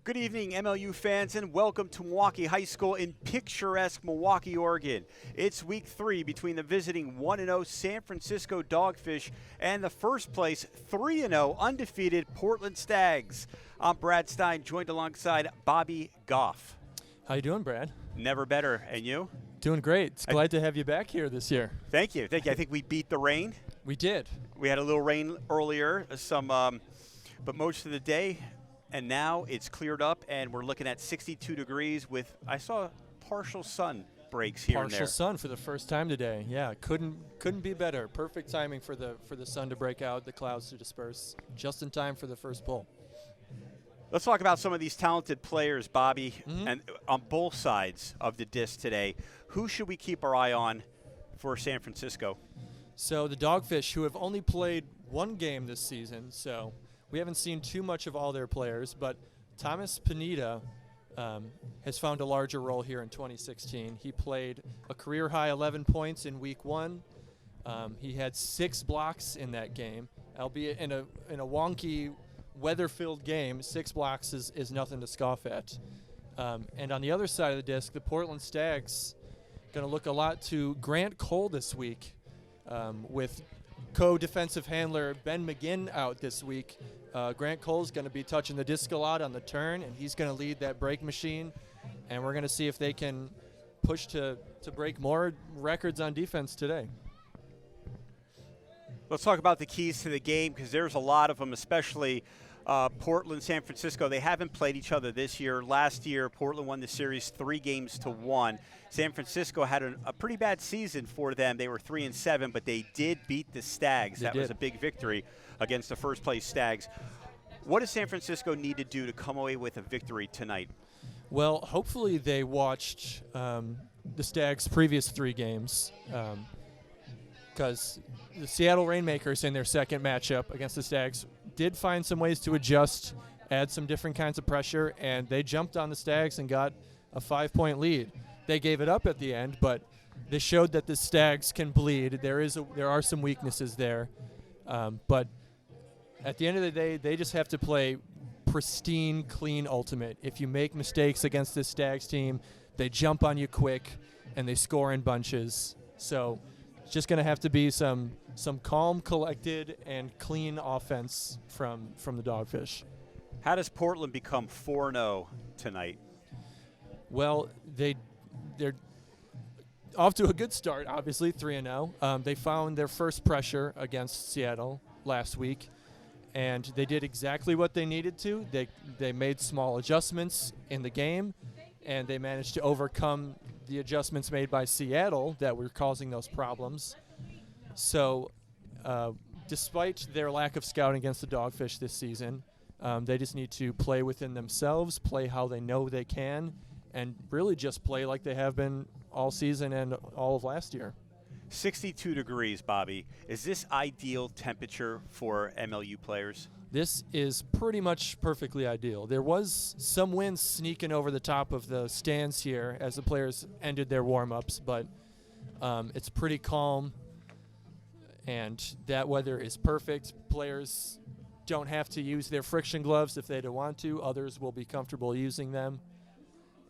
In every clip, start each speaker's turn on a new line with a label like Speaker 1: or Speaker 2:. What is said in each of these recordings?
Speaker 1: Good evening, MLU fans, and welcome to Milwaukee High School in picturesque Milwaukee, Oregon. It's week 3 between the visiting 1-0 San Francisco Dogfish and the first place 3-0 undefeated Portland Stags. I'm Brad Stein, joined alongside Bobby Goff.
Speaker 2: How you doing, Brad?
Speaker 1: Never better. And you?
Speaker 2: Doing great. It's glad to have you back here this year.
Speaker 1: Thank you. Thank you. I think we beat the rain.
Speaker 2: We did.
Speaker 1: We had a little rain earlier, but most of the day. And now it's cleared up, and we're looking at 62 degrees with, I saw partial sun breaks here and there.
Speaker 2: Partial sun for the first time today. Yeah, couldn't be better. Perfect timing for the sun to break out, the clouds to disperse, just in time for the first pull.
Speaker 1: Let's talk about some of these talented players, Bobby, and on both sides of the disc today. Who should we keep our eye on for San Francisco?
Speaker 2: So the Dogfish, who have only played one game this season, so we haven't seen too much of all their players, but Thomas Pineda has found a larger role here in 2016. He played a career-high 11 points in Week 1. He had 6 blocks in that game, albeit in a wonky, weather-filled game. 6 blocks is nothing to scoff at. And on the other side of the disc, the Portland Stags going to look a lot to Grant Cole this week, with co-defensive handler Ben McGinn out this week. Grant Cole's going to be touching the disc a lot on the turn, and he's going to lead that break machine. And we're going to see if they can push to break more records on defense today.
Speaker 1: Let's talk about the keys to the game, because there's a lot of them, especially Portland, San Francisco. They haven't played each other this year. Last year, Portland won the series 3-1. San Francisco had a pretty bad season for them. They were 3-7, but they did beat the Stags. That was a big victory against the first-place Stags. What does San Francisco need to do to come away with a victory tonight?
Speaker 2: Well, hopefully they watched the Stags' previous 3 games, because the Seattle Rainmakers in their second matchup against the Stags did find some ways to adjust, add some different kinds of pressure, and they jumped on the Stags and got a 5-point lead. They gave it up at the end, but they showed that the Stags can bleed. There are some weaknesses there, but at the end of the day, they just have to play pristine, clean ultimate. If you make mistakes against this Stags team, they jump on you quick and they score in bunches. So it's just going to have to be some calm, collected, and clean offense from the Dogfish.
Speaker 1: How does Portland become 4-0 tonight?
Speaker 2: Well, they're off to a good start, obviously, 3-0. They found their first pressure against Seattle last week, and they did exactly what they needed to. They made small adjustments in the game, and they managed to overcome the adjustments made by Seattle that were causing those problems. So despite their lack of scouting against the Dogfish this season, they just need to play within themselves, play how they know they can, and really just play like they have been all season and all of last year.
Speaker 1: 62 degrees, Bobby. Is this ideal temperature for MLU players?
Speaker 2: This is pretty much perfectly ideal. There was some wind sneaking over the top of the stands here as the players ended their warm-ups, but it's pretty calm, and that weather is perfect. Players don't have to use their friction gloves if they don't want to. Others will be comfortable using them.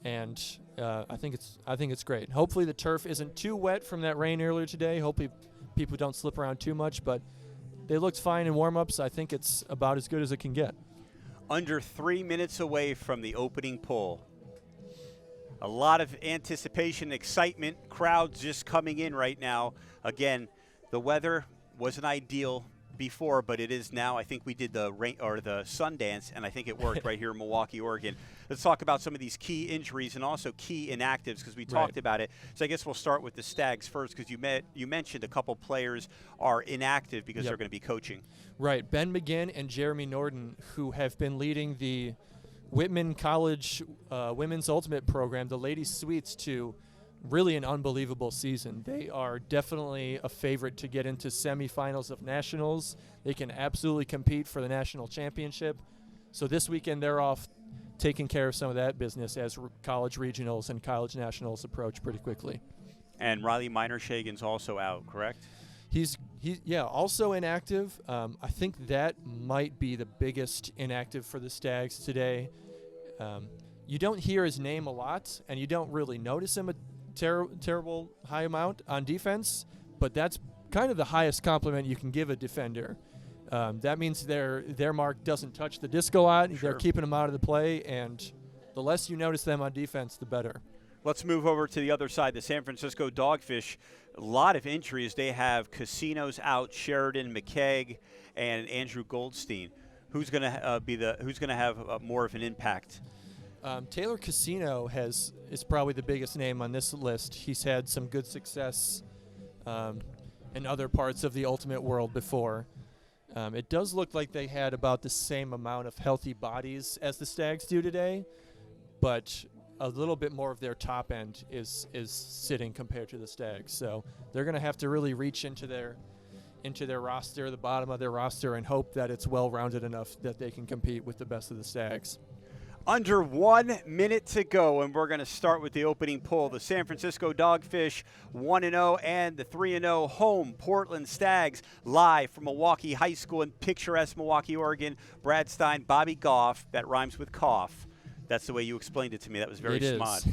Speaker 2: And I think it's great. Hopefully the turf isn't too wet from that rain earlier today. Hopefully people don't slip around too much, but they looked fine in warm-ups. I think it's about as good as it can get.
Speaker 1: Under 3 minutes away from the opening pull. A lot of anticipation, excitement, crowds just coming in right now. Again, the weather wasn't ideal before, but it is now. I think we did the rain or the sun dance, and I think it worked right here in Milwaukee, Oregon. Let's talk about some of these key injuries and also key inactives, because we talked about it. So I guess we'll start with the Stags first, because you mentioned a couple players are inactive because they're going to be coaching.
Speaker 2: Right. Ben McGinn and Jeremy Norton, who have been leading the Whitman College Women's Ultimate Program, the Ladies Suites, to really an unbelievable season. They are definitely a favorite to get into semifinals of nationals. They can absolutely compete for the national championship. So this weekend they're off taking care of some of that business as college regionals and college nationals approach pretty quickly.
Speaker 1: And Riley Miner-Shagan's also out, correct?
Speaker 2: He's also inactive. I think that might be the biggest inactive for the Stags today. You don't hear his name a lot, and you don't really notice him a terrible high amount on defense, but that's kind of the highest compliment you can give a defender. That means their mark doesn't touch the disc a lot.
Speaker 1: Sure.
Speaker 2: They're keeping them out of the play, and the less you notice them on defense, the better.
Speaker 1: Let's move over to the other side, the San Francisco Dogfish. A lot of injuries. They have Casinos out, Sheridan, McKeag, and Andrew Goldstein. Who's going to have more of an impact?
Speaker 2: Taylor Casino is probably the biggest name on this list. He's had some good success in other parts of the Ultimate world before. It does look like they had about the same amount of healthy bodies as the Stags do today, but a little bit more of their top end is sitting compared to the Stags. So they're going to have to really reach into their roster, the bottom of their roster, and hope that it's well-rounded enough that they can compete with the best of the Stags.
Speaker 1: Under 1 minute to go, and we're going to start with the opening poll. The San Francisco Dogfish 1-0 and the 3-0 home Portland Stags, live from Milwaukee High School in picturesque Milwaukee, Oregon. Brad Stein, Bobby Goff, that rhymes with cough. That's the way you explained it to me. That was very smart.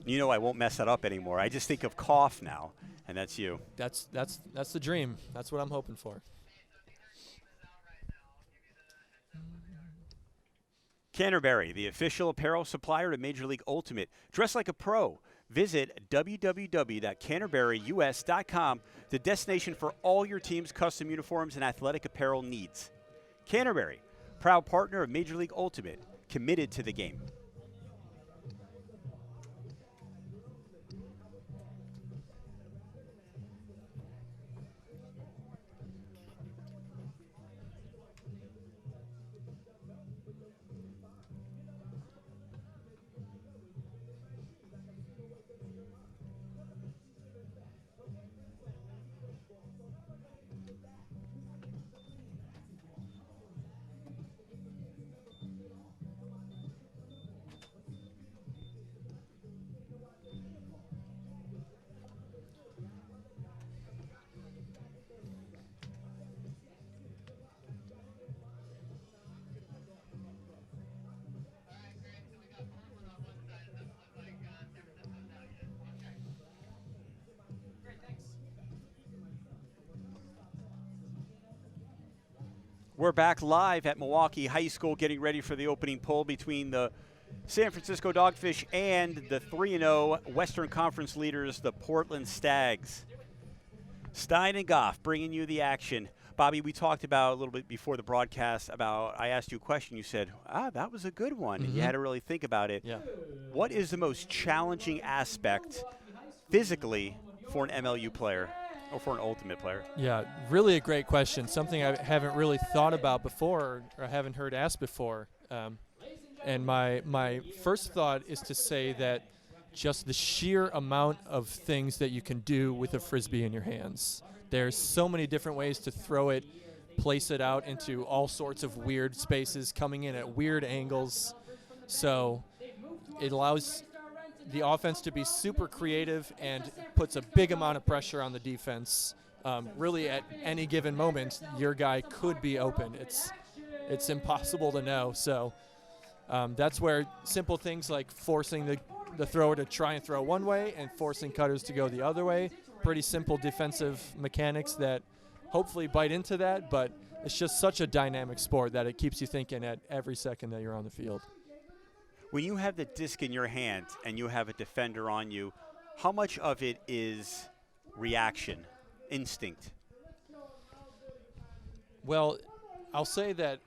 Speaker 1: You know I won't mess that up anymore. I just think of cough now, and that's you.
Speaker 2: That's the dream. That's what I'm hoping for.
Speaker 1: Canterbury, the official apparel supplier to Major League Ultimate. Dress like a pro. Visit www.canterburyus.com, the destination for all your team's custom uniforms and athletic apparel needs. Canterbury, proud partner of Major League Ultimate, committed to the game. We're back live at Milwaukee High School getting ready for the opening poll between the San Francisco Dogfish and the 3-0 Western Conference leaders, the Portland Stags. Stein and Goff bringing you the action. Bobby, we talked about a little bit before the broadcast about, I asked you a question. You said, that was a good one. And you had to really think about it.
Speaker 2: Yeah.
Speaker 1: What is the most challenging aspect physically for an MLU player or for an Ultimate player?
Speaker 2: Yeah, really a great question. Something I haven't really thought about before or haven't heard asked before. And my first thought is to say that just the sheer amount of things that you can do with a Frisbee in your hands. There's so many different ways to throw it, place it out into all sorts of weird spaces, coming in at weird angles. So it allows the offense to be super creative and puts a big amount of pressure on the defense. Really, at any given moment, your guy could be open. It's impossible to know. So that's where simple things like forcing the thrower to try and throw one way and forcing cutters to go the other way, pretty simple defensive mechanics that hopefully bite into that, but it's just such a dynamic sport that it keeps you thinking at every second that you're on the field.
Speaker 1: When you have the disc in your hand and you have a defender on you, how much of it is reaction, instinct?
Speaker 2: Well, I'll say that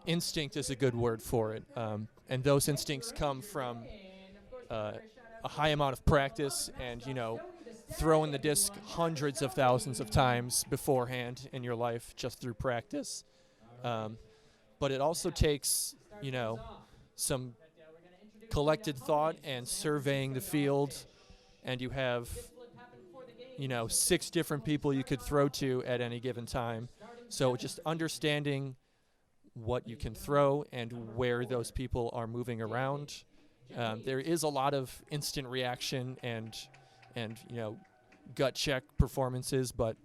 Speaker 2: instinct is a good word for it, and those instincts come from a high amount of practice and, throwing the disc hundreds of thousands of times beforehand in your life just through practice. But it also takes, some collected thought and surveying the field, and you have, 6 different people you could throw to at any given time. So just understanding what you can throw and where those people are moving around. There is a lot of instant reaction and gut check performances, but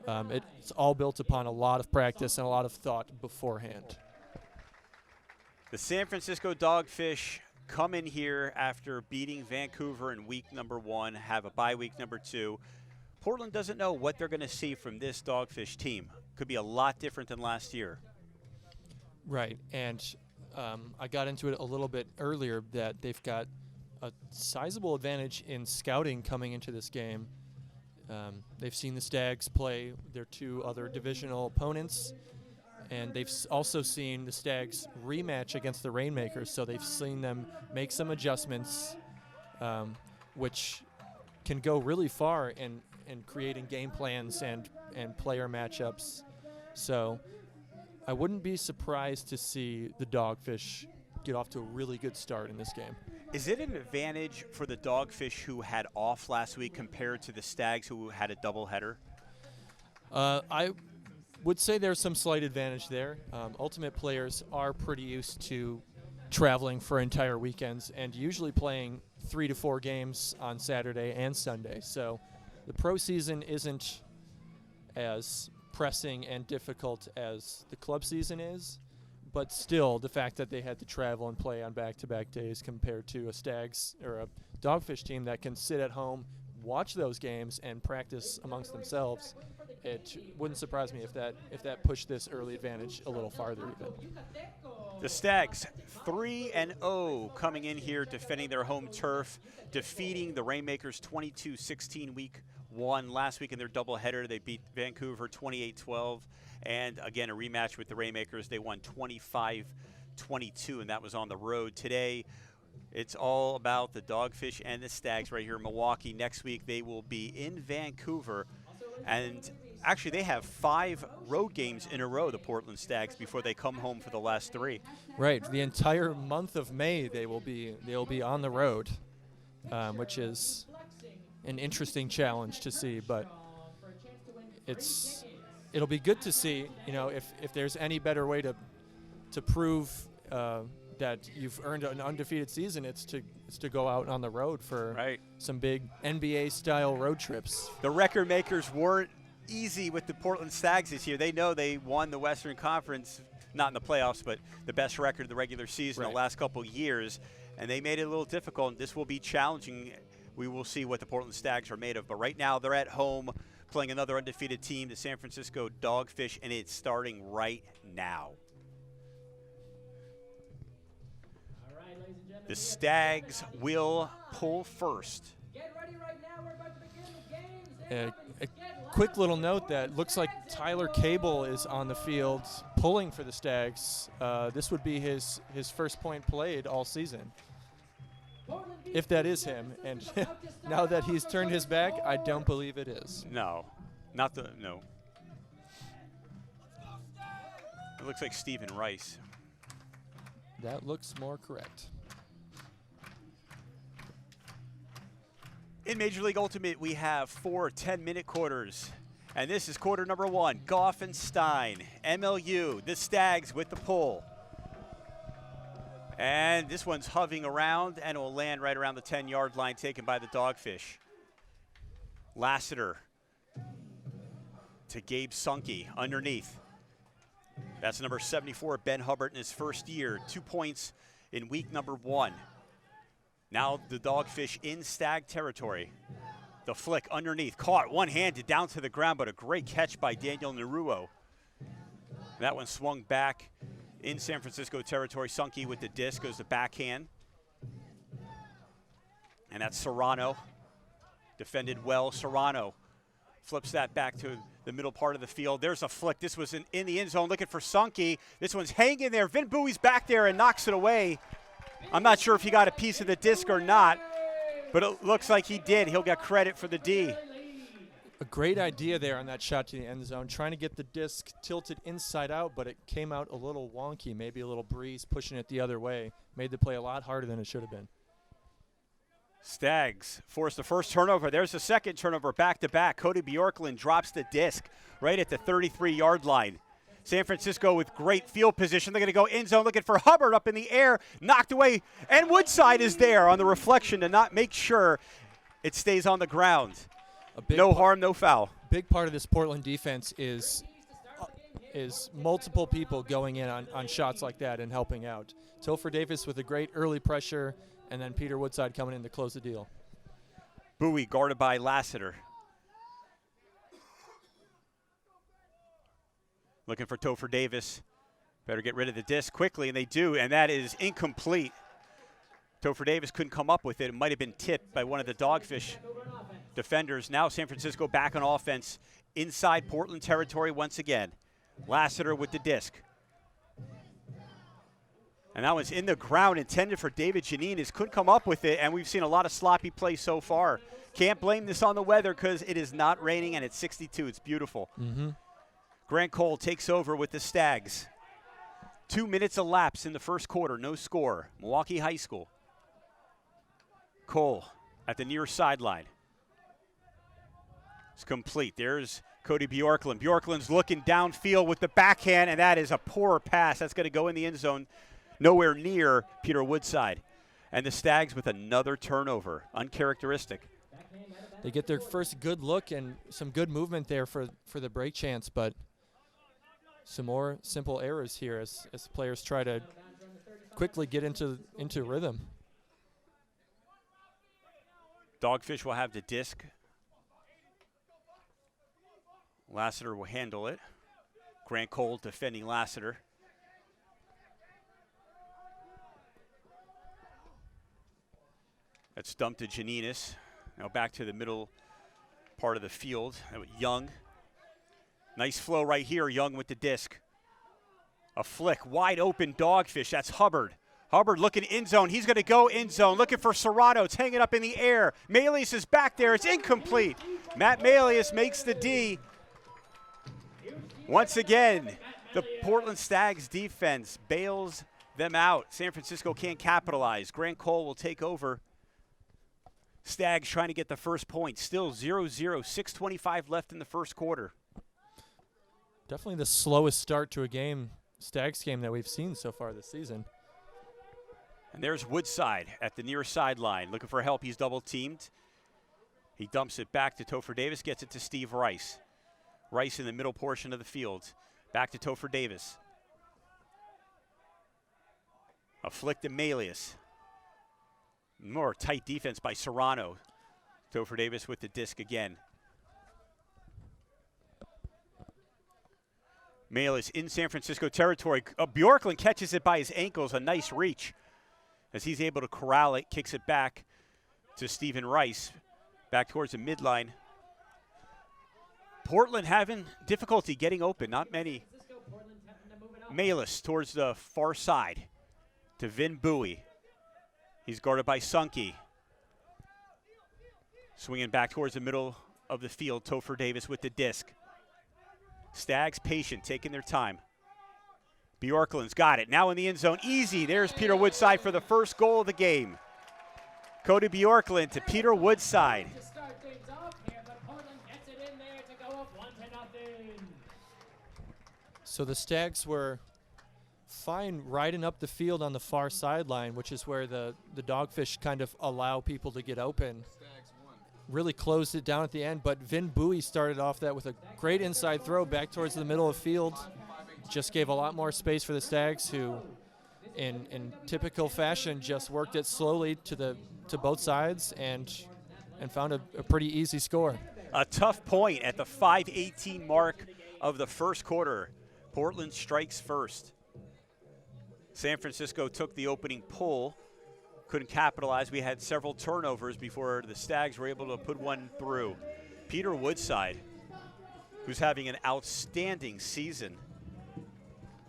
Speaker 2: it's all built upon a lot of practice and a lot of thought beforehand.
Speaker 1: The San Francisco Dogfish come in here after beating Vancouver in week number 1, have a bye week number 2. Portland doesn't know what they're going to see from this Dogfish team. Could be a lot different than last year.
Speaker 2: Right, and I got into it a little bit earlier that they've got a sizable advantage in scouting coming into this game. They've seen the Stags play their 2 other divisional opponents, and they've also seen the Stags rematch against the Rainmakers, so they've seen them make some adjustments, which can go really far in creating game plans and player matchups. So I wouldn't be surprised to see the Dogfish get off to a really good start in this game.
Speaker 1: Is it an advantage for the Dogfish who had off last week compared to the Stags who had a doubleheader?
Speaker 2: I would say there's some slight advantage there. Ultimate players are pretty used to traveling for entire weekends and usually playing 3 to 4 games on Saturday and Sunday. So the pro season isn't as pressing and difficult as the club season is. But still, the fact that they had to travel and play on back-to-back days compared to a Stags or a Dogfish team that can sit at home, watch those games, and practice amongst themselves, it wouldn't surprise me if that pushed this early advantage a little farther even.
Speaker 1: The Stags 3-0 coming in here defending their home turf, defeating the Rainmakers 22-16 week 1. Last week in their doubleheader, they beat Vancouver 28-12. And again, a rematch with the Rainmakers. They won 25-22, and that was on the road. Today, it's all about the Dogfish and the Stags right here in Milwaukee. Next week, they will be in Vancouver. And actually, they have 5 road games in a row, the Portland Stags, before they come home for the last 3.
Speaker 2: Right. The entire month of May, they will be on the road, which is an interesting challenge to see. But it'll be good to see, if there's any better way to prove that you've earned an undefeated season, it's to go out on the road for some big NBA-style road trips.
Speaker 1: The record makers weren't easy with the Portland Stags this year. They know they won the Western Conference, not in the playoffs, but the best record of the regular season the last couple years, and they made it a little difficult. This will be challenging. We will see what the Portland Stags are made of. But right now, they're at home playing another undefeated team, the San Francisco Dogfish, and it's starting right now. The Stags will pull first.
Speaker 2: A quick little note that looks like Tyler Cable is on the field pulling for the Stags. This would be his first point played all season, if that is him. And now that he's turned his back, I don't believe it is.
Speaker 1: No. It looks like Stephen Rice.
Speaker 2: That looks more correct.
Speaker 1: In Major League Ultimate, we have 4 10-minute quarters. And this is quarter number 1. Goff and Stein, MLU, the Stags with the pull. And this one's hovering around and will land right around the 10-yard line, taken by the Dogfish. Lassiter to Gabe Sunke underneath. That's number 74, Ben Hubbard, in his first year. 2 points in week number 1. Now the Dogfish in Stag territory. The flick underneath, caught one-handed down to the ground, but a great catch by Daniel Naruo. That one swung back in San Francisco territory. Sunke with the disc goes the backhand. And that's Serrano. Defended well. Serrano flips that back to the middle part of the field. There's a flick. This was in the end zone looking for Sunke. This one's hanging there. Vin Bowie's back there and knocks it away. I'm not sure if he got a piece of the disc or not, but it looks like he did. He'll get credit for the D.
Speaker 2: A great idea there on that shot to the end zone, trying to get the disc tilted inside out, but it came out a little wonky, maybe a little breeze pushing it the other way. Made the play a lot harder than it should have been.
Speaker 1: Stags forced the first turnover. There's the second turnover back-to-back. Cody Bjorklund drops the disc right at the 33-yard line. San Francisco with great field position. They're going to go end zone looking for Hubbard up in the air, knocked away, and Woodside is there on the reflection to not make sure it stays on the ground. No harm, no foul.
Speaker 2: Big part of this Portland defense is is multiple people going in on shots like that and helping out. Topher Davis with a great early pressure, and then Peter Woodside coming in to close the deal.
Speaker 1: Bowie guarded by Lassiter. Looking for Topher Davis. Better get rid of the disc quickly, and they do, and that is incomplete. Topher Davis couldn't come up with it. It might have been tipped by one of the Dogfish defenders. Now San Francisco back on offense inside Portland territory once again. Lassiter with the disc. And that one's in the ground, intended for David Janinas. Couldn't come up with it, and we've seen a lot of sloppy play so far. Can't blame this on the weather because it is not raining, and it's 62. It's beautiful. Grant Cole takes over with the Stags. 2 minutes elapsed in the first quarter, no score. Milwaukee High School. Cole at the near sideline. It's complete. There's Cody Bjorklund. Bjorklund's looking downfield with the backhand, and that is a poor pass. That's going to go in the end zone, nowhere near Peter Woodside. And the Stags with another turnover, uncharacteristic.
Speaker 2: They get their first good look and some good movement there for the break chance, but some more simple errors here as players try to quickly get into rhythm.
Speaker 1: Dogfish will have the disc. Lassiter will handle it. Grant Cole defending Lassiter. That's dumped to Janinas. Now back to the middle part of the field. Young. Nice flow right here. Young with the disc. A flick. Wide open Dogfish. That's Hubbard. Hubbard looking end zone. He's going to go end zone. Looking for Serrano. It's hanging up in the air. Malius is back there. It's incomplete. Matt Malius makes the D. Once again, the Portland Stags defense bails them out. San Francisco can't capitalize. Grant Cole will take over. Stags trying to get the first point. Still 0-0, 6:25 left in the first quarter.
Speaker 2: Definitely the slowest start to a Stags game that we've seen so far this season.
Speaker 1: And there's Woodside at the near sideline. Looking for help. He's double teamed. He dumps it back to Topher Davis, gets it to Steve Rice. Rice in the middle portion of the field. Back to Topher Davis. A flick to Malius. More tight defense by Serrano. Topher Davis with the disc again. Malius in San Francisco territory. Bjorklund catches it by his ankles. A nice reach as he's able to corral it. Kicks it back to Stephen Rice. Back towards the midline. Portland having difficulty getting open. Not many. Malius towards the far side to Vin Bowie. He's guarded by Sunke. Swinging back towards the middle of the field. Topher Davis with the disc. Stags patient, taking their time. Bjorklund's got it. Now in the end zone. Easy. There's Peter Woodside for the first goal of the game. Cody Bjorklund to Peter Woodside.
Speaker 2: So the Stags were fine riding up the field on the far sideline, which is where the Dogfish kind of allow people to get open. Really closed it down at the end, but Vin Bowie started off that with a great inside throw back towards the middle of the field. Just gave a lot more space for the Stags, who in typical fashion just worked it slowly to both sides and found a pretty easy score.
Speaker 1: A tough point at the 5:18 mark of the first quarter. Portland strikes first. San Francisco took the opening pull. Couldn't capitalize. We had several turnovers before the Stags were able to put one through. Peter Woodside, who's having an outstanding season.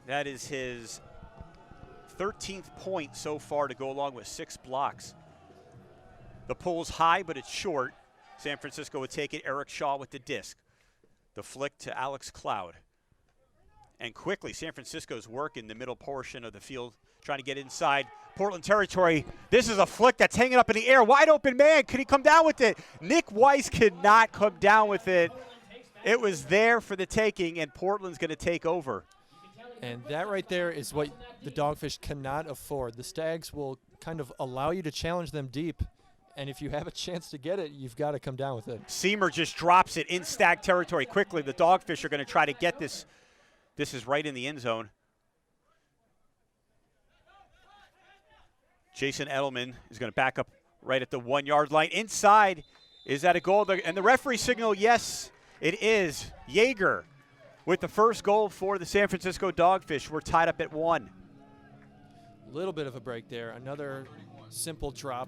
Speaker 1: That is his 13th point so far to go along with 6 blocks. The pull's high, but it's short. San Francisco would take it. Eric Shaw with the disc. The flick to Alex Cloud. And quickly, San Francisco's work in the middle portion of the field, trying to get inside Portland territory. This is a flick that's hanging up in the air. Wide open man. Could he come down with it? Nick Weiss could not come down with it. It was there for the taking, and Portland's going to take over.
Speaker 2: And that right there is what the Dogfish cannot afford. The Stags will kind of allow you to challenge them deep, and if you have a chance to get it, you've got to come down with it.
Speaker 1: Seamer just drops it in Stag territory quickly. The Dogfish are going to try to get this This is right in the end zone. Jason Edelman is going to back up right at the 1 yard line. Inside, is that a goal? And the referee signal, yes, it is. Yeager with the first goal for the San Francisco Dogfish. We're tied up at 1.
Speaker 2: A little bit of a break there. Another simple drop.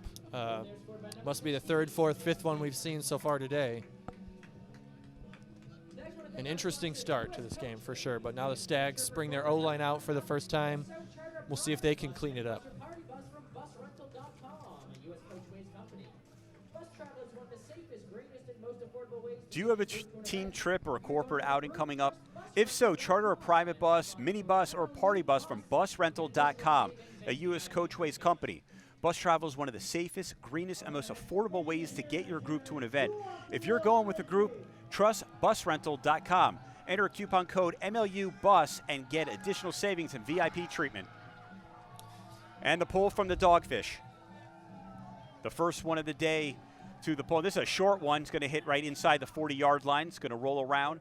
Speaker 2: Must be the third, fourth, fifth one we've seen so far today. An interesting start to this game for sure, but now the Stags bring their O-line out for the first time. We'll see if they can clean it up.
Speaker 1: Do you have a team trip or a corporate outing coming up? If so, charter a private bus, minibus, or party bus from busrental.com, a U.S. Coachways company. Bus travel is one of the safest, greenest, and most affordable ways to get your group to an event. If you're going with a group, trust busrental.com. Enter coupon code MLUBUS and get additional savings and VIP treatment. And the pull from the Dogfish. The first one of the day to the pull. This is a short one. It's going to hit right inside the 40-yard line. It's going to roll around,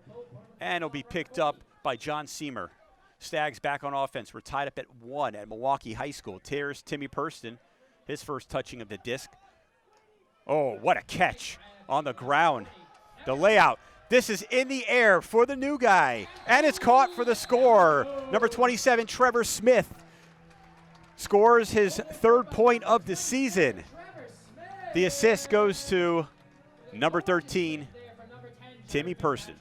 Speaker 1: and it'll be picked up by John Seamer. Stags back on offense. We're tied up at 1 at Milwaukee High School. Tears Timmy Purston, his first touching of the disc. Oh, what a catch on the ground. The layout. This is in the air for the new guy, and it's caught for the score. Number 27, Trevor Smith, scores his 3rd point of the season. The assist goes to number 13, Timmy Purston.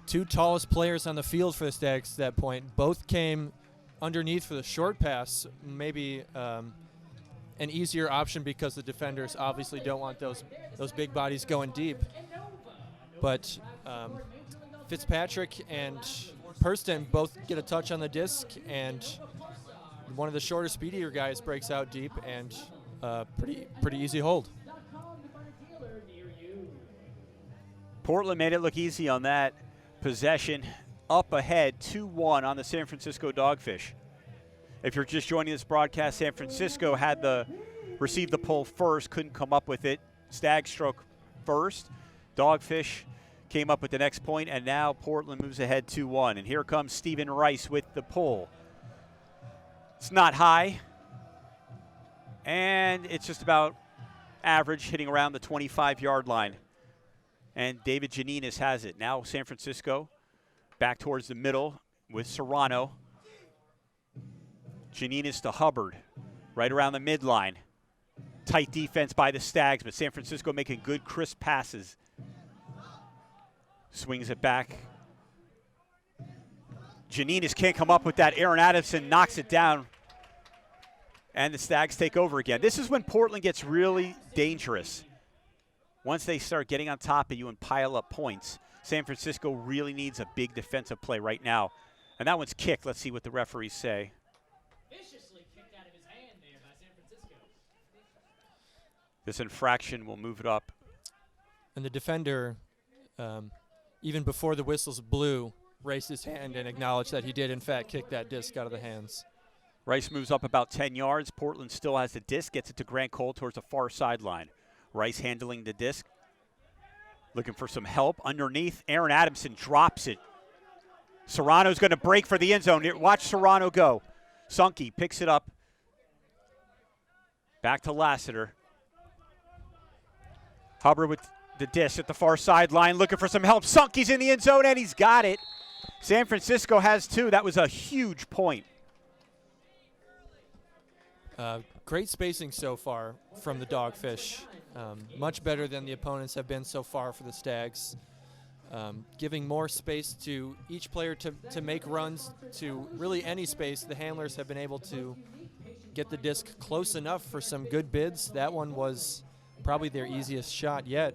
Speaker 2: Two tallest players on the field for the Stags at that point. Both came underneath for the short pass, maybe an easier option because the defenders obviously don't want those big bodies going deep. But Fitzpatrick and Purston both get a touch on the disc, and one of the shorter, speedier guys breaks out deep, and pretty easy hold.
Speaker 1: Portland made it look easy on that possession. Up ahead, 2-1 on the San Francisco Dogfish. If you're just joining this broadcast, San Francisco received the pull first, couldn't come up with it. Stag stroke first. Dogfish came up with the next point, and now Portland moves ahead 2-1. And here comes Stephen Rice with the pull. It's not high, and it's just about average, hitting around the 25-yard line. And David Janinas has it. Now San Francisco back towards the middle with Serrano. Janinas to Hubbard, right around the midline. Tight defense by the Stags, but San Francisco making good, crisp passes. Swings it back. Janinas can't come up with that. Aaron Adamson knocks it down. And the Stags take over again. This is when Portland gets really dangerous. Once they start getting on top of you and pile up points, San Francisco really needs a big defensive play right now. And that one's kicked. Let's see what the referees say.
Speaker 3: Viciously kicked out of his hand there by San Francisco.
Speaker 1: This infraction will move it up.
Speaker 2: And the defender, even before the whistles blew, raised his hand and acknowledged that he did, in fact, kick that disc out of the hands.
Speaker 1: Rice moves up about 10 yards. Portland still has the disc, gets it to Grant Cole towards the far sideline. Rice handling the disc, looking for some help underneath. Aaron Adamson drops it. Serrano's going to break for the end zone. Watch Serrano go. Sunke picks it up. Back to Lassiter. Hubbard with the disc at the far sideline, looking for some help. Sunke's in the end zone, and he's got it. San Francisco has 2. That was a huge point.
Speaker 2: Great spacing so far from the Dogfish. Much better than the opponents have been so far for the Stags. Giving more space to each player to make runs to really any space. The handlers have been able to get the disc close enough for some good bids. That one was probably their easiest shot yet.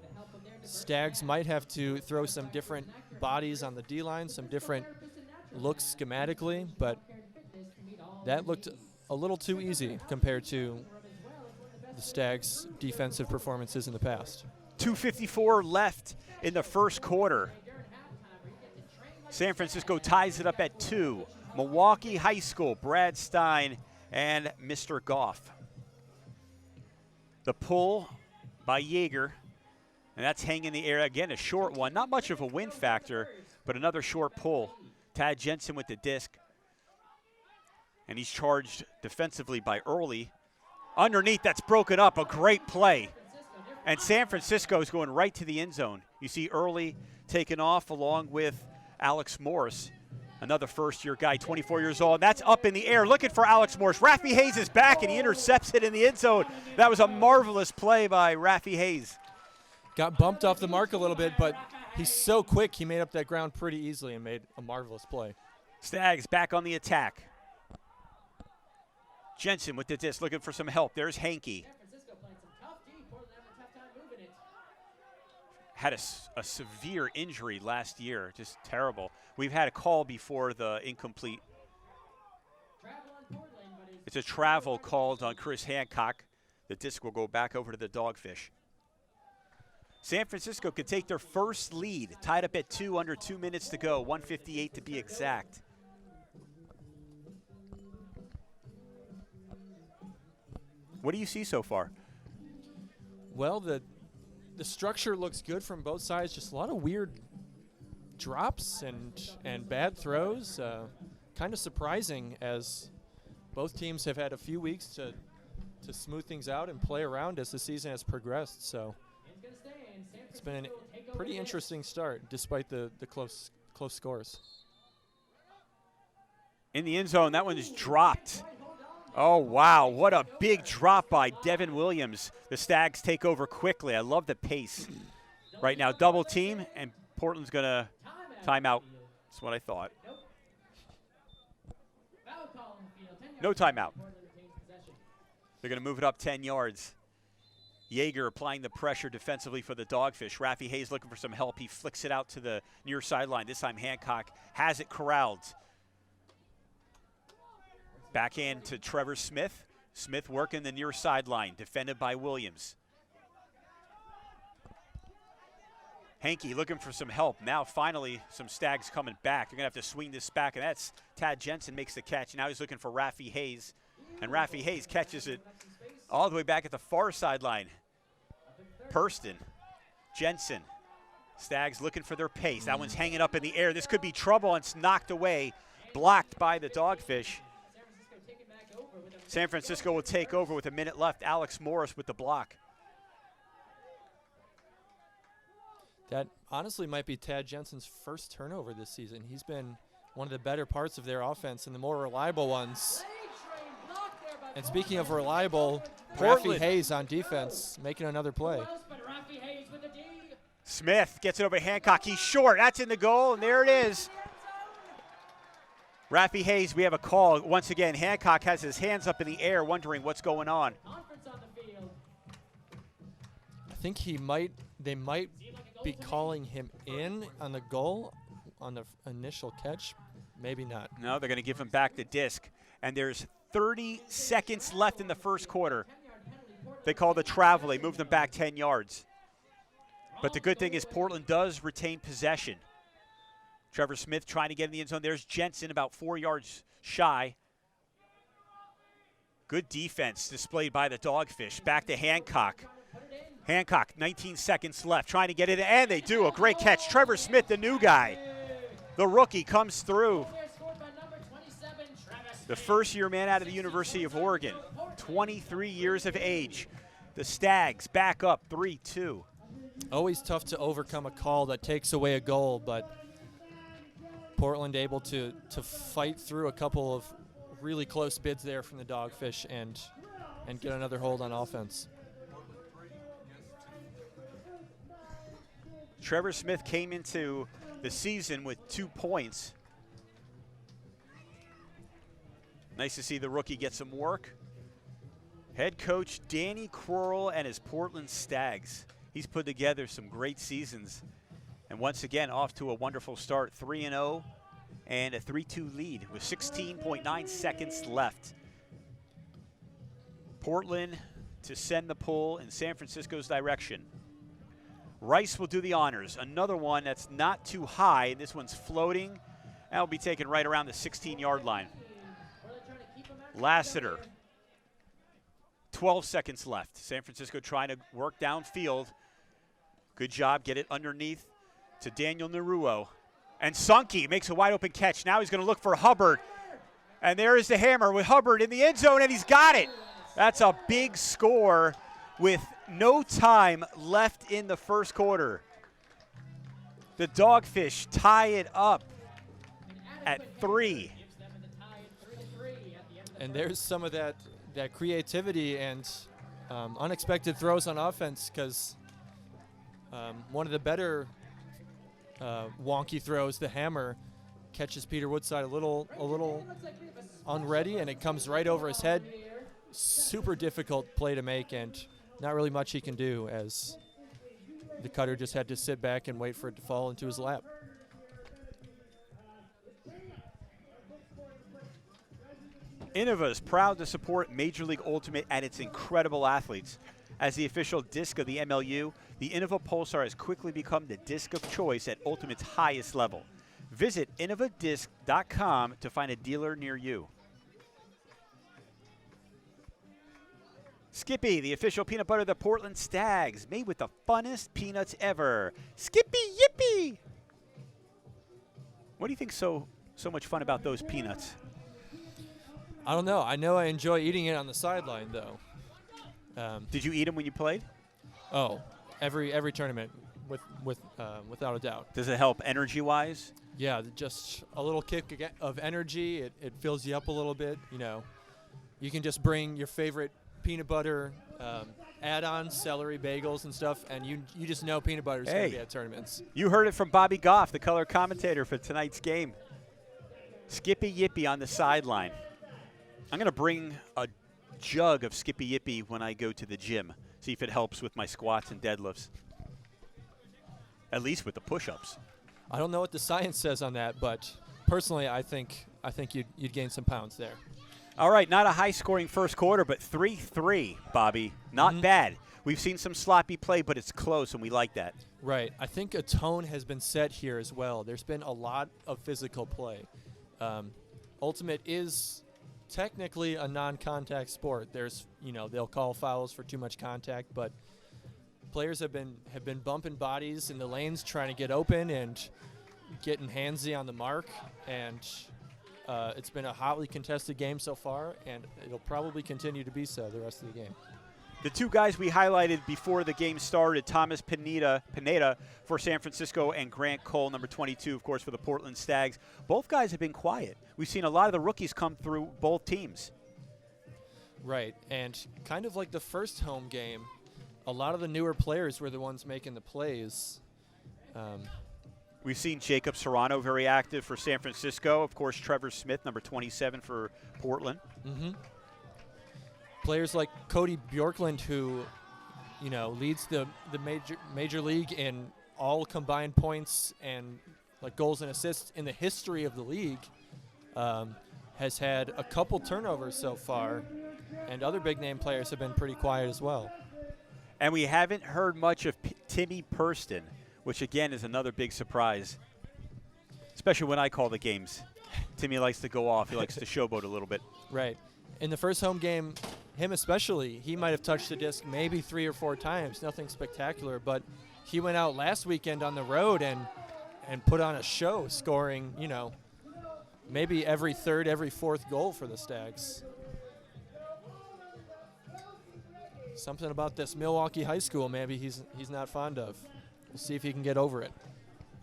Speaker 2: Stags might have to throw some different bodies on the D-line, some different looks schematically, but that looked a little too easy compared to the Stags' defensive performances in the past.
Speaker 1: 2:54 left in the first quarter. San Francisco ties it up at 2. Milwaukee High School, Brad Stein and Mr. Goff. The pull by Yeager, and that's hanging in the air. Again, a short one. Not much of a win factor, but another short pull Tad Jensen with the disc. And he's charged defensively by Early. Underneath, that's broken up. A great play. And San Francisco is going right to the end zone. You see Early taking off along with Alex Morris, another first-year guy, 24 years old. That's up in the air, looking for Alex Morris. Rafi Hayes is back, and he intercepts it in the end zone. That was a marvelous play by Rafi Hayes.
Speaker 2: Got bumped off the mark a little bit, but he's so quick, he made up that ground pretty easily and made a marvelous play.
Speaker 1: Stags back on the attack. Jensen with the disc, looking for some help. There's Hankey. Had a severe injury last year, just terrible. We've had a call before the incomplete. It's a travel called on Chris Hancock. The disc will go back over to the Dogfish. San Francisco could take their first lead, tied up at 2, under 2 minutes to go, 1:58 to be exact. What do you see so far?
Speaker 2: Well, the structure looks good from both sides. Just a lot of weird drops and bad throws. Kind of surprising, as both teams have had a few weeks to smooth things out and play around as the season has progressed. So it's been a pretty interesting start, despite the close scores.
Speaker 1: In the end zone, that one is dropped. Oh, wow, what a big drop by Devin Williams. The Stags take over quickly. I love the pace. Right now, double team, and Portland's going to timeout. That's what I thought. No timeout. They're going to move it up 10 yards. Yeager applying the pressure defensively for the Dogfish. Rafi Hayes looking for some help. He flicks it out to the near sideline. This time Hancock has it corralled. Backhand to Trevor Smith. Smith working the near sideline, defended by Williams. Hankey looking for some help. Now finally some Stags coming back. They're going to have to swing this back, and that's Tad Jensen makes the catch. Now he's looking for Rafi Hayes, and Rafi Hayes catches it all the way back at the far sideline. Purston, Jensen. Stags looking for their pace. That one's hanging up in the air. This could be trouble, and it's knocked away, blocked by the Dogfish. San Francisco will take over with a minute left. Alex Morris with the block.
Speaker 2: That honestly might be Tad Jensen's first turnover this season. He's been one of the better parts of their offense and the more reliable ones. And speaking of reliable, Rafi Hayes on defense making another play.
Speaker 1: Smith gets it over to Hancock. He's short. That's in the goal, and there it is. Rafi Hayes, we have a call. Once again, Hancock has his hands up in the air wondering what's going on.
Speaker 2: I think they might be calling him in on the goal on the initial catch. Maybe not.
Speaker 1: No, they're going to give him back the disc. And there's 30 seconds left in the first quarter. They call the travel. They move them back 10 yards. But the good thing is Portland does retain possession. Trevor Smith trying to get in the end zone. There's Jensen about 4 yards shy. Good defense displayed by the Dogfish. Back to Hancock. Hancock, 19 seconds left, trying to get it, and they do. A great catch. Trevor Smith, the new guy. The rookie comes through. The first-year man out of the University of Oregon, 23 years of age. The Stags back up 3-2.
Speaker 2: Always tough to overcome a call that takes away a goal, but Portland able to fight through a couple of really close bids there from the Dogfish and get another hold on offense.
Speaker 1: Trevor Smith came into the season with 2 points. Nice to see the rookie get some work. Head coach Danny Quarrell and his Portland Stags. He's put together some great seasons. And once again, off to a wonderful start, 3-0 and a 3-2 lead with 16.9 seconds left. Portland to send the pull in San Francisco's direction. Rice will do the honors. Another one that's not too high. This one's floating. That'll be taken right around the 16-yard line. Lassiter, 12 seconds left. San Francisco trying to work downfield. Good job, get it underneath to Daniel Naruo. And Sunke makes a wide open catch. Now he's going to look for Hubbard. And there is the hammer with Hubbard in the end zone, and he's got it. That's a big score with no time left in the first quarter. The Dogfish tie it up at 3.
Speaker 2: And there's some of that creativity and unexpected throws on offense, because one of the better wonky throws, the hammer, catches Peter Woodside a little unready, and it comes right over his head. Super difficult play to make, and not really much he can do, as the cutter just had to sit back and wait for it to fall into his lap.
Speaker 1: Innova is proud to support Major League Ultimate and its incredible athletes. As the official disc of the MLU, the Innova Pulsar has quickly become the disc of choice at Ultimate's highest level. Visit innovadisc.com to find a dealer near you. Skippy, the official peanut butter of the Portland Stags, made with the funnest peanuts ever. Skippy Yippee! What do you think so much fun about those peanuts?
Speaker 2: I don't know. I know I enjoy eating it on the sideline, though.
Speaker 1: Did you eat them when you played?
Speaker 2: Oh, every tournament, without a doubt.
Speaker 1: Does it help energy-wise?
Speaker 2: Yeah, just a little kick of energy. It fills you up a little bit. You know, you can just bring your favorite peanut butter add-ons, celery, bagels, and stuff, and you just know peanut butter is going to be at tournaments.
Speaker 1: You heard it from Bobby Goff, the color commentator for tonight's game. Skippy Yippee on the sideline. I'm going to bring a jug of Skippy Yippee when I go to the gym, see if it helps with my squats and deadlifts. At least with the push-ups.
Speaker 2: I don't know what the science says on that, but personally, I think you'd gain some pounds there.
Speaker 1: All right, not a high-scoring first quarter, but 3-3, Bobby. Not bad. We've seen some sloppy play, but it's close, and we like that.
Speaker 2: Right. I think a tone has been set here as well. There's been a lot of physical play. Ultimate is technically a non-contact sport. There's, they'll call fouls for too much contact, but players have been bumping bodies in the lanes, trying to get open and getting handsy on the mark, and it's been a hotly contested game so far, and it'll probably continue to be so the rest of the game.
Speaker 1: The two guys we highlighted before the game started, Thomas Pineda for San Francisco and Grant Cole, number 22, of course, for the Portland Stags. Both guys have been quiet. We've seen a lot of the rookies come through both teams.
Speaker 2: Right, and kind of like the first home game, a lot of the newer players were the ones making the plays.
Speaker 1: We've seen Jacob Serrano very active for San Francisco. Of course, Trevor Smith, number 27 for Portland.
Speaker 2: Players like Cody Bjorklund, who, leads the major league in all combined points and like goals and assists in the history of the league, has had a couple turnovers so far, and other big name players have been pretty quiet as well.
Speaker 1: And we haven't heard much of Timmy Purston, which again is another big surprise, especially when I call the games. Timmy likes to go off. He likes to showboat a little bit.
Speaker 2: Right. In the first home game, him especially, he might have touched the disc maybe 3 or 4 times, nothing spectacular, but he went out last weekend on the road and put on a show, scoring, maybe every third, every fourth goal for the Stags. Something about this Milwaukee high school maybe he's not fond of. We'll see if he can get over it.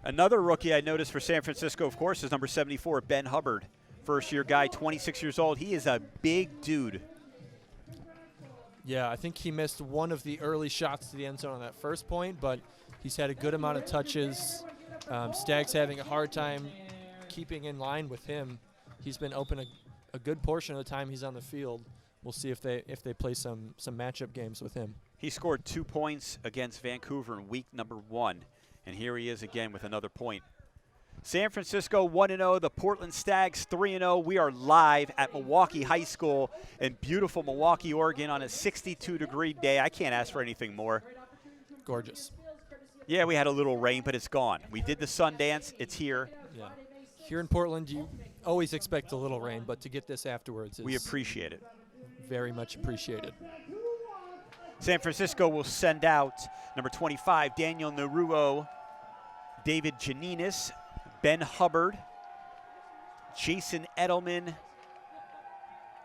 Speaker 1: Another rookie I noticed for San Francisco, of course, is number 74, Ben Hubbard. First-year guy, 26 years old. He is a big dude.
Speaker 2: Yeah, I think he missed one of the early shots to the end zone on that first point, but he's had a good amount of touches. Stags having a hard time keeping in line with him. He's been open a good portion of the time he's on the field. We'll see if they play some matchup games with him.
Speaker 1: He scored 2 points against Vancouver in week number 1, and here he is again with another point. San Francisco 1-0, the Portland Stags 3-0. We are live at Milwaukee High School in beautiful Milwaukee, Oregon on a 62-degree day. I can't ask for anything more.
Speaker 2: Gorgeous.
Speaker 1: Yeah, we had a little rain, but it's gone. We did the sun dance. It's here.
Speaker 2: Yeah. Here in Portland, you always expect a little rain, but to get this afterwards is
Speaker 1: we appreciate it.
Speaker 2: Very much appreciated.
Speaker 1: San Francisco will send out number 25, Daniel Naruo, David Janinis, Ben Hubbard, Jason Edelman,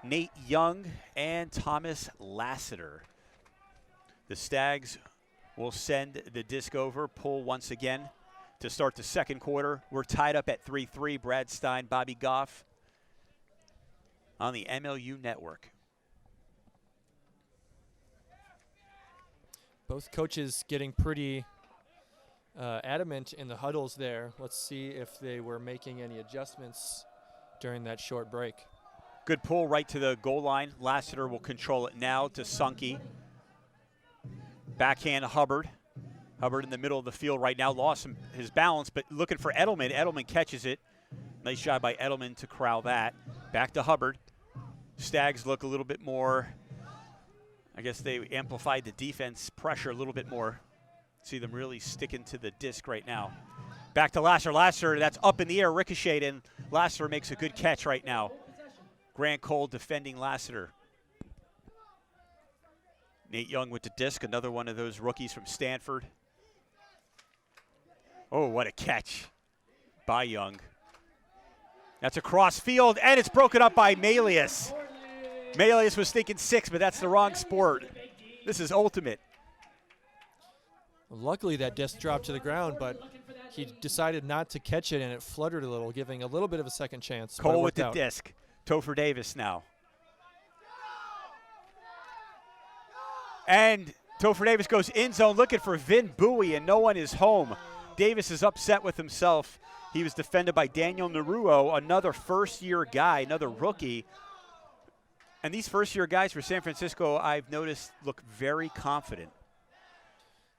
Speaker 1: Nate Young, and Thomas Lassiter. The Stags will send the disc over, pull once again to start the second quarter. We're tied up at 3-3. Brad Stein, Bobby Goff on the MLU Network.
Speaker 2: Both coaches getting pretty adamant in the huddles there. Let's see if they were making any adjustments during that short break.
Speaker 1: Good pull right to the goal line. Lassiter will control it now to Sunke. Backhand Hubbard. Hubbard in the middle of the field right now, lost his balance, but looking for Edelman. Edelman catches it. Nice job by Edelman to corral that. Back to Hubbard. Stags look a little bit more, I guess they amplified the defense pressure a little bit more. See them really sticking to the disc right now. Back to Lassiter. Lassiter, that's up in the air, ricocheted, and Lassiter makes a good catch right now. Grant Cole defending Lassiter. Nate Young with the disc, another one of those rookies from Stanford. Oh, what a catch by Young. That's across field, and it's broken up by Melius. Melius was thinking 6, but that's the wrong sport. This is ultimate.
Speaker 2: Well, luckily that disc dropped to the ground, but he decided not to catch it, and it fluttered a little, giving a little bit of a second chance.
Speaker 1: Cole with the disc. Topher Davis now. And Topher Davis goes in zone looking for Vin Bowie, and no one is home. Davis is upset with himself. He was defended by Daniel Naruo, another first-year guy, another rookie. And these first-year guys for San Francisco, I've noticed, look very confident.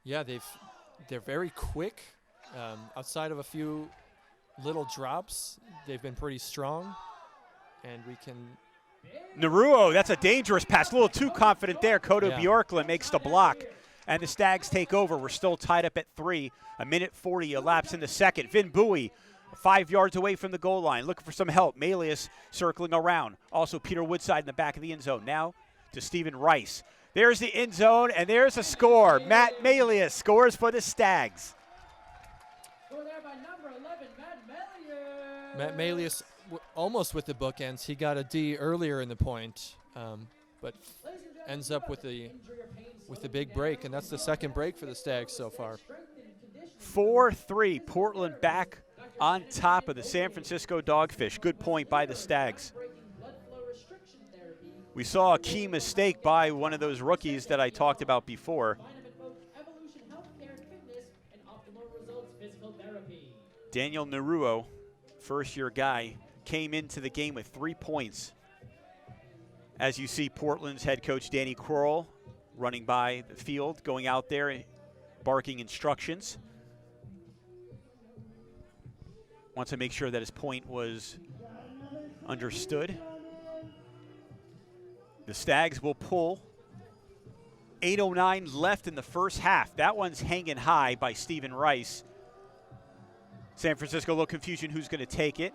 Speaker 2: Yeah, they're very quick. Outside of a few little drops, they've been pretty strong. And we can...
Speaker 1: Naruo, that's a dangerous pass. A little too confident there. Kodo Bjorklund makes the block. And the Stags take over. We're still tied up at 3. A minute 40 elapsed in the second. Vin Bowie, 5 yards away from the goal line, looking for some help. Melius circling around. Also Peter Woodside in the back of the end zone. Now to Stephen Rice. There's the end zone, and there's a score. Matt Melius scores for the Stags.
Speaker 2: Matt Melius almost with the bookends. He got a D earlier in the point, but ends up with the big break, and that's the second break for the Stags so far.
Speaker 1: 4-3, Portland back on top of the San Francisco Dogfish. Good point by the Stags. We saw a key mistake by one of those rookies that I talked about before. Daniel Naruo, first-year guy, came into the game with 3 points. As you see, Portland's head coach Danny Kroll running by the field, going out there, barking instructions. Wants to make sure that his point was understood. The Stags will pull. 8:09 left in the first half. That one's hanging high by Stephen Rice. San Francisco, a little confusion who's going to take it.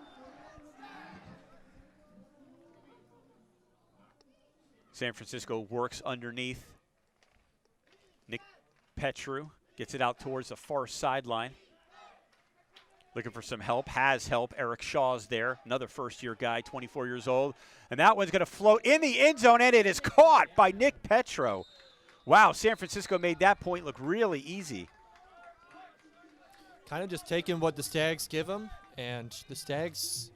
Speaker 1: San Francisco works underneath. Nick Petru gets it out towards the far sideline. Looking for some help, has help. Eric Shaw's there, another first-year guy, 24 years old. And that one's going to float in the end zone, and it is caught by Nick Petro. Wow, San Francisco made that point look really easy.
Speaker 2: Kind of just taking what the Stags give them, and the Stags,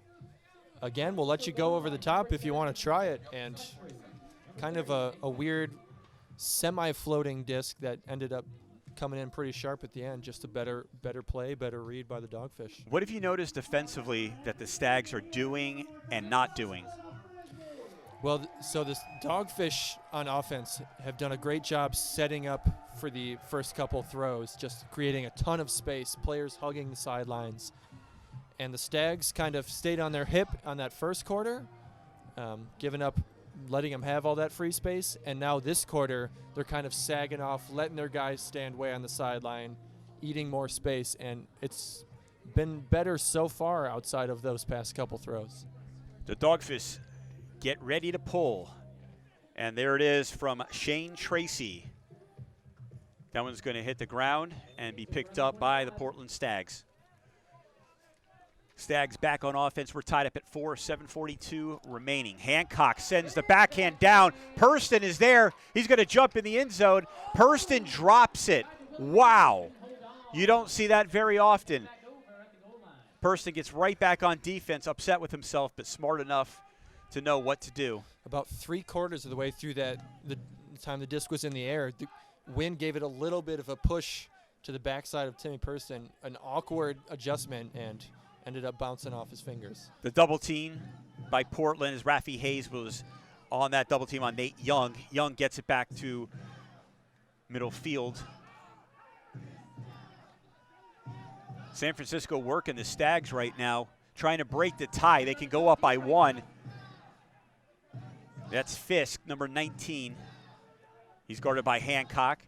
Speaker 2: again, will let you go over the top if you want to try it. And kind of a weird semi-floating disc that ended up coming in pretty sharp at the end. Just a better play, better read by the Dogfish.
Speaker 1: What have you noticed defensively that the Stags are doing and not doing?
Speaker 2: Well, so the Dogfish on offense have done a great job setting up for the first couple throws, just creating a ton of space, players hugging the sidelines. And the Stags kind of stayed on their hip on that first quarter, giving up, letting them have all that free space. And now this quarter, they're kind of sagging off, letting their guys stand way on the sideline, eating more space. And it's been better so far outside of those past couple throws.
Speaker 1: The Dogfish get ready to pull. And there it is from Shane Tracy. That one's going to hit the ground and be picked up by the Portland Stags. Stags back on offense. We're tied up at 4, 7:42 remaining. Hancock sends the backhand down. Purston is there. He's going to jump in the end zone. Purston drops it. Wow. You don't see that very often. Purston gets right back on defense, upset with himself, but smart enough to know what to do.
Speaker 2: About 3/4 of the way through the time the disc was in the air, the wind gave it a little bit of a push to the backside of Timmy Purston, an awkward adjustment, and ended up bouncing off his fingers.
Speaker 1: The double team by Portland as Rafi Hayes was on that double team on Nate Young. Young gets it back to middle field. San Francisco working the Stags right now, trying to break the tie. They can go up by 1. That's Fisk, number 19. He's guarded by Hancock.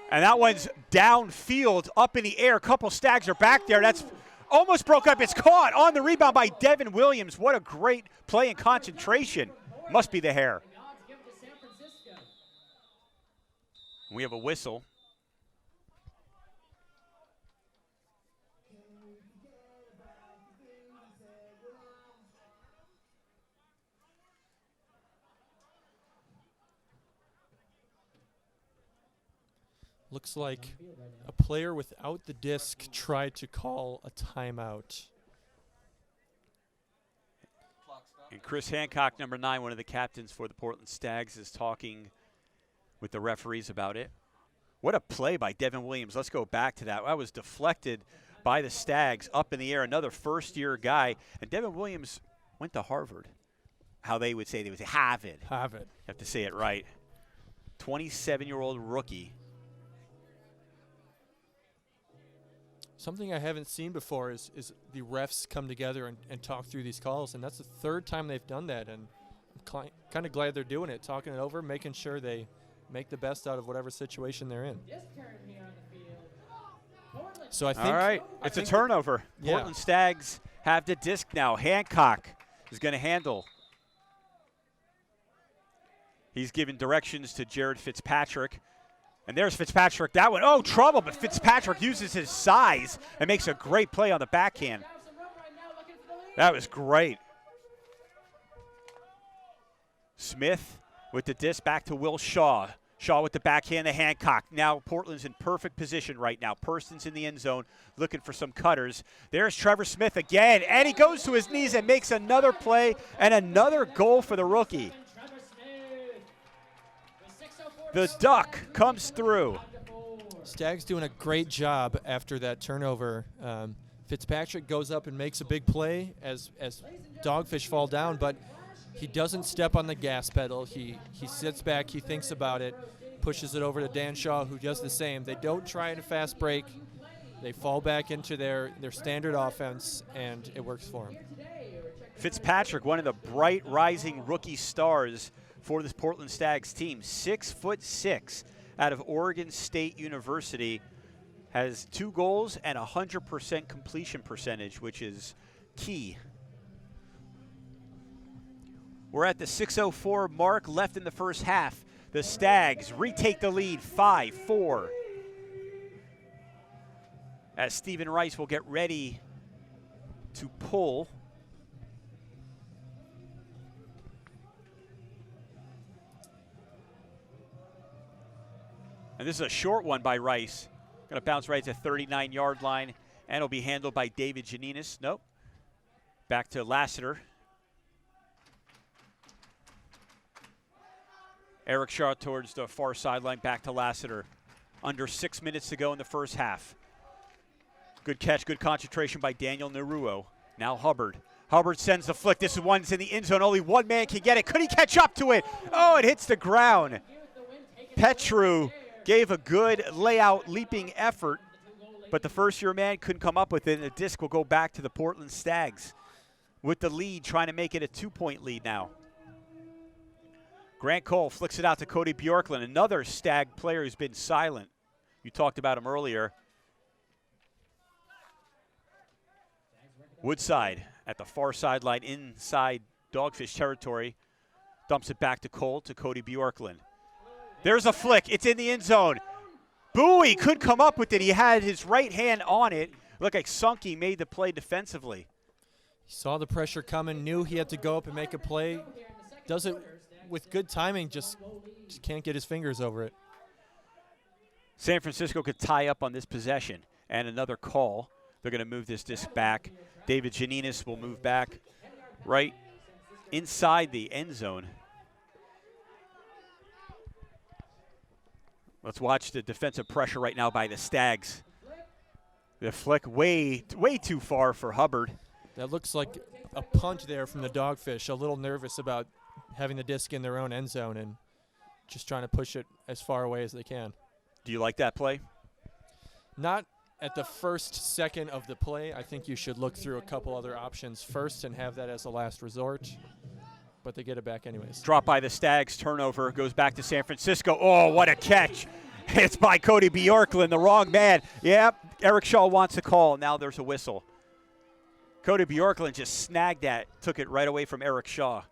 Speaker 1: And that one's downfield, up in the air. A couple Stags are back there. That's almost broke up. It's caught on the rebound by Devin Williams. What a great play and concentration. Must be the hair. We have a whistle.
Speaker 2: Looks like a player without the disc tried to call a timeout.
Speaker 1: And Chris Hancock, number 9, one of the captains for the Portland Stags, is talking with the referees about it. What a play by Devin Williams. Let's go back to that. That was deflected by the Stags up in the air. Another first-year guy. And Devin Williams went to Harvard. How they would say Harvard.
Speaker 2: Harvard.
Speaker 1: You have to say it right. 27-year-old rookie.
Speaker 2: Something I haven't seen before is the refs come together and talk through these calls, and that's the 3rd time they've done that, and I'm kind of glad they're doing it, talking it over, making sure they make the best out of whatever situation they're in. So I think—
Speaker 1: All right, it's a turnover.
Speaker 2: Yeah.
Speaker 1: Portland Stags have the disc now. Hancock is going to handle. He's giving directions to Jared Fitzpatrick. And there's Fitzpatrick. That one, oh, trouble, but Fitzpatrick uses his size and makes a great play on the backhand. That was great. Smith with the disc back to Will Shaw. Shaw with the backhand to Hancock. Now Portland's in perfect position right now. Purston's in the end zone looking for some cutters. There's Trevor Smith again, and he goes to his knees and makes another play and another goal for the rookie. The duck comes through.
Speaker 2: Stags doing a great job after that turnover. Fitzpatrick goes up and makes a big play as Dogfish fall down, but he doesn't step on the gas pedal. He sits back, he thinks about it, pushes it over to Dan Shaw, who does the same. They don't try to fast break. They fall back into their standard offense, and it works for him.
Speaker 1: Fitzpatrick, one of the bright rising rookie stars for this Portland Stags team, 6'6", out of Oregon State University, has 2 goals and 100% completion percentage, which is key. We're at the 6:04 mark left in the first half. The Stags retake the lead 5-4. As Stephen Rice will get ready to pull. And this is a short one by Rice. Going to bounce right to the 39-yard line, and it'll be handled by David Janinas. Nope. Back to Lassiter. Eric Shaw towards the far sideline, back to Lassiter. Under 6 minutes to go in the first half. Good catch, good concentration by Daniel Naruo. Now Hubbard. Hubbard sends the flick. This one's in the end zone. Only one man can get it. Could he catch up to it? Oh, it hits the ground. Petru gave a good layout, leaping effort, but the first-year man couldn't come up with it, and the disc will go back to the Portland Stags with the lead, trying to make it a 2-point lead now. Grant Cole flicks it out to Cody Bjorklund, another Stag player who's been silent. You talked about him earlier. Woodside at the far sideline inside Dogfish territory. Dumps it back to Cole to Cody Bjorklund. There's a flick. It's in the end zone. Bowie could come up with it. He had his right hand on it, Looked like Sunke made the play defensively.
Speaker 2: He saw the pressure coming, knew he had to go up and make a play. Does it with good timing, just can't get his fingers over it.
Speaker 1: San Francisco could tie up on this possession. And another call. They're going to move this disc back. David Gianninas will move back right inside the end zone. Let's watch the defensive pressure right now by the Stags. The flick way too far for Hubbard.
Speaker 2: That looks like a punt there from the Dogfish. A little nervous about having the disc in their own end zone and just trying to push it as far away as they can.
Speaker 1: Do you like that play?
Speaker 2: Not at the first second of the play. I think you should look through a couple other options first and have that as a last resort. But they get it back anyways.
Speaker 1: Drop by the Stags, turnover, goes back to San Francisco. Oh, what a catch. It's by Cody Bjorklund, the wrong man. Yep, Eric Shaw wants a call. Now there's a whistle. Cody Bjorklund just snagged that, took it right away from Eric Shaw.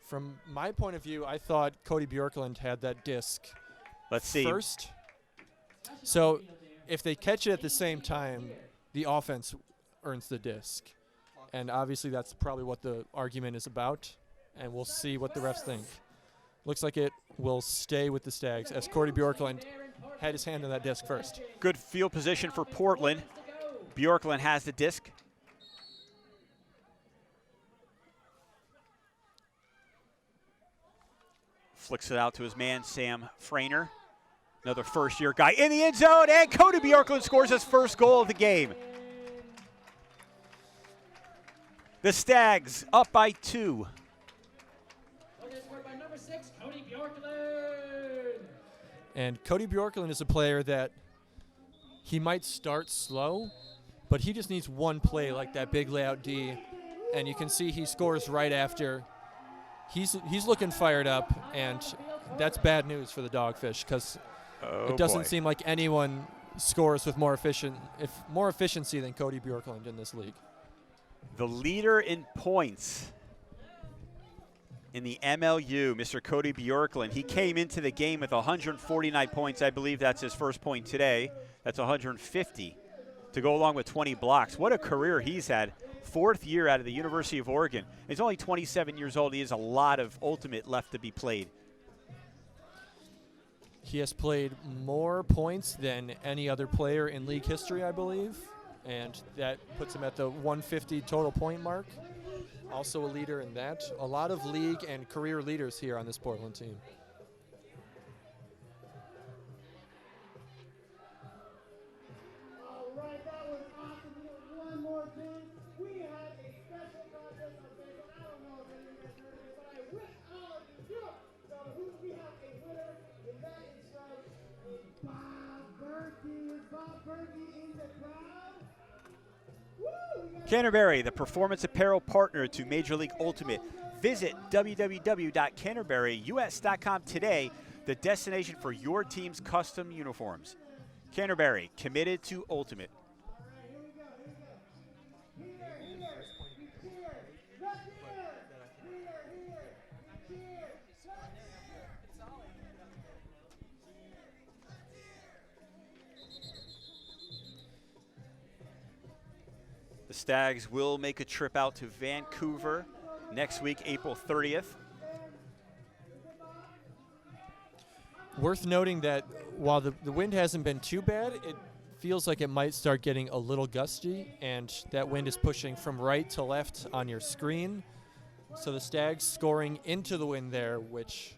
Speaker 2: From my point of view, I thought Cody Bjorklund had that disc
Speaker 1: Let's see.
Speaker 2: first. So if they catch it at the same time, the offense earns the disc. And obviously that's probably what the argument is about. And we'll see what the refs think. Looks like it will stay with the Stags as Cody Bjorklund had his hand on that disc first.
Speaker 1: Good field position for Portland. Bjorklund has the disc. Flicks it out to his man, Sam Frainer. Another first-year guy in the end zone, and Cody Bjorklund scores his first goal of the game. The Stags up by 2.
Speaker 2: And Cody Bjorklund is a player that he might start slow, but he just needs one play like that big layout D, and you can see he scores right after. He's looking fired up, and that's bad news for the Dogfish because it doesn't seem like anyone scores with more efficiency than Cody Bjorklund in this league.
Speaker 1: The leader in points in the MLU, Mr. Cody Bjorklund. He came into the game with 149 points. I believe that's his first point today. That's 150 to go along with 20 blocks. What a career he's had. 4th year out of the University of Oregon. He's only 27 years old. He has a lot of ultimate left to be played.
Speaker 2: He has played more points than any other player in league history, I believe, and that puts him at the 150 total point mark. Also a leader in that. A lot of league and career leaders here on this Portland team.
Speaker 4: All right, that was awesome. One more thing. We had a special contest on Facebook. I don't know if any of you guys heard of it, but I wish all of you do. So we have a winner, and that is from Bob Berkey. Is Bob Berkey in the crowd?
Speaker 1: Canterbury, the performance apparel partner to Major League Ultimate. Visit www.canterburyus.com today, the destination for your team's custom uniforms. Canterbury, committed to Ultimate. The Stags will make a trip out to Vancouver next week, April 30th.
Speaker 2: Worth noting that while the wind hasn't been too bad, it feels like it might start getting a little gusty, and that wind is pushing from right to left on your screen. So the Stags scoring into the wind there, which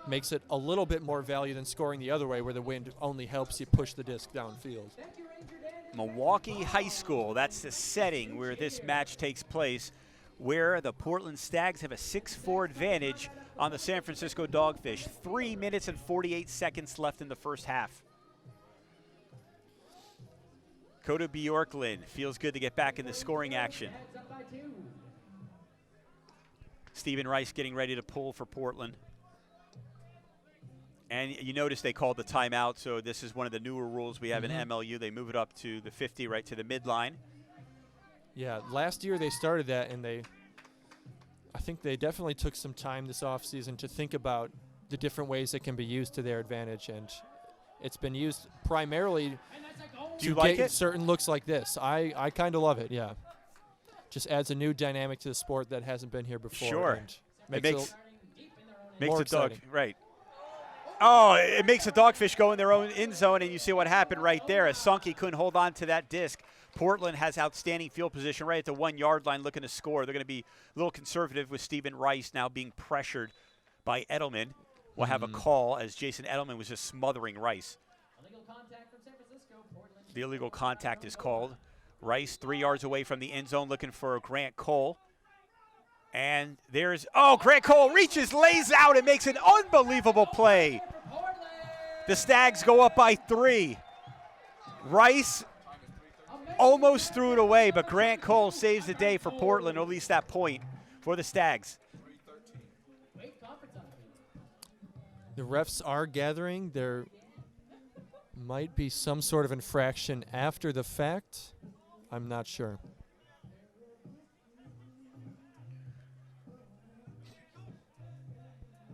Speaker 2: makes it a little bit more value than scoring the other way where the wind only helps you push the disc downfield.
Speaker 1: Milwaukee High School, that's the setting where this match takes place, where the Portland Stags have a 6-4 advantage on the San Francisco Dogfish. 3 minutes and 48 seconds left in the first half. Cody Bjorklund feels good to get back in the scoring action. Stephen Rice getting ready to pull for Portland. And you notice they called the timeout, so this is one of the newer rules we have in MLU. They move it up to the 50, right to the midline.
Speaker 2: Yeah, last year they started that, and I think they definitely took some time this offseason to think about the different ways it can be used to their advantage, and It's been used primarily
Speaker 1: Do you
Speaker 2: to
Speaker 1: like
Speaker 2: get
Speaker 1: it?
Speaker 2: certain looks like this. I kind of love it, yeah. Just adds a new dynamic to the sport that hasn't been here before.
Speaker 1: Sure.
Speaker 2: And
Speaker 1: It
Speaker 2: makes
Speaker 1: makes
Speaker 2: more
Speaker 1: the dog
Speaker 2: exciting.
Speaker 1: right. Oh, it makes the Dogfish go in their own end zone, and you see what happened right there. As Sankey couldn't hold on to that disc. Portland has outstanding field position right at the 1 yard line looking to score. They're going to be a little conservative with Stephen Rice now being pressured by Edelman. We'll have a call as Jason Edelman was just smothering Rice.
Speaker 3: Illegal contact from San Francisco. Portland.
Speaker 1: The illegal contact is called. Rice 3 yards away from the end zone looking for Grant Cole. And there's, Grant Cole reaches, lays out, and makes an unbelievable play. The Stags go up by 3. Rice almost threw it away, but Grant Cole saves the day for Portland, or at least that point for the Stags.
Speaker 2: The refs are gathering. There might be some sort of infraction after the fact. I'm not sure.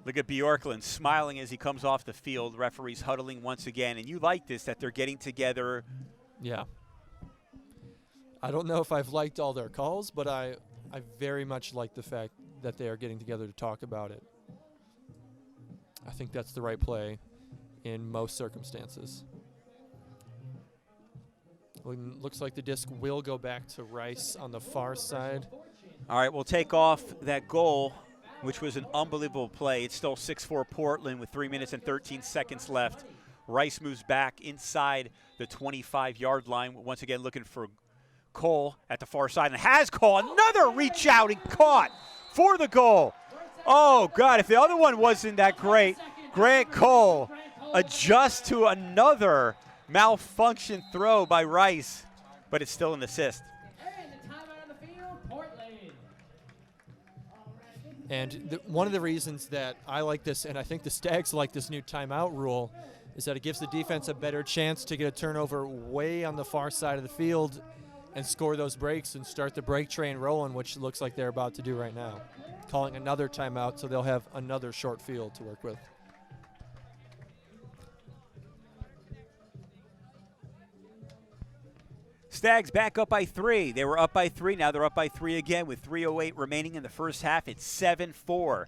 Speaker 1: Look at Bjorklund smiling as he comes off the field. Referees huddling once again. And you like this, that they're getting together.
Speaker 2: Yeah. I don't know if I've liked all their calls, but I very much like the fact that they are getting together to talk about it. I think that's the right play in most circumstances. Looks like the disc will go back to Rice on the far side.
Speaker 1: All right, we'll take off that goal, which was an unbelievable play. It's still 6-4 Portland with 3 minutes and 13 seconds left. Rice moves back inside the 25-yard line, once again looking for Cole at the far side, and has Cole. Another reach out and caught for the goal. Oh, God, if the other one wasn't that great, Grant Cole adjusts to another malfunction throw by Rice, but it's still an assist.
Speaker 3: And the timeout on the field, Portland.
Speaker 2: And one of the reasons that I like this, and I think the Stags like this new timeout rule, is that it gives the defense a better chance to get a turnover way on the far side of the field and score those breaks and start the break train rolling, which looks like they're about to do right now. Calling another timeout, so they'll have another short field to work with.
Speaker 1: Stags back up by 3. They were up by 3. Now they're up by 3 again with 3:08 remaining in the first half. It's 7-4.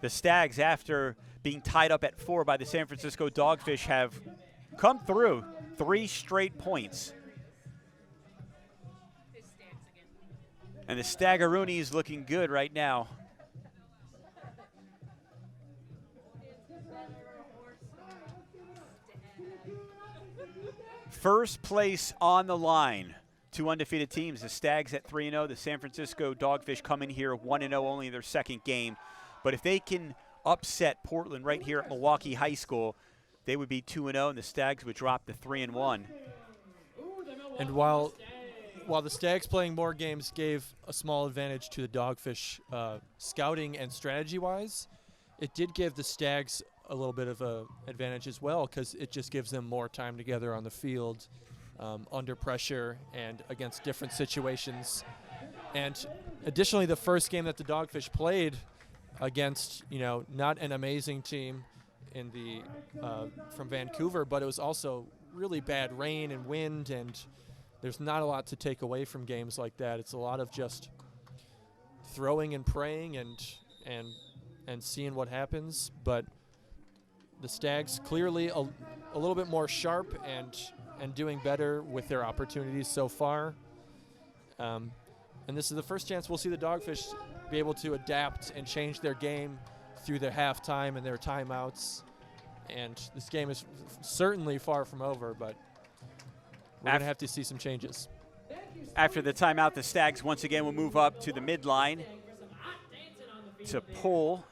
Speaker 1: The Stags, after being tied up at 4 by the San Francisco Dogfish, have come through 3 straight points. And the Staggeroonies looking good right now. First place on the line. 2 undefeated teams. The Stags at 3-0. The San Francisco Dogfish come in here 1-0, only their second game. But if they can upset Portland right here at Milwaukee High School, they would be 2-0, and the Stags would drop to 3-1.
Speaker 2: And while the Stags playing more games gave a small advantage to the Dogfish scouting and strategy-wise, it did give the Stags a little bit of an advantage as well, because it just gives them more time together on the field, under pressure and against different situations. And additionally, the first game that the Dogfish played against, not an amazing team in the from Vancouver, but it was also really bad rain and wind, and there's not a lot to take away from games like that. It's a lot of just throwing and praying and seeing what happens. But the Stags clearly a little bit more sharp and doing better with their opportunities so far. And this is the first chance we'll see the Dogfish be able to adapt and change their game through their halftime and their timeouts. And this game is certainly far from over, but we're going to have to see some changes.
Speaker 1: After the timeout, the Stags once again will move up to the midline to pull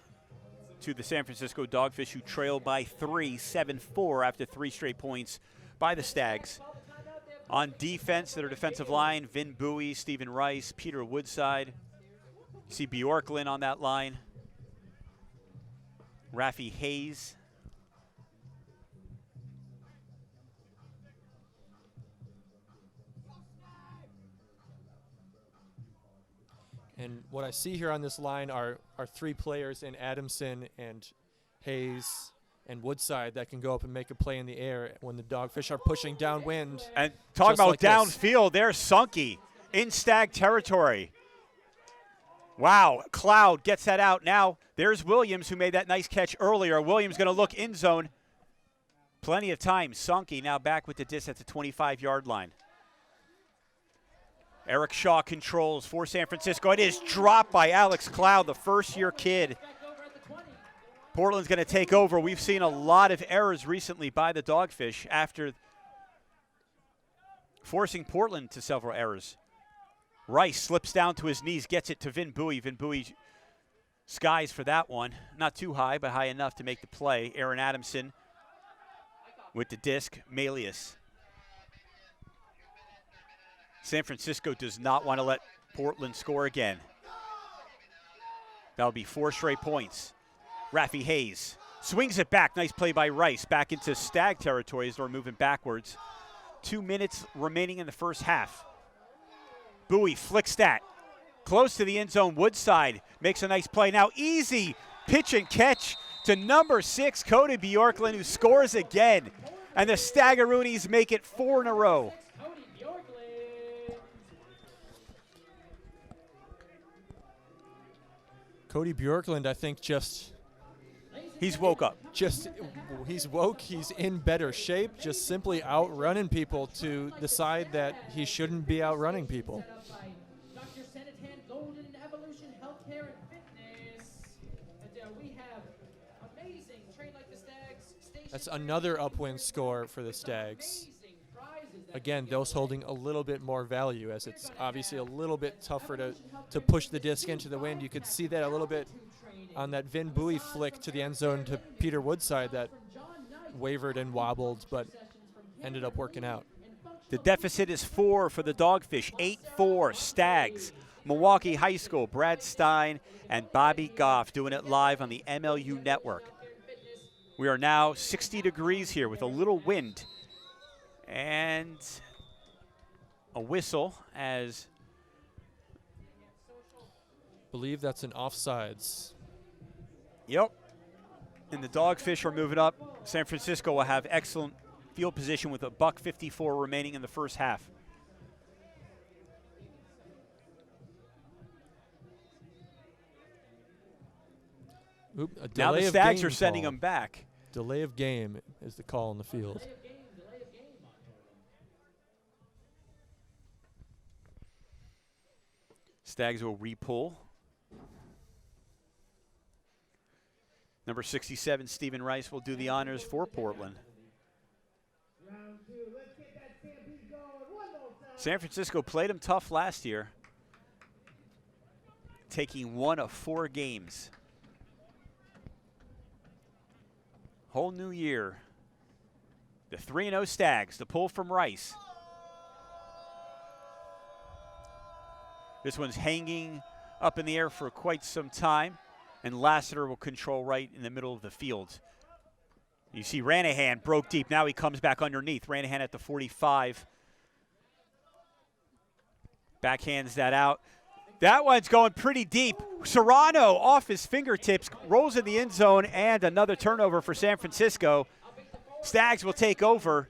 Speaker 1: to the San Francisco Dogfish, who trail by 3, 7-4 after 3 straight points by the Stags. On defense, their defensive line, Vin Bowie, Stephen Rice, Peter Woodside. You see Bjorklund on that line. Rafi Hayes.
Speaker 2: And what I see here on this line are 3 players in Adamson and Hayes and Woodside that can go up and make a play in the air when the Dogfish are pushing downwind.
Speaker 1: And talk
Speaker 2: just
Speaker 1: about
Speaker 2: like this.
Speaker 1: downfield, there's Sunky in Stag territory. Wow, Cloud gets that out. Now there's Williams, who made that nice catch earlier. Williams going to look in zone. Plenty of time. Sunky now back with the disc at the 25-yard line. Eric Shaw controls for San Francisco. It is dropped by Alex Cloud, the first-year kid. Portland's going to take over. We've seen a lot of errors recently by the Dogfish after forcing Portland to several errors. Rice slips down to his knees, gets it to Vin Bowie. Vin Bowie skies for that one. Not too high, but high enough to make the play. Aaron Adamson with the disc. Malius. San Francisco does not want to let Portland score again. That'll be 4 straight points. Rafi Hayes swings it back. Nice play by Rice. Back into Stag territory as they're moving backwards. 2 minutes remaining in the first half. Bowie flicks that. Close to the end zone. Woodside makes a nice play. Now easy pitch and catch to number 6, Cody Bjorklund, who scores again. And the Staggeroonies make it 4 in a row.
Speaker 2: Cody Bjorklund, I think,
Speaker 1: He's woke up.
Speaker 2: He's woke. He's in better shape. Just simply outrunning people to decide that he shouldn't be outrunning people.
Speaker 3: Dr. Senatan, Golden Evolution Healthcare and Fitness. And we have amazing Train Like the Stags.
Speaker 2: That's another upwind score for the Stags. Again, those holding a little bit more value, as it's obviously a little bit tougher to push the disc into the wind. You could see that a little bit on that Vin Bowie flick to the end zone to Peter Woodside that wavered and wobbled, but ended up working out.
Speaker 1: The deficit is 4 for the Dogfish, 8-4 Stags. Milwaukee High School, Brad Stein and Bobby Goff doing it live on the MLU Network. We are now 60 degrees here with a little wind and a whistle as
Speaker 2: Believe that's an offsides.
Speaker 1: Yep. And the Dogfish are moving up. San Francisco will have excellent field position with $1:54 remaining in the first half.
Speaker 2: Oop, a
Speaker 1: Now
Speaker 2: delay
Speaker 1: the
Speaker 2: of
Speaker 1: Stags
Speaker 2: game
Speaker 1: are sending
Speaker 2: call.
Speaker 1: them back.
Speaker 2: Delay of game is the call in the field.
Speaker 1: Stags will re-pull. Number 67, Stephen Rice, will do the honors for Portland.
Speaker 4: Round 2. Let's get that stampede going one more time.
Speaker 1: San Francisco played them tough last year, taking 1 of 4 games. Whole new year. The 3-0 Stags, the pull from Rice. This one's hanging up in the air for quite some time, and Lassiter will control right in the middle of the field. You see Ranahan broke deep. Now he comes back underneath. Ranahan at the 45. Backhands that out. That one's going pretty deep. Serrano off his fingertips, rolls in the end zone, and another turnover for San Francisco. Stags will take over.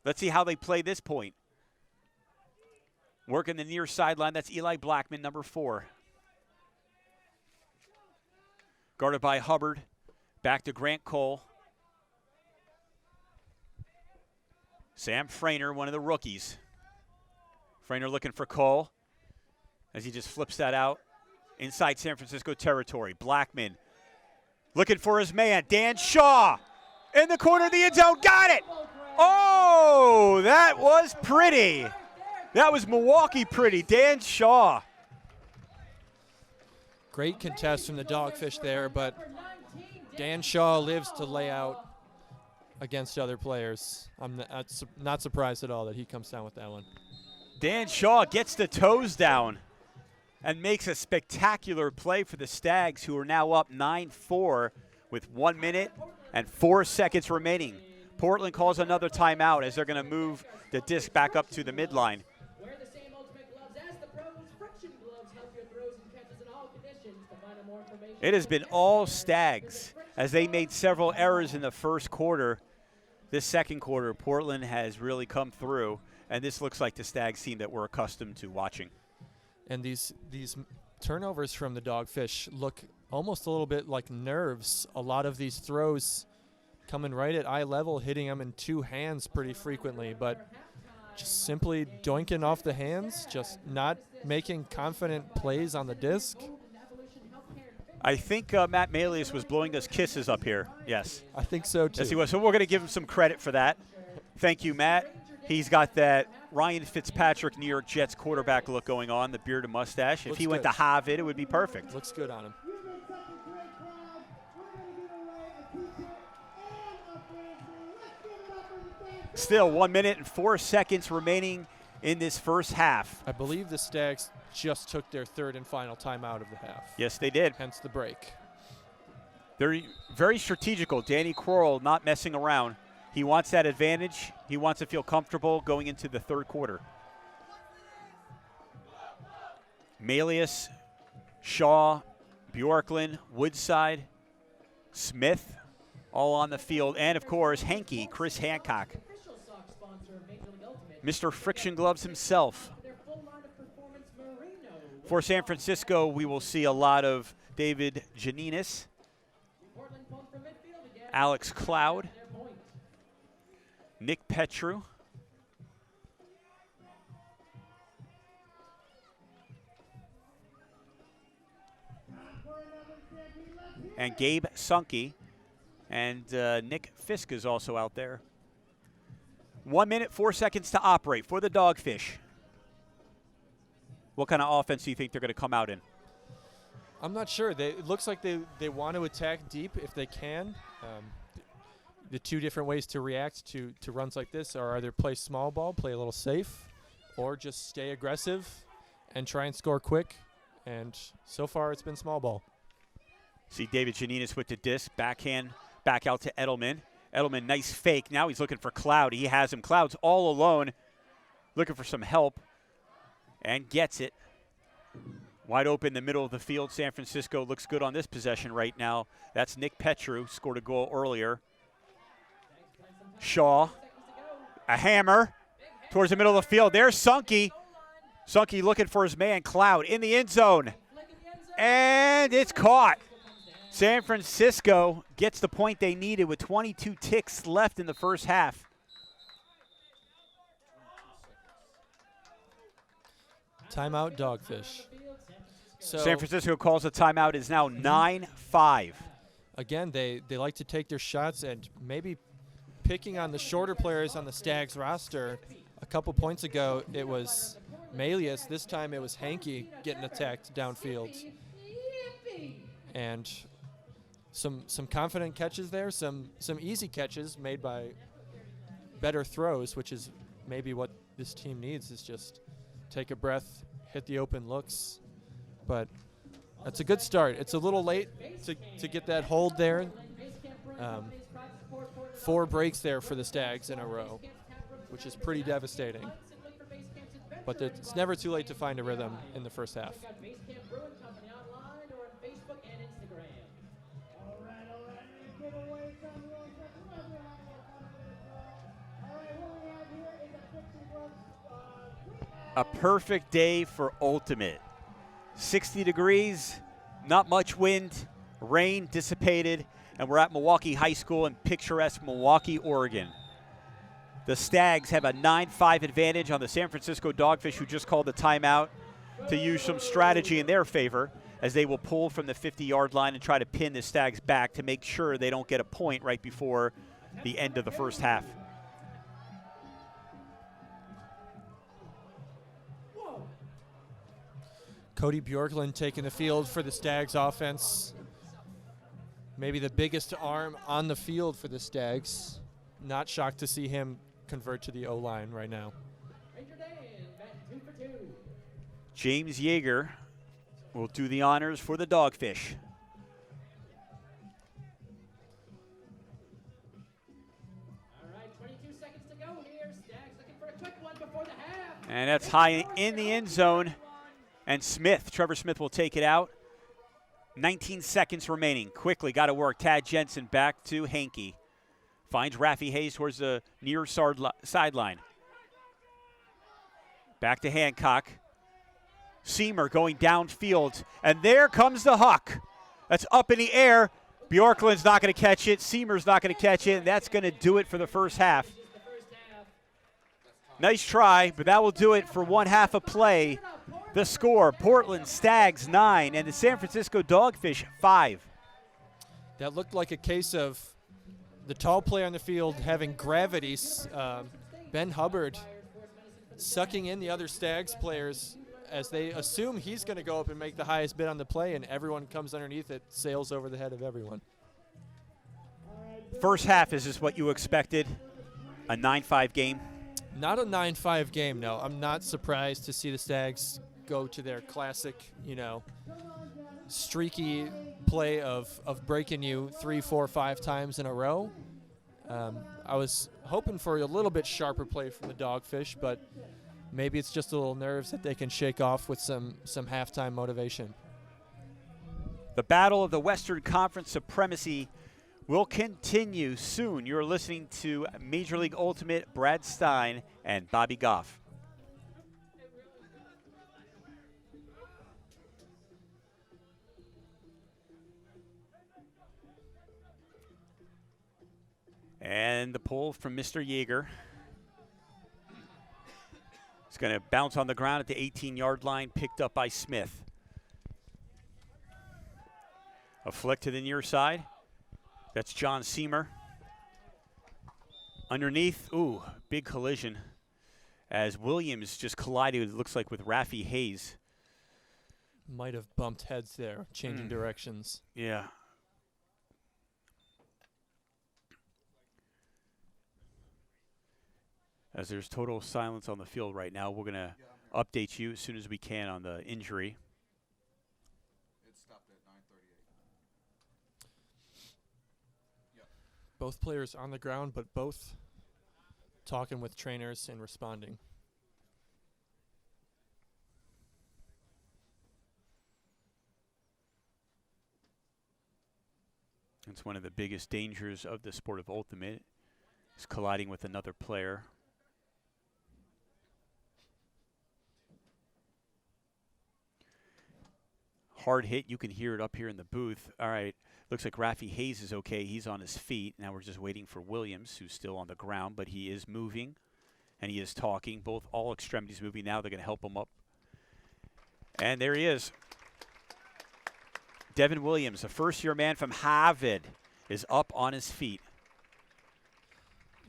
Speaker 1: Let's see how they play this point. Working the near sideline, that's Eli Blackman, number 4. Guarded by Hubbard. Back to Grant Cole. Sam Frainer, one of the rookies. Frainer looking for Cole as he just flips that out inside San Francisco territory. Blackman looking for his man, Dan Shaw, in the corner of the end zone. Got it! Oh, that was pretty. That was Milwaukee pretty. Dan Shaw.
Speaker 2: Great contest from the Dogfish there, but Dan Shaw lives to lay out against other players. I'm not surprised at all that he comes down with that one.
Speaker 1: Dan Shaw gets the toes down and makes a spectacular play for the Stags, who are now up 9-4 with 1 minute and 4 seconds remaining. Portland calls another timeout as they're going to move the disc back up to the midline.
Speaker 3: Wear the same ultimate gloves as the pros. Friction gloves help your throws and catches in all conditions. To find out more information,
Speaker 1: It has been all Stags as they made several errors in the first quarter. This second quarter, Portland has really come through, and this looks like the Stags team that we're accustomed to watching.
Speaker 2: And these turnovers from the Dogfish look almost a little bit like nerves. A lot of these throws coming right at eye level, hitting them in two hands pretty frequently, but just simply doinking off the hands, just not making confident plays on the disc.
Speaker 1: I think Matt Malius was blowing us kisses up here. Yes.
Speaker 2: I think so, too.
Speaker 1: Yes, he was. So we're going to give him some credit for that. Thank you, Matt. He's got that Ryan Fitzpatrick New York Jets quarterback look going on, the beard and mustache. If he went to Harvard, it would be perfect.
Speaker 2: Looks good on him.
Speaker 4: You've been such a great crowd. We're going to give away a t-shirt and a frisbee. Let's give it up for the Stags.
Speaker 1: Still 1 minute and 4 seconds remaining in this first half.
Speaker 2: I believe the Stags just took their third and final timeout of the half.
Speaker 1: Yes, they did.
Speaker 2: Hence the break.
Speaker 1: They're very strategical. Danny Kroll not messing around. He wants that advantage. He wants to feel comfortable going into the third quarter. Malius, Shaw, Bjorklund, Woodside, Smith, all on the field. And, of course, Hankey, Chris Hancock,
Speaker 3: Official sock sponsor of Major League Ultimate.
Speaker 1: Mr. Friction Gloves himself.
Speaker 3: Their full line of performance merino.
Speaker 1: For San Francisco, we will see a lot of David Janinis,
Speaker 3: Portland pump from midfield again.
Speaker 1: Alex Cloud,
Speaker 3: Their point.
Speaker 1: Nick Petru, and Gabe Sunke, and Nick Fisk is also out there. 1 minute, 4 seconds to operate for the Dogfish. What kind of offense do you think they're going to come out in?
Speaker 2: I'm not sure. It looks like they want to attack deep if they can. The two different ways to react to runs like this are either play small ball, play a little safe, or just stay aggressive and try and score quick. And so far it's been small ball.
Speaker 1: See David Janinis with the disc, backhand, back out to Edelman. Edelman, nice fake. Now he's looking for Cloud. He has him. Cloud's all alone, looking for some help, and gets it. Wide open in the middle of the field. San Francisco looks good on this possession right now. That's Nick Petru, scored a goal earlier. Shaw, a hammer towards the middle of the field. There's Sunke. Sunke looking for his man, Cloud, in the end zone. And it's caught. San Francisco gets the point they needed with 22 ticks left in the first half.
Speaker 2: Timeout, Dogfish. So
Speaker 1: San Francisco calls a timeout. It's now 9-5.
Speaker 2: again, they like to take their shots, and maybe picking on the shorter players on the Stags roster. A couple points ago, it was Malius. This time it was Hankey getting attacked downfield. And some confident catches there, some easy catches made by better throws, which is maybe what this team needs, is just take a breath, hit the open looks. But that's a good start. It's a little late to get that hold there. 4 breaks there for the Stags in a row, which is pretty devastating. But it's never too late to find a rhythm in the first half.
Speaker 1: A perfect day for Ultimate. 60 degrees, not much wind, rain dissipated, and we're at Milwaukee High School in picturesque Milwaukee, Oregon. The Stags have a 9-5 advantage on the San Francisco Dogfish, who just called the timeout to use some strategy in their favor, as they will pull from the 50-yard line and try to pin the Stags back to make sure they don't get a point right before the end of the first half.
Speaker 2: Cody Bjorklund taking the field for the Stags offense. Maybe the biggest arm on the field for the Stags. Not shocked to see him convert to the O-line right now.
Speaker 1: James Yeager will do the honors for the Dogfish.
Speaker 3: All right, 22 seconds to go here. Stags looking for a quick one before the half.
Speaker 1: And that's high in the end zone. And Smith, Trevor Smith, will take it out. 19 seconds remaining. Quickly, got to work. Tad Jensen back to Hankey. Finds Raffy Hayes towards the near sideline. Back to Hancock. Seamer going downfield. And there comes the Huck. That's up in the air. Bjorklund's not going to catch it. Seamer's not going to catch it. And that's going to do it for the first half. Nice try, but that will do it for one half of play. The score, Portland Stags 9 and the San Francisco Dogfish 5.
Speaker 2: That looked like a case of the tall player on the field having gravity. Ben Hubbard sucking in the other Stags players as they assume he's going to go up and make the highest bid on the play, and everyone comes underneath it, sails over the head of everyone.
Speaker 1: First half, is this what you expected? A 9-5 game?
Speaker 2: Not a 9-5 game, no. I'm not surprised to see the Stags go to their classic, streaky play of breaking you 3, 4, 5 times in a row. I was hoping for a little bit sharper play from the Dogfish, but maybe it's just a little nerves that they can shake off with some halftime motivation.
Speaker 1: The battle of the Western Conference supremacy will continue soon. You're listening to Major League Ultimate, Brad Stein and Bobby Goff. And the pull from Mr. Yeager. It's going to bounce on the ground at the 18-yard line, picked up by Smith. A flick to the near side. That's John Seamer. Underneath, big collision as Williams just collided, it looks like, with Raffy Hayes.
Speaker 2: Might have bumped heads there, changing directions.
Speaker 1: Yeah. As there's total silence on the field right now, we're going to update you as soon as we can on the injury.
Speaker 5: It stopped at 9:38. Yep.
Speaker 2: Both players on the ground, but both talking with trainers and responding.
Speaker 1: It's one of the biggest dangers of the sport of ultimate, is colliding with another player. Hard hit, you can hear it up here in the booth. All right, looks like Raffy Hayes is okay. He's on his feet. Now we're just waiting for Williams, who's still on the ground, but he is moving and he is talking. All extremities moving now. They're going to help him up. And there he is. Devin Williams, a first-year man from Harvard, is up on his feet.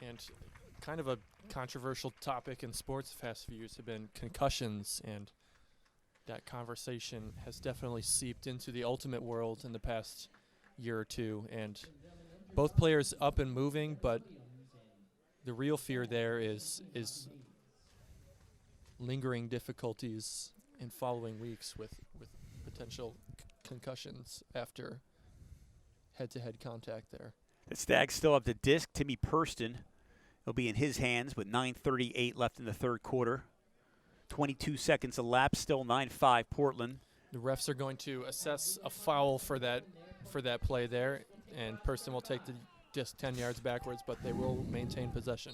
Speaker 2: And kind of a controversial topic in sports the past few years have been concussions, and that conversation has definitely seeped into the ultimate world in the past year or two. And both players up and moving, but the real fear there is lingering difficulties in following weeks with potential concussions after head-to-head contact there.
Speaker 1: The Stags still have the disc. Timmy Purston will be in his hands with 9:38 left in the third quarter. 22 seconds elapsed, still 9-5 Portland.
Speaker 2: The refs are going to assess a foul for that play there, and Purston will take the disc 10 yards backwards, but they will maintain possession.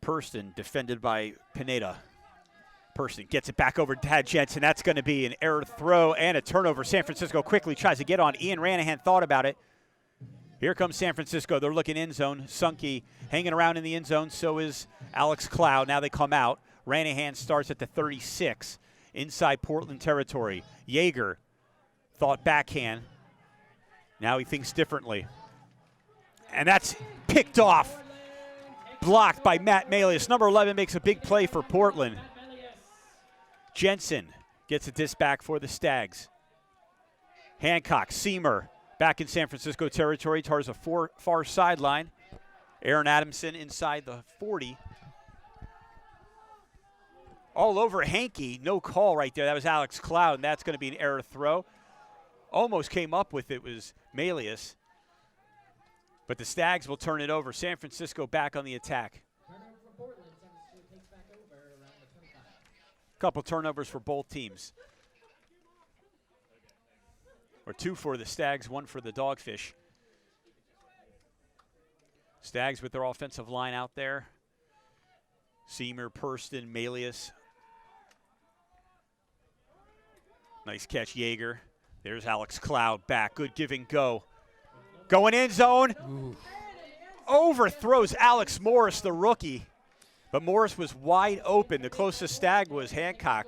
Speaker 1: Purston defended by Pineda. Purston gets it back over to Tad Jensen. That's going to be an error throw and a turnover. San Francisco quickly tries to get on. Ian Ranahan thought about it. Here comes San Francisco. They're looking end zone. Sunke hanging around in the end zone. So is Alex Cloud. Now they come out. Ranahan starts at the 36 inside Portland territory. Yeager thought backhand. Now he thinks differently. And that's picked off. Blocked by Matt Malius. Number 11 makes a big play for Portland. Jensen gets a disc back for the Stags. Hancock, Seamer. Back in San Francisco territory towards the far sideline. Aaron Adamson inside the 40. All over Hankey. No call right there. That was Alex Cloud, and that's going to be an error throw. Almost came up with it was Malius. But the Stags will turn it over. San Francisco back on the attack. Couple turnovers for both teams. or 2 for the Stags, 1 for the Dogfish. Stags with their offensive line out there. Seamer, Purston, Malius. Nice catch, Yeager. There's Alex Cloud back. Good give and go. Going end zone.
Speaker 2: Ooh.
Speaker 1: Overthrows Alex Morris, the rookie. But Morris was wide open. The closest Stag was Hancock.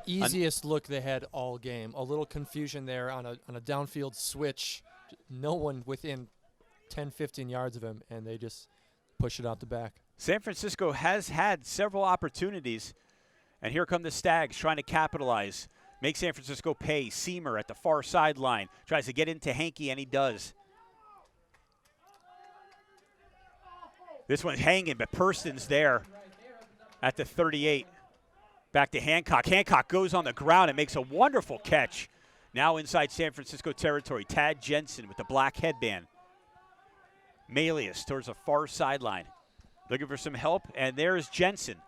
Speaker 2: Easiest look they had all game. A little confusion there on a downfield switch. No one within 10, 15 yards of him, and they just push it out the back.
Speaker 1: San Francisco has had several opportunities, and here come the Stags trying to capitalize. Make San Francisco pay. Seamer at the far sideline. Tries to get into Hankey, and he does. This one's hanging, but Purston's there at the 38. Back to Hancock. Hancock goes on the ground and makes a wonderful catch. Now inside San Francisco territory. Tad Jensen with the black headband. Malius towards the far sideline. Looking for some help, and there's Jensen.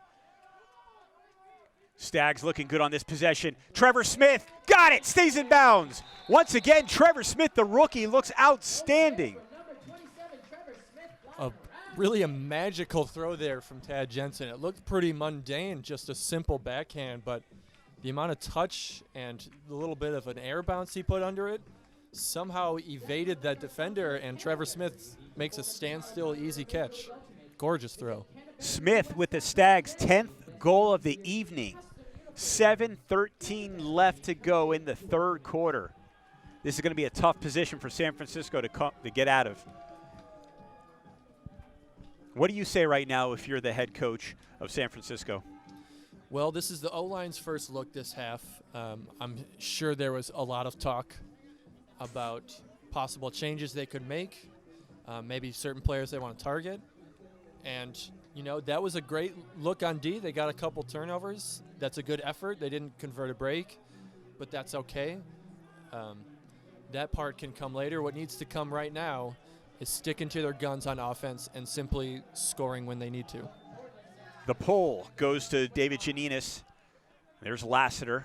Speaker 1: Stags looking good on this possession. Trevor Smith, got it, stays in bounds. Once again, Trevor Smith, the rookie, looks outstanding.
Speaker 2: Really a magical throw there from Tad Jensen. It looked pretty mundane, just a simple backhand, but the amount of touch and the little bit of an air bounce he put under it somehow evaded that defender, and Trevor Smith makes a standstill easy catch. Gorgeous throw.
Speaker 1: Smith with the Stags' 10th goal of the evening. 7:13 left to go in the third quarter. This is going to be a tough position for San Francisco to get out of. What do you say right now if you're the head coach of San Francisco?
Speaker 2: Well, this is the O-line's first look this half. I'm sure there was a lot of talk about possible changes they could make, maybe certain players they want to target. And, you know, that was a great look on D. They got a couple turnovers. That's a good effort. They didn't convert a break, but that's okay. That part can come later. What needs to come right now is sticking to their guns on offense and simply scoring when they need to.
Speaker 1: The pull goes to David Janinis. There's Lassiter.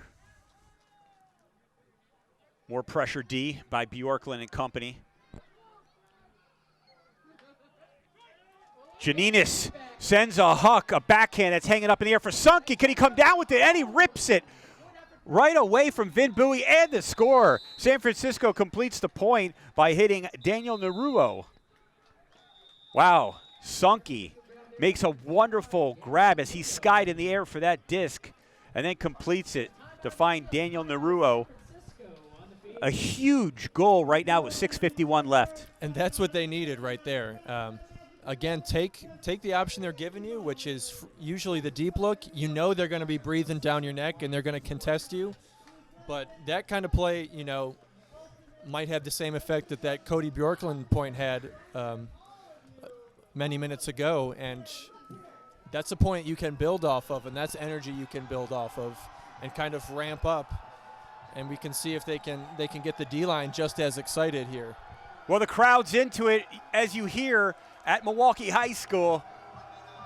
Speaker 1: More pressure D by Bjorklund and company. Janinis sends a huck, a backhand that's hanging up in the air for Sunke. Can he come down with it? And he rips it right away from Vin Bowie, and the score. San Francisco completes the point by hitting Daniel Naruo. Wow, Sunke makes a wonderful grab as he skied in the air for that disc and then completes it to find Daniel Naruo. A huge goal right now with 6:51 left.
Speaker 2: And that's what they needed right there. Again, take the option they're giving you, which is usually the deep look. You know they're going to be breathing down your neck and they're going to contest you. But that kind of play, you know, might have the same effect that Cody Bjorklund point had many minutes ago. And that's a point you can build off of, and that's energy you can build off of and kind of ramp up. And we can see if they can get the D-line just as excited here.
Speaker 1: Well, the crowd's into it, as you hear, at Milwaukee High School,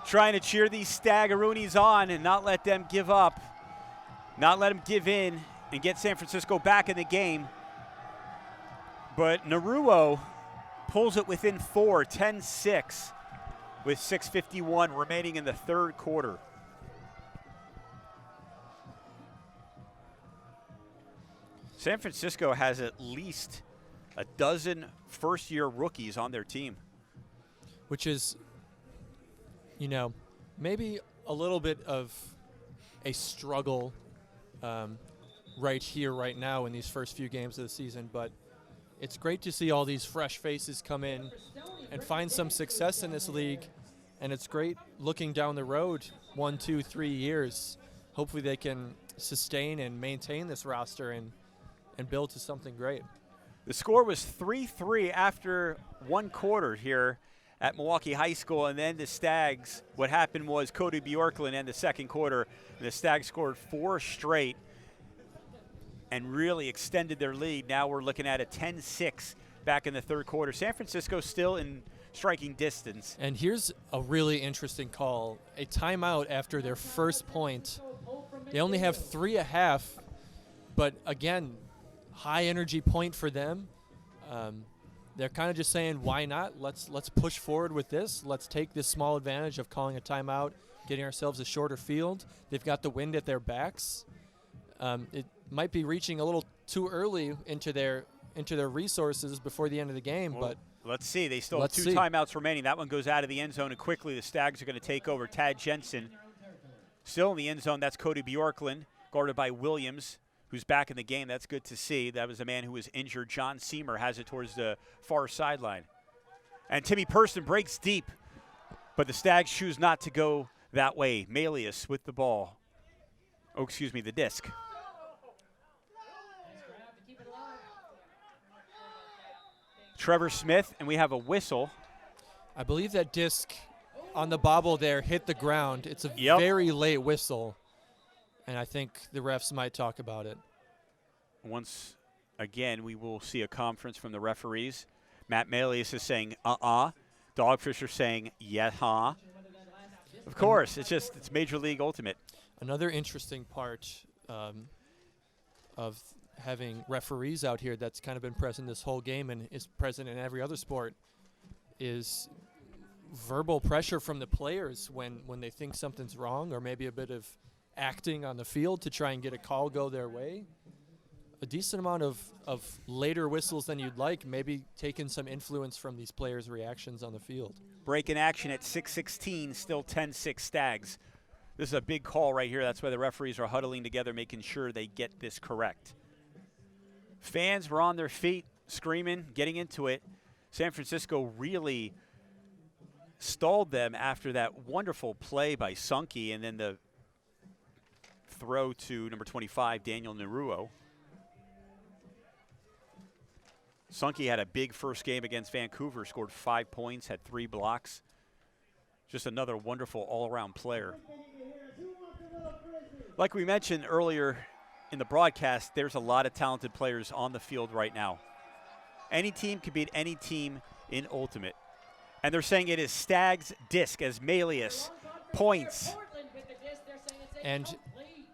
Speaker 1: trying to cheer these Stagaroonies on and not let them give up, not let them give in and get San Francisco back in the game. But Naruo pulls it within 4, 10-6, with 6:51 remaining in the third quarter. San Francisco has at least a dozen first-year rookies on their team.
Speaker 2: Which is, you know, maybe a little bit of a struggle right here, right now in these first few games of the season. But it's great to see all these fresh faces come in and find some success in this league. And it's great looking down the road 1, 2, 3 years. Hopefully they can sustain and maintain this roster and build to something great.
Speaker 1: The score was 3-3 after one quarter here at Milwaukee High School, and then the Stags, what happened was Cody Bjorklund in the second quarter, and the Stags scored 4 straight and really extended their lead. Now we're looking at a 10-6 back in the third quarter. San Francisco still in striking distance.
Speaker 2: And here's a really interesting call. A timeout after their first point. They only have 3 1/2, but again, high energy point for them. They're kind of just saying, why not? Let's push forward with this. Let's take this small advantage of calling a timeout, getting ourselves a shorter field. They've got the wind at their backs. It might be reaching a little too early into their resources before the end of the game,
Speaker 1: Well,
Speaker 2: but
Speaker 1: let's see. They still have 2 timeouts remaining. That one goes out of the end zone, and quickly the Stags are going to take over. Tad Jensen still in the end zone. That's Cody Bjorklund, guarded by Williams, who's back in the game. That's good to see. That was a man who was injured. John Seamer has it towards the far sideline. And Timmy Person breaks deep, but the Stags choose not to go that way. Malius with the ball. Oh, excuse me, the disc. Trevor Smith, and we have a whistle.
Speaker 2: I believe that disc on the bobble there hit the ground. It's a very late whistle, and I think the refs might talk about it.
Speaker 1: Once again, we will see a conference from the referees. Matt Malius is saying, Dogfish are saying, yeah, Of course, it's Major League Ultimate.
Speaker 2: Another interesting part of having referees out here that's kind of been present this whole game and is present in every other sport is verbal pressure from the players when they think something's wrong, or maybe a bit of acting on the field to try and get a call go their way. A decent amount of later whistles than you'd like, maybe taking some influence from these players' reactions on the field.
Speaker 1: Break in action at 6:16, still 10-6 Stags. This is a big call right here. That's why the referees are huddling together, making sure they get this correct. Fans were on their feet, screaming, getting into it. San Francisco really stalled them after that wonderful play by Sunke, and then the throw to number 25, Daniel Naruo. Sunke had a big first game against Vancouver, scored 5 points, had 3 blocks. Just another wonderful all-around player. Like we mentioned earlier in the broadcast, there's a lot of talented players on the field right now. Any team can beat any team in Ultimate. And they're saying it is Stags disc as Malius points.
Speaker 2: And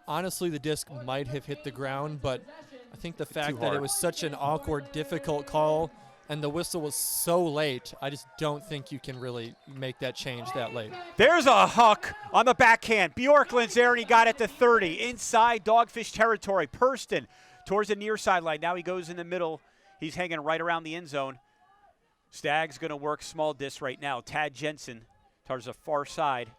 Speaker 2: honestly, the disc might have hit the ground, but I think the fact that it was such an awkward, difficult call and the whistle was so late, I just don't think you can really make that change that late.
Speaker 1: There's a huck on the backhand. Bjorklund's there, and he got it to 30. Inside Dogfish territory. Purston towards the near sideline. Now he goes in the middle. He's hanging right around the end zone. Stags going to work small disc right now. Tad Jensen towards the far side.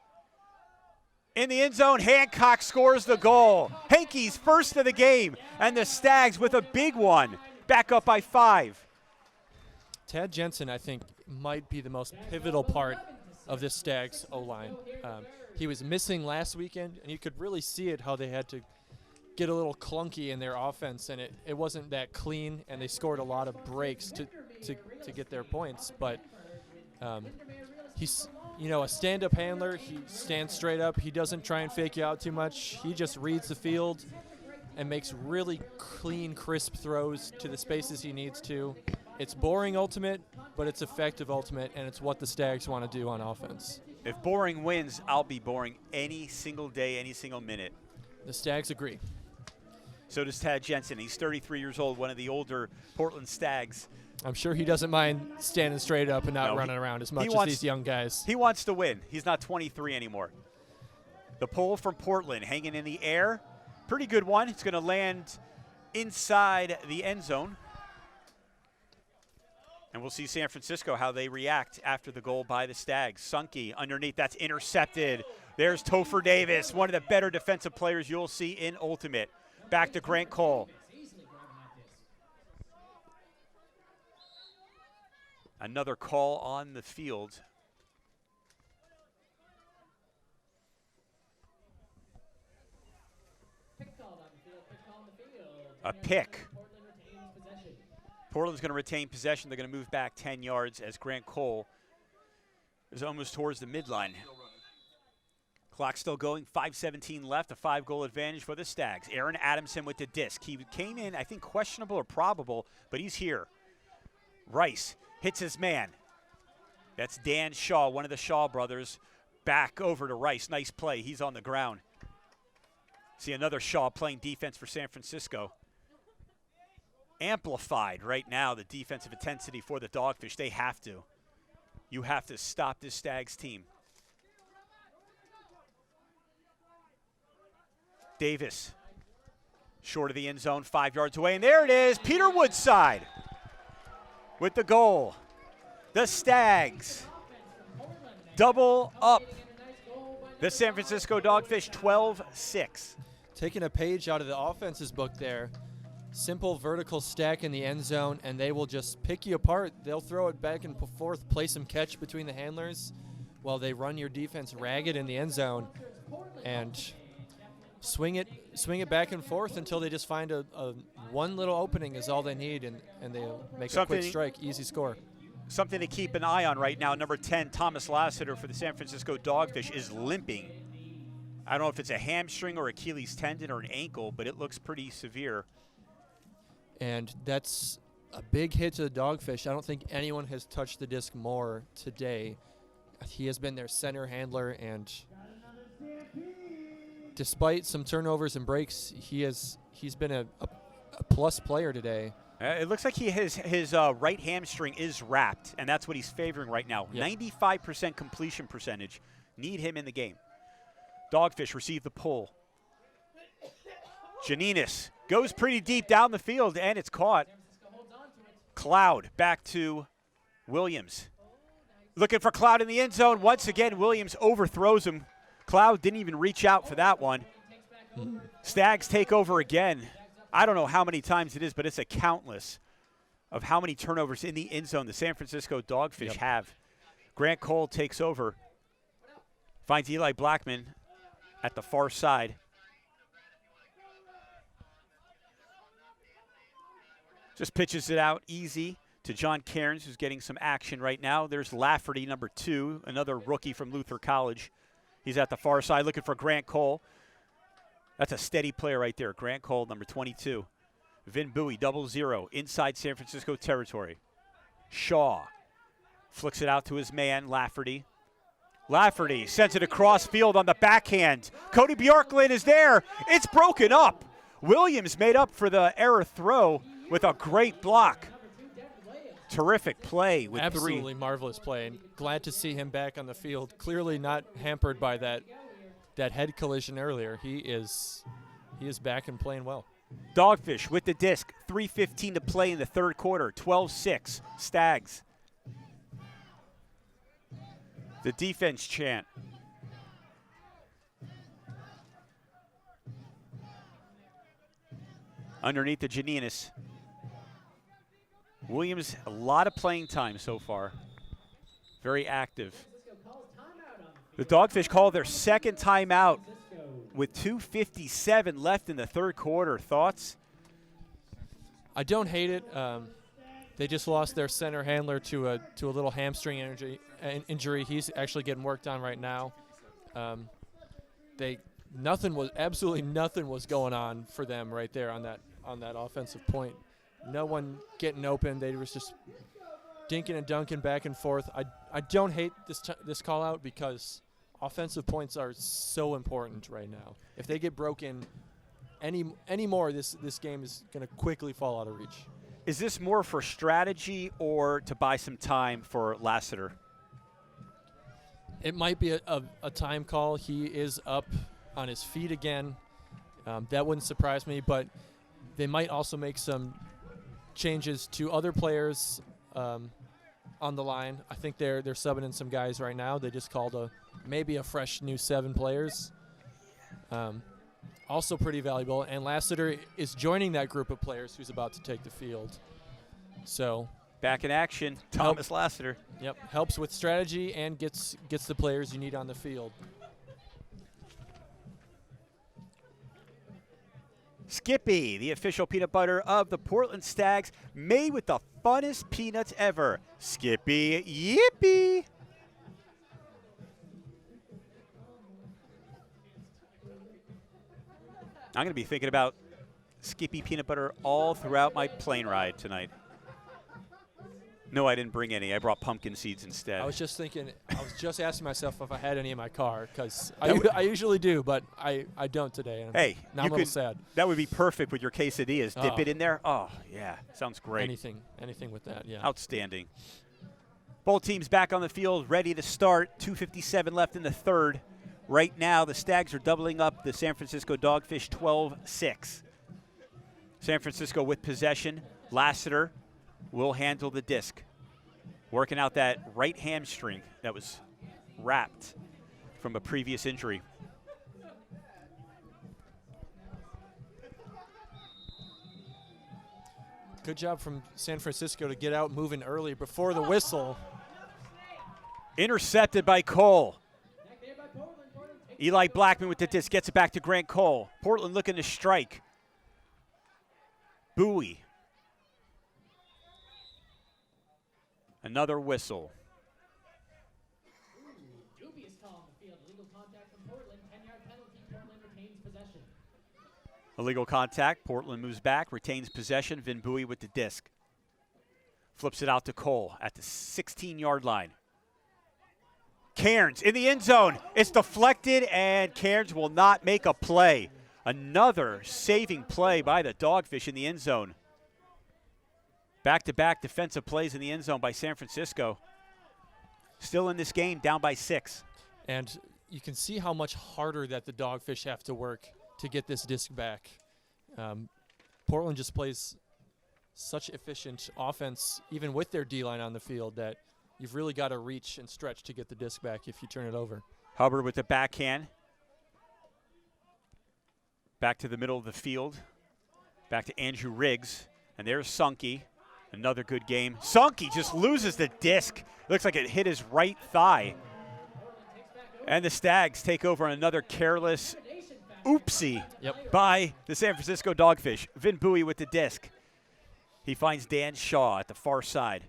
Speaker 1: In the end zone, Hancock scores the goal. Hankey's first of the game, and the Stags with a big one. Back up by 5.
Speaker 2: Tad Jensen, I think, might be the most pivotal part of this Stags O-line. He was missing last weekend, and you could really see it, how they had to get a little clunky in their offense, and it wasn't that clean, and they scored a lot of breaks to get their points. But he's, a stand-up handler. He stands straight up. He doesn't try and fake you out too much. He just reads the field and makes really clean, crisp throws to the spaces he needs to. It's boring Ultimate, but it's effective Ultimate, and it's what the Stags want to do on offense.
Speaker 1: If boring wins, I'll be boring any single day, any single minute.
Speaker 2: The Stags agree.
Speaker 1: So does Tad Jensen. He's 33 years old, one of the older Portland Stags.
Speaker 2: I'm sure he doesn't mind standing straight up and not running around as much as these young guys.
Speaker 1: He wants to win. He's not 23 anymore. The pull from Portland hanging in the air. Pretty good one. It's going to land inside the end zone. And we'll see San Francisco, how they react after the goal by the Stags. Sunke underneath. That's intercepted. There's Topher Davis, one of the better defensive players you'll see in Ultimate. Back to Grant Cole. Another call on the field. A pick. Portland's going to retain possession. They're going to move back 10 yards as Grant Cole is almost towards the midline. Clock still going, 5:17 left, a 5-goal advantage for the Stags. Aaron Adamson with the disc. He came in, I think, questionable or probable, but he's here. Rice hits his man. That's Dan Shaw, one of the Shaw brothers, back over to Rice. Nice play. He's on the ground. See another Shaw playing defense for San Francisco. amplified right now, the defensive intensity for the Dogfish. They have to. You have to stop this Stags team. Davis, short of the end zone, 5 yards away, and there it is, Peter Woodside with the goal. The Stags double up the San Francisco Dogfish, 12-6.
Speaker 2: Taking a page out of the offense's book there. Simple vertical stack in the end zone, and they will just pick you apart. They'll throw it back and forth, play some catch between the handlers while they run your defense ragged in the end zone and swing it back and forth until they just find a one little opening is all they need, and they'll make a quick strike, easy score.
Speaker 1: Something to keep an eye on right now, number 10, Thomas Lassiter for the San Francisco Dogfish is limping. I don't know if it's a hamstring or Achilles tendon or an ankle, but it looks pretty severe.
Speaker 2: And that's a big hit to the Dogfish. I don't think anyone has touched the disc more today. He has been their center handler, and despite some turnovers and breaks, he's been a plus player today.
Speaker 1: It looks like his right hamstring is wrapped, and that's what he's favoring right now.
Speaker 2: Yep.
Speaker 1: 95% completion percentage. Need him in the game. Dogfish receive the pull. Janinas goes pretty deep down the field, and it's caught. Cloud back to Williams. Looking for Cloud in the end zone. Once again, Williams overthrows him. Cloud didn't even reach out for that one. Stags take over again. I don't know how many times it is, but it's a countless of how many turnovers in the end zone the San Francisco Dogfish have. Grant Cole takes over. Finds Eli Blackman at the far side. Just pitches it out easy to John Cairns, who's getting some action right now. There's Lafferty, number 2, another rookie from Luther College. He's at the far side looking for Grant Cole. That's a steady player right there. Grant Cole, number 22. Vin Bowie, 0-0, inside San Francisco territory. Shaw flicks it out to his man, Lafferty. Lafferty sends it across field on the backhand. Cody Bjorklund is there. It's broken up. Williams made up for the error throw with a great block. Terrific play with
Speaker 2: Absolutely
Speaker 1: 3.
Speaker 2: marvelous play, and glad to see him back on the field. Clearly not hampered by that head collision earlier. He is back and playing well.
Speaker 1: Dogfish with the disc. 3:15 to play in the third quarter. 12-6. Stags. The defense chant. Underneath the Janinas. Williams, a lot of playing time so far. Very active. The Dogfish call their second timeout with 2:57 left in the third quarter. Thoughts?
Speaker 2: I don't hate it. They just lost their center handler to a little hamstring injury. He's actually getting worked on right now. Absolutely nothing was going on for them right there on that offensive point. No one getting open. They was just dinking and dunking back and forth. I don't hate this call out because offensive points are so important right now. If they get broken any more, this game is going to quickly fall out of reach.
Speaker 1: Is this more for strategy or to buy some time for Lassiter?
Speaker 2: It might be a time call. He is up on his feet again. That wouldn't surprise me, but they might also make some changes to other players on the line. I think they're subbing in some guys right now. They just called maybe a fresh new 7 players. Also pretty valuable. And Lassiter is joining that group of players who's about to take the field. So
Speaker 1: back in action, Thomas Lassiter.
Speaker 2: Yep, helps with strategy and gets the players you need on the field.
Speaker 1: Skippy, the official peanut butter of the Portland Stags, made with the funnest peanuts ever. Skippy, yippee! I'm going to be thinking about Skippy peanut butter all throughout my plane ride tonight. No, I didn't bring any. I brought pumpkin seeds instead.
Speaker 2: I was just thinking, I was just asking myself if I had any in my car, because I usually do, but I don't today. And
Speaker 1: Hey,
Speaker 2: now I'm a little sad.
Speaker 1: That would be perfect with your quesadillas. Dip
Speaker 2: Oh.
Speaker 1: it in there. Oh, yeah. Sounds great.
Speaker 2: Anything with that, yeah.
Speaker 1: Outstanding. Both teams back on the field, ready to start. 2:57 left in the third. Right now, the Stags are doubling up the San Francisco Dogfish 12-6. San Francisco with possession. Lassiter will handle the disc. Working out that right hamstring that was wrapped from a previous injury.
Speaker 2: Good job from San Francisco to get out moving early before the whistle.
Speaker 1: Intercepted by Cole. Eli Blackman with the disc, gets it back to Grant Cole. Portland looking to strike. Bowie. Another whistle.
Speaker 3: Dubious call on the field. Illegal contact from Portland. 10-yard penalty. Portland retains possession.
Speaker 1: Illegal contact. Portland moves back, retains possession. Vin Bowie with the disc. Flips it out to Cole at the 16-yard line. Cairns in the end zone. It's deflected, and Cairns will not make a play. Another saving play by the Dogfish in the end zone. Back-to-back defensive plays in the end zone by San Francisco. Still in this game, down by 6.
Speaker 2: And you can see how much harder that the Dogfish have to work to get this disc back. Portland just plays such efficient offense, even with their D-line on the field, that you've really got to reach and stretch to get the disc back if you turn it over.
Speaker 1: Hubbard with the backhand. Back to the middle of the field. Back to Andrew Riggs. And there's Sunke. Another good game. Sunke just loses the disc. Looks like it hit his right thigh. And the Stags take over on another careless oopsie by the San Francisco Dogfish. Vin Bowie with the disc. He finds Dan Shaw at the far side.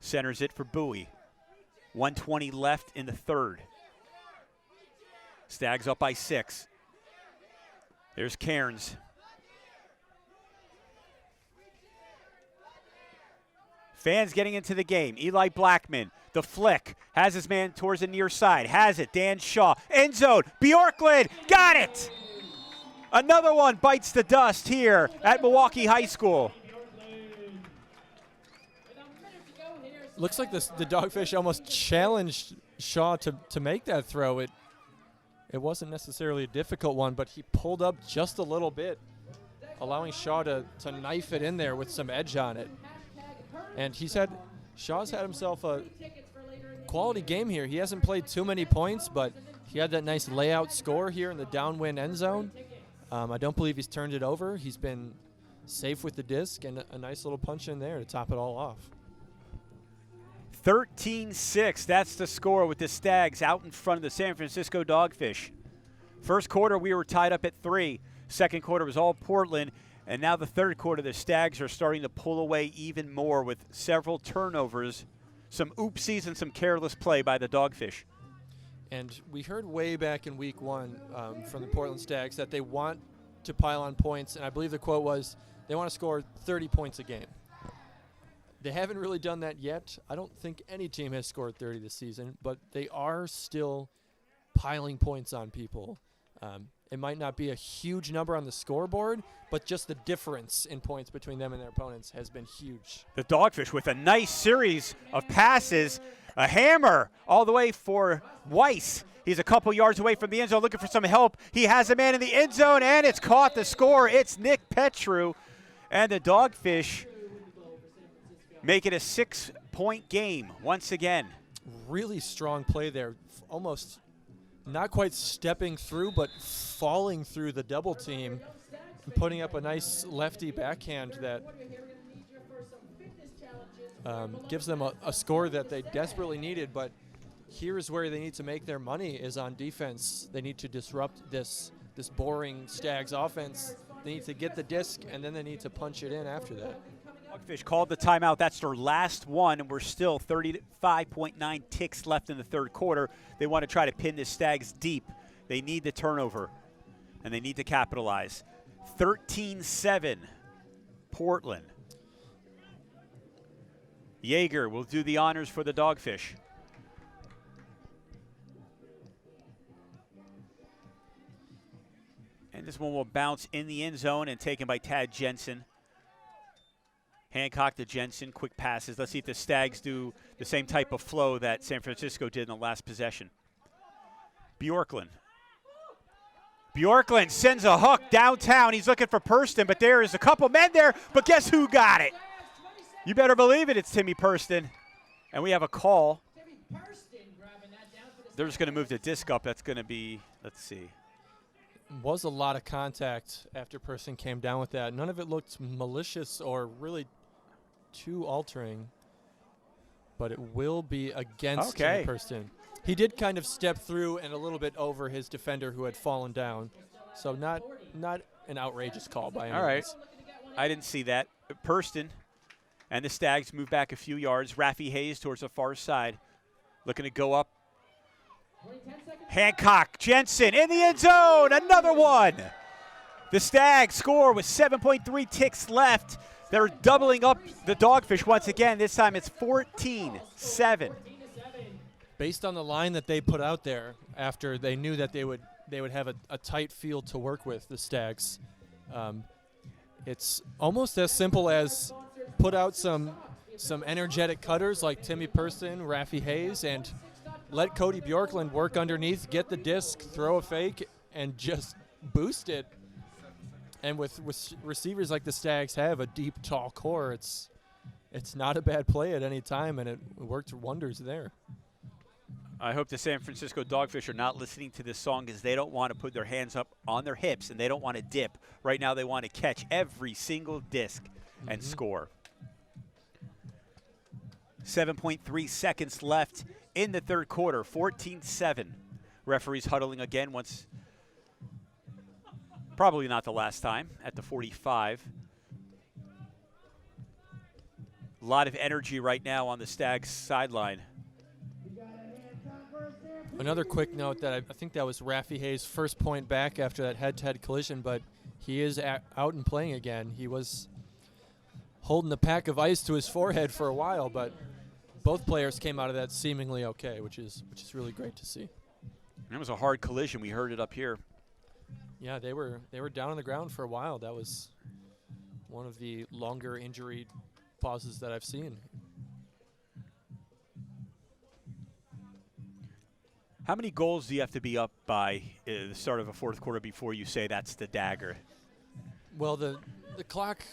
Speaker 1: Centers it for Bowie. 1:20 left in the third. Stags up by 6. There's Cairns. Fans getting into the game. Eli Blackman, the flick, has his man towards the near side. Has it, Dan Shaw. End zone, Bjorklund, got it! Another one bites the dust here at Milwaukee High School.
Speaker 2: Looks like the Dogfish almost challenged Shaw to make that throw. It wasn't necessarily a difficult one, but he pulled up just a little bit, allowing Shaw to knife it in there with some edge on it. And Shaw's had himself a quality game here. He hasn't played too many points, but he had that nice layout score here in the downwind end zone. I don't believe he's turned it over. He's been safe with the disc and a nice little punch in there to top it all off.
Speaker 1: 13-6, that's the score with the Stags out in front of the San Francisco Dogfish. First quarter, we were tied up at 3. Second quarter was all Portland. And now the third quarter, the Stags are starting to pull away even more with several turnovers, some oopsies, and some careless play by the Dogfish.
Speaker 2: And we heard way back in week 1 from the Portland Stags that they want to pile on points, and I believe the quote was they want to score 30 points a game. They haven't really done that yet. I don't think any team has scored 30 this season, but they are still piling points on people. It might not be a huge number on the scoreboard, but just the difference in points between them and their opponents has been huge.
Speaker 1: The Dogfish with a nice series of passes. A hammer all the way for Weiss. He's a couple yards away from the end zone looking for some help. He has a man in the end zone, and it's caught the score. It's Nick Petru. And the Dogfish make it a 6-point game once again.
Speaker 2: Really strong play there. Almost not quite stepping through, but falling through the double team and putting up a nice lefty backhand that gives them a score that they desperately needed. But here's where they need to make their money is on defense. They need to disrupt this boring Stags offense. They need to get the disc, and then they need to punch it in after that.
Speaker 1: Dogfish called the timeout. That's their last one, and we're still 35.9 ticks left in the third quarter. They want to try to pin the Stags deep. They need the turnover, and they need to capitalize. 13-7, Portland. Yeager will do the honors for the Dogfish. And this one will bounce in the end zone and taken by Tad Jensen. Hancock to Jensen, quick passes. Let's see if the Stags do the same type of flow that San Francisco did in the last possession. Bjorklund sends a hook downtown. He's looking for Purston, but there is a couple men there. But guess who got it? You better believe it, it's Timmy Purston. And we have a call. They're just going to move the disc up. That's going to be, let's see.
Speaker 2: Was a lot of contact after Purston came down with that. None of it looked malicious or really too altering, but it will be against Timmy Purston. He did kind of step through and a little bit over his defender who had fallen down, so not an outrageous call by any means.
Speaker 1: All right, I didn't see that. Purston and the Stags move back a few yards. Raffy Hayes towards the far side, looking to go up. Hancock, Jensen in the end zone, another one. The Stags score with 7.3 ticks left. They're doubling up the Dogfish once again. This time it's 14-7.
Speaker 2: Based on the line that they put out there after they knew that they would have a tight field to work with, the Stags, it's almost as simple as put out some energetic cutters like Timmy Purston, Raffy Hayes, and let Cody Bjorklund work underneath, get the disc, throw a fake, and just boost it. And with receivers like the Stags have, a deep, tall core, it's not a bad play at any time, and it worked wonders there.
Speaker 1: I hope the San Francisco Dogfish are not listening to this song because they don't want to put their hands up on their hips and they don't want to dip. Right now they want to catch every single disc and score. 7.3 seconds left in the third quarter, 14-7. Referees huddling again once, probably not the last time, at the 45. A lot of energy right now on the Stags sideline.
Speaker 2: Another quick note that I think that was Raffy Hayes' first point back after that head-to-head collision, but he is out and playing again. He was holding a pack of ice to his forehead for a while, but both players came out of that seemingly okay, which is really great to see.
Speaker 1: It was a hard collision. We heard it up here.
Speaker 2: Yeah, they were down on the ground for a while. That was one of the longer injury pauses that I've seen.
Speaker 1: How many goals do you have to be up by the start of a fourth quarter before you say that's the dagger?
Speaker 2: Well, the clock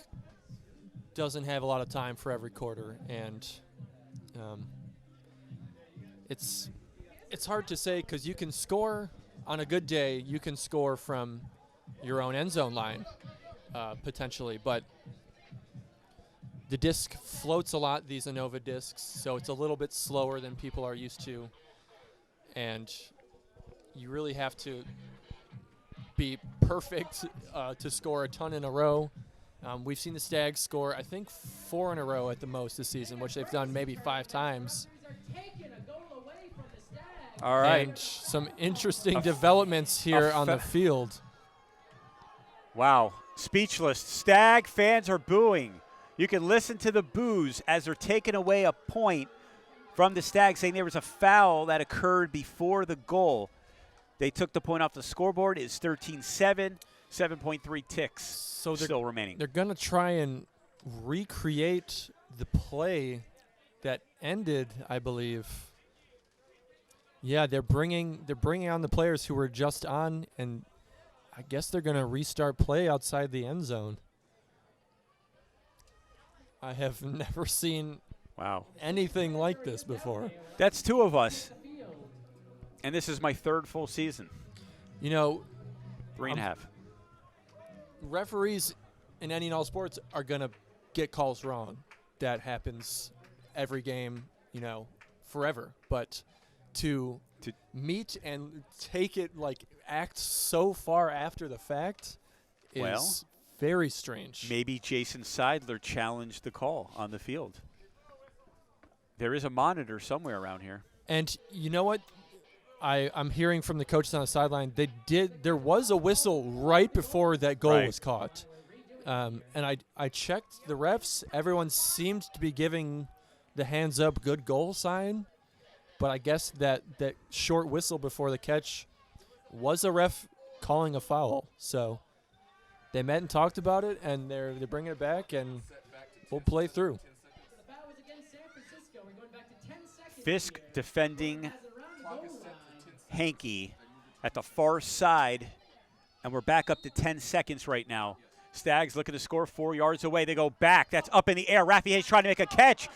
Speaker 2: doesn't have a lot of time for every quarter, and it's hard to say because you can score on a good day. You can score from your own end zone line potentially, but the disc floats a lot, these Innova discs, so it's a little bit slower than people are used to. And you really have to be perfect to score a ton in a row. We've seen the Stags score, I think, 4 in a row at the most this season, which they've done maybe 5 times.
Speaker 1: All right.
Speaker 2: And some interesting developments here on the field.
Speaker 1: Wow. Speechless. Stag fans are booing. You can listen to the boos as they're taking away a point from the Stags, saying there was a foul that occurred before the goal. They took the point off the scoreboard. It's 13-7, 7.3 ticks still remaining.
Speaker 2: They're going to try and recreate the play that ended, I believe. Yeah, they're bringing on the players who were just on, and I guess they're going to restart play outside the end zone. I have never seen anything like this before.
Speaker 1: That's 2 of us. And this is my 3rd full season.
Speaker 2: You know,
Speaker 1: 3.5.
Speaker 2: Referees in any and all sports are going to get calls wrong. That happens every game, forever. But to meet and take it, act so far after the fact is very strange.
Speaker 1: Maybe Jason Seidler challenged the call on the field. There is a monitor somewhere around here.
Speaker 2: And you know what? I'm hearing from the coaches on the sideline. There was a whistle right before that goal was caught. And I checked the refs. Everyone seemed to be giving the hands up, good goal sign, but I guess that short whistle before the catch was a ref calling a foul. So they met and talked about it, and they're bringing it back, and we'll play through.
Speaker 3: The foul was against San Francisco. We're going back to 10 seconds.
Speaker 1: Fisk
Speaker 3: here.
Speaker 1: defending
Speaker 3: Has it around the goal line.
Speaker 1: Hankey at the far side, and we're back up to 10 seconds right now. Stags looking to score 4 yards away. They go back. That's up in the air. Rafi Hayes trying to make a catch.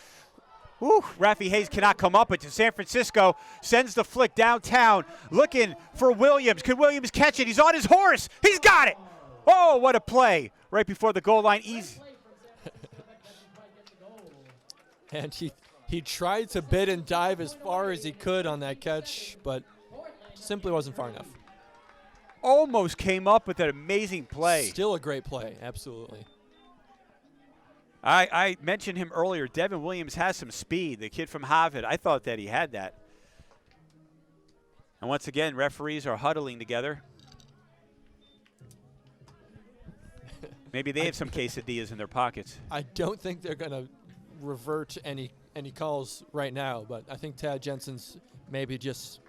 Speaker 1: Woo, Rafi Hayes cannot come up, but to San Francisco sends the flick downtown, looking for Williams. Could Williams catch it? He's on his horse. He's got it. Oh, what a play right before the goal line. Easy.
Speaker 2: And he tried to bid and dive as far as he could on that catch, but simply wasn't far enough.
Speaker 1: Almost came up with an amazing play.
Speaker 2: Still a great play, absolutely.
Speaker 1: I mentioned him earlier. Devin Williams has some speed, the kid from Harvard. I thought that he had that. And once again, referees are huddling together. Maybe they have some quesadillas in their pockets.
Speaker 2: I don't think they're going to revert any calls right now, but I think Tad Jensen's maybe just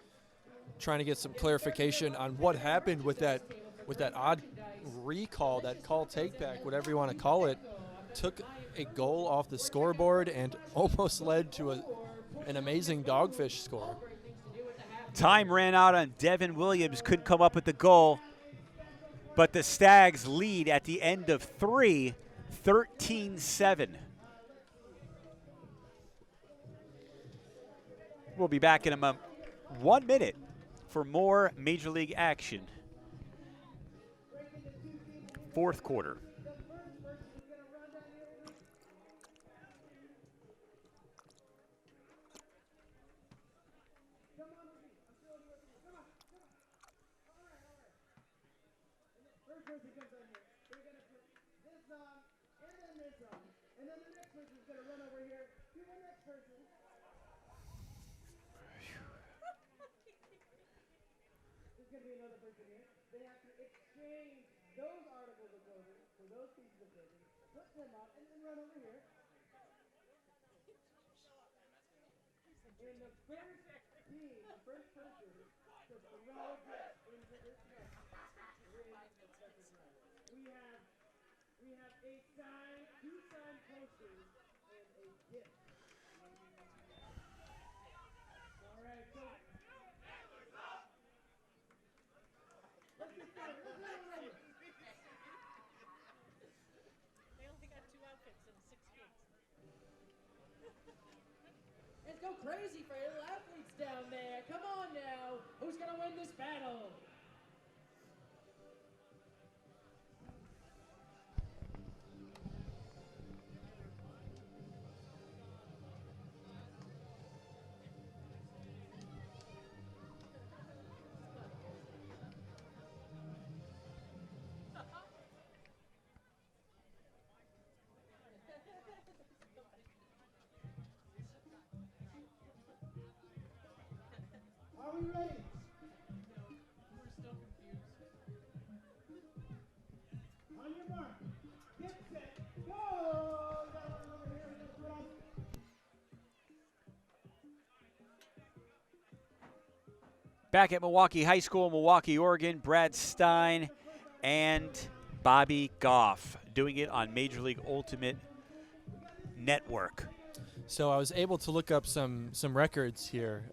Speaker 2: trying to get some clarification on what happened with that odd recall, that call take back, whatever you want to call it. Took a goal off the scoreboard and almost led to an amazing Dogfish score.
Speaker 1: Time ran out on Devin Williams, couldn't come up with the goal. But the Stags lead at the end of 3, 13-7. We'll be back in a 1 minute for more Major League action. Fourth quarter.
Speaker 4: And then the next person's going to run over here to the next person. There's going to be another person here. They have to exchange those articles of clothing for those pieces of clothing, put them up, and then run over here. And the first team, the first person to throw this into this net wins the second round. We have a sign, 2 signed posters, and a gift. All right, so let's get started. Let's get ready.
Speaker 3: They only got 2 outfits and 6 kids. Let's go crazy for your little athletes down there. Come on now. Who's going to win this battle?
Speaker 4: Are we ready?
Speaker 3: We're still confused.
Speaker 4: On your mark. Get set. Go! We got one over here. We got to put on.
Speaker 1: Back at Milwaukee High School, Milwaukee, Oregon, Brad Stein and Bobby Goff doing it on Major League Ultimate Network.
Speaker 2: So I was able to look up some records here,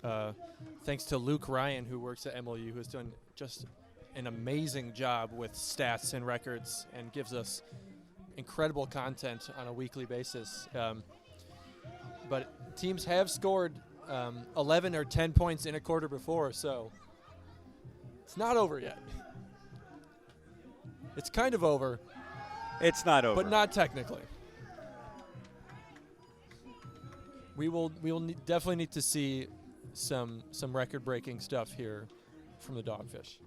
Speaker 2: thanks to Luke Ryan, who works at MLU, who's done just an amazing job with stats and records and gives us incredible content on a weekly basis. But teams have scored 11 or 10 points in a quarter before, so it's not over yet. It's kind of over,
Speaker 1: It's not over.
Speaker 2: but not technically. We will definitely need to see some record-breaking stuff here from the Dogfish.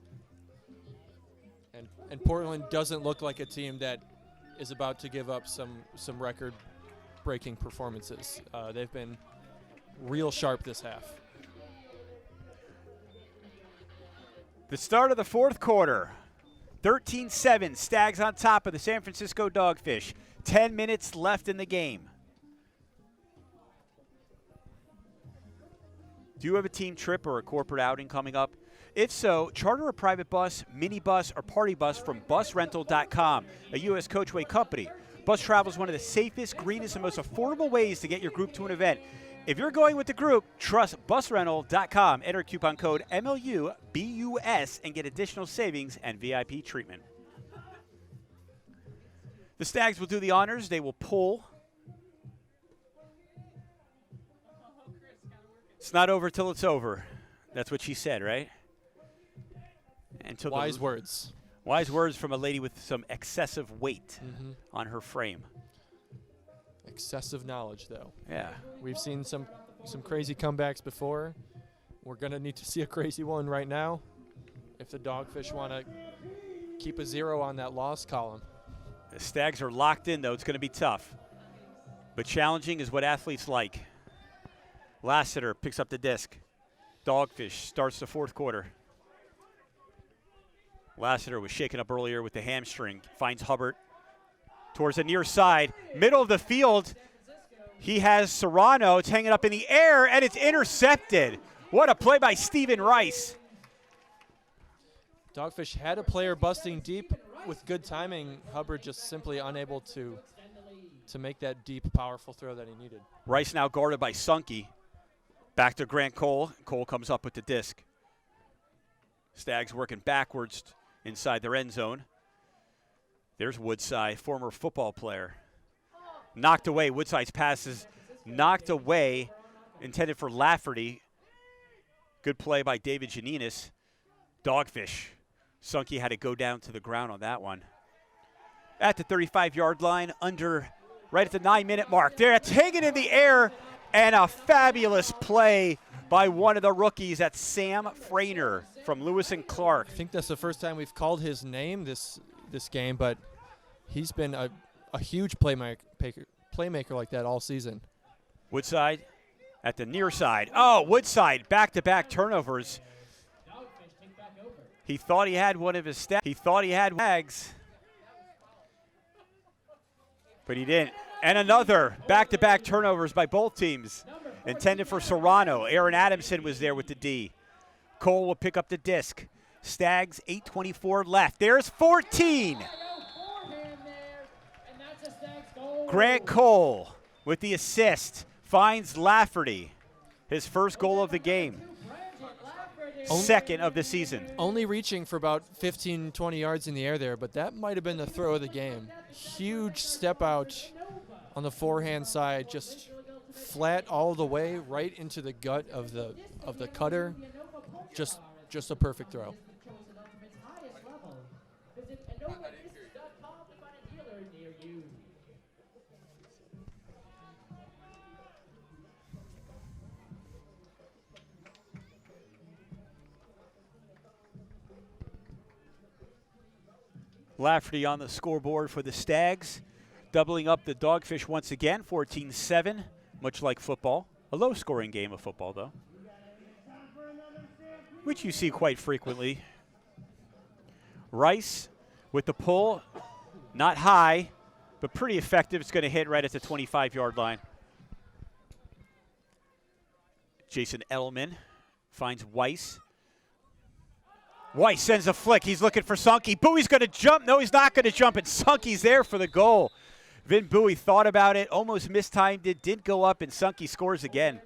Speaker 2: And Portland doesn't look like a team that is about to give up some record-breaking performances. They've been real sharp this half.
Speaker 1: The start of the fourth quarter. 13-7, Stags on top of the San Francisco Dogfish. 10 minutes left in the game. Do you have a team trip or a corporate outing coming up? If so, charter a private bus, minibus, or party bus from busrental.com, a U.S. Coachway company. Bus travel is one of the safest, greenest, and most affordable ways to get your group to an event. If you're going with the group, trust busrental.com. Enter coupon code MLUBUS and get additional savings and VIP treatment. The Stags will do the honors. They will pull. It's not over till it's over. That's what she said, right? Until
Speaker 2: Wise words.
Speaker 1: Wise words from a lady with some excessive weight on her frame.
Speaker 2: Excessive knowledge, though.
Speaker 1: Yeah.
Speaker 2: We've seen some crazy comebacks before. We're going to need to see a crazy one right now if the Dogfish want to keep a 0 on that loss column.
Speaker 1: The Stags are locked in, though. It's going to be tough. But challenging is what athletes like. Lassiter picks up the disc. Dogfish starts the fourth quarter. Lassiter was shaken up earlier with the hamstring. Finds Hubbard towards the near side. Middle of the field. He has Serrano. It's hanging up in the air, and it's intercepted. What a play by Stephen Rice.
Speaker 2: Dogfish had a player busting deep with good timing. Hubbard just simply unable to make that deep, powerful throw that he needed.
Speaker 1: Rice now guarded by Sunke. Back to Grant Cole. Cole comes up with the disc. Stags working backwards inside their end zone. There's Woodside, former football player. Knocked away. Woodside's pass is knocked away, intended for Lafferty. Good play by David Janinis. Dogfish. Sunke had to go down to the ground on that one. At the 35-yard line, right at the 9-minute mark. There, it's hanging in the air, and a fabulous play by one of the rookies. That's Sam Frainer from Lewis and Clark.
Speaker 2: I think that's the first time we've called his name this game, but he's been a huge playmaker like that all season.
Speaker 1: Woodside at the near side. Oh, Woodside, back-to-back turnovers. He thought he had one of his stats. He thought he had tags, but he didn't. And another back-to-back turnovers by both teams, intended for Serrano. Aaron Adamson was there with the D. Cole will pick up the disc. Stags, 8:24 left. There's 14. Grant Cole with the assist finds Lafferty. His first goal of the game. Second of the season.
Speaker 2: Only reaching for about 15, 20 yards in the air there, but that might have been the throw of the game. Huge step out on the forehand side, just flat all the way right into the gut of the cutter. Just a perfect throw.
Speaker 1: Lafferty on the scoreboard for the Stags, doubling up the Dogfish once again, 14-7, much like football. A low-scoring game of football, though, which you see quite frequently. Rice with the pull, not high, but pretty effective. It's going to hit right at the 25-yard line. Jason Edelman finds Weiss. Weiss sends a flick. He's looking for Sunke. Bowie's going to jump. No, he's not going to jump, and Sunke's there for the goal. Vin Bowie thought about it, almost mistimed it, did go up, and Sunke scores again.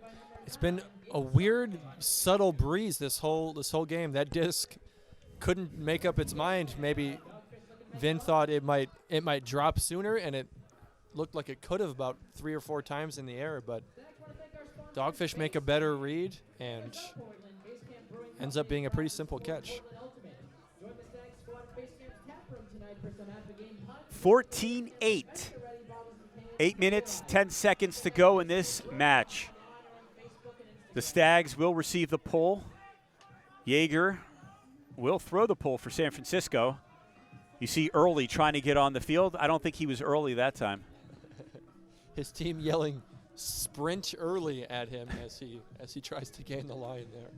Speaker 2: It's been a weird, subtle breeze this whole game. That disc couldn't make up its mind. Maybe Vin thought it might drop sooner, and it looked like it could have about 3 or 4 times in the air, but Dogfish make a better read, and ends up being a pretty simple catch.
Speaker 1: 14-8. 8 minutes, 10 seconds to go in this match. The Stags will receive the pull. Yeager will throw the pull for San Francisco. You see Early trying to get on the field. I don't think he was early that time.
Speaker 2: His team yelling sprint early at him as he tries to gain the line there.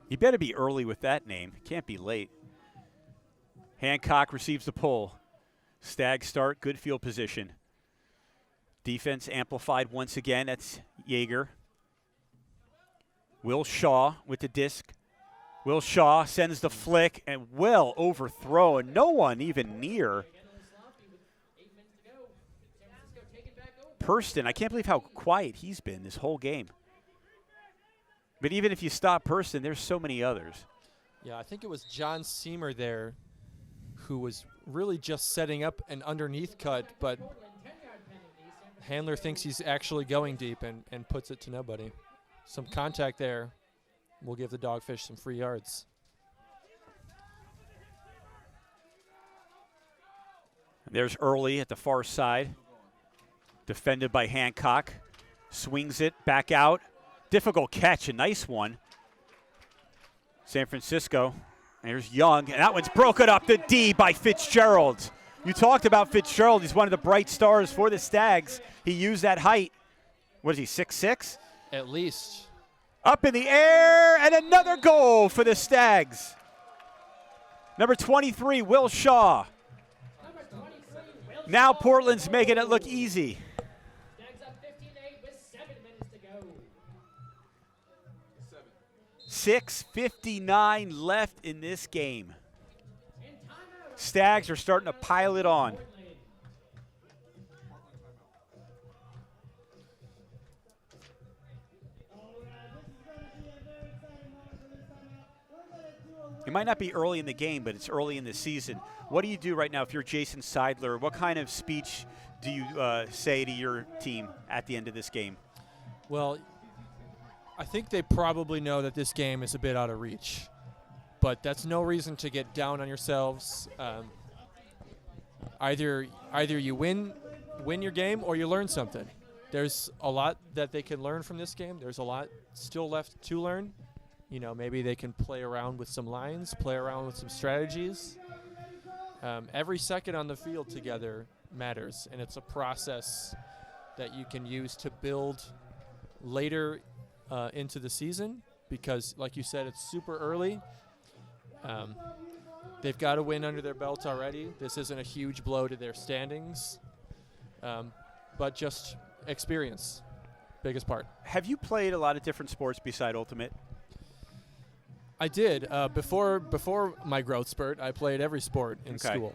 Speaker 1: You better be early with that name. Can't be late. Hancock receives the pull. Stags start, good field position. Defense amplified once again. That's Yeager. Will Shaw with the disc. Will Shaw sends the flick and well overthrown. No one even near. Purston, I can't believe how quiet he's been this whole game. But even if you stop Purston, there's so many others.
Speaker 2: Yeah, I think it was John Seamer there who was really just setting up an underneath cut, but Handler thinks he's actually going deep and puts it to nobody. Some contact there will give the Dogfish some free yards.
Speaker 1: There's Early at the far side. Defended by Hancock. Swings it back out. Difficult catch, a nice one. San Francisco. There's Young, and that one's broken up the D by Fitzgerald. You talked about Fitzgerald. He's one of the bright stars for the Stags. He used that height. What is he, 6'6"?
Speaker 2: At least.
Speaker 1: Up in the air, and another goal for the Stags. Number 23, Will Shaw. Now Portland's making it look easy.
Speaker 3: Stags up 15-8 with 7 minutes to go.
Speaker 1: 6:59 left in this game. Stags are starting to pile it on. It might not be early in the game, but it's early in the season. What do you do right now if you're Jason Seidler? What kind of speech do you say to your team at the end of this game?
Speaker 2: Well, I think they probably know that this game is a bit out of reach, but that's no reason to get down on yourselves. Either you win your game or you learn something. There's a lot that they can learn from this game. There's a lot still left to learn. You know, maybe they can play around with some lines, play around with some strategies. Every second on the field together matters, and it's a process that you can use to build later into the season because, like you said, it's super early. They've got to win under their belt already. This isn't a huge blow to their standings, but just experience, biggest part.
Speaker 1: Have you played a lot of different sports beside Ultimate?
Speaker 2: I did. Before my growth spurt, I played every sport in school.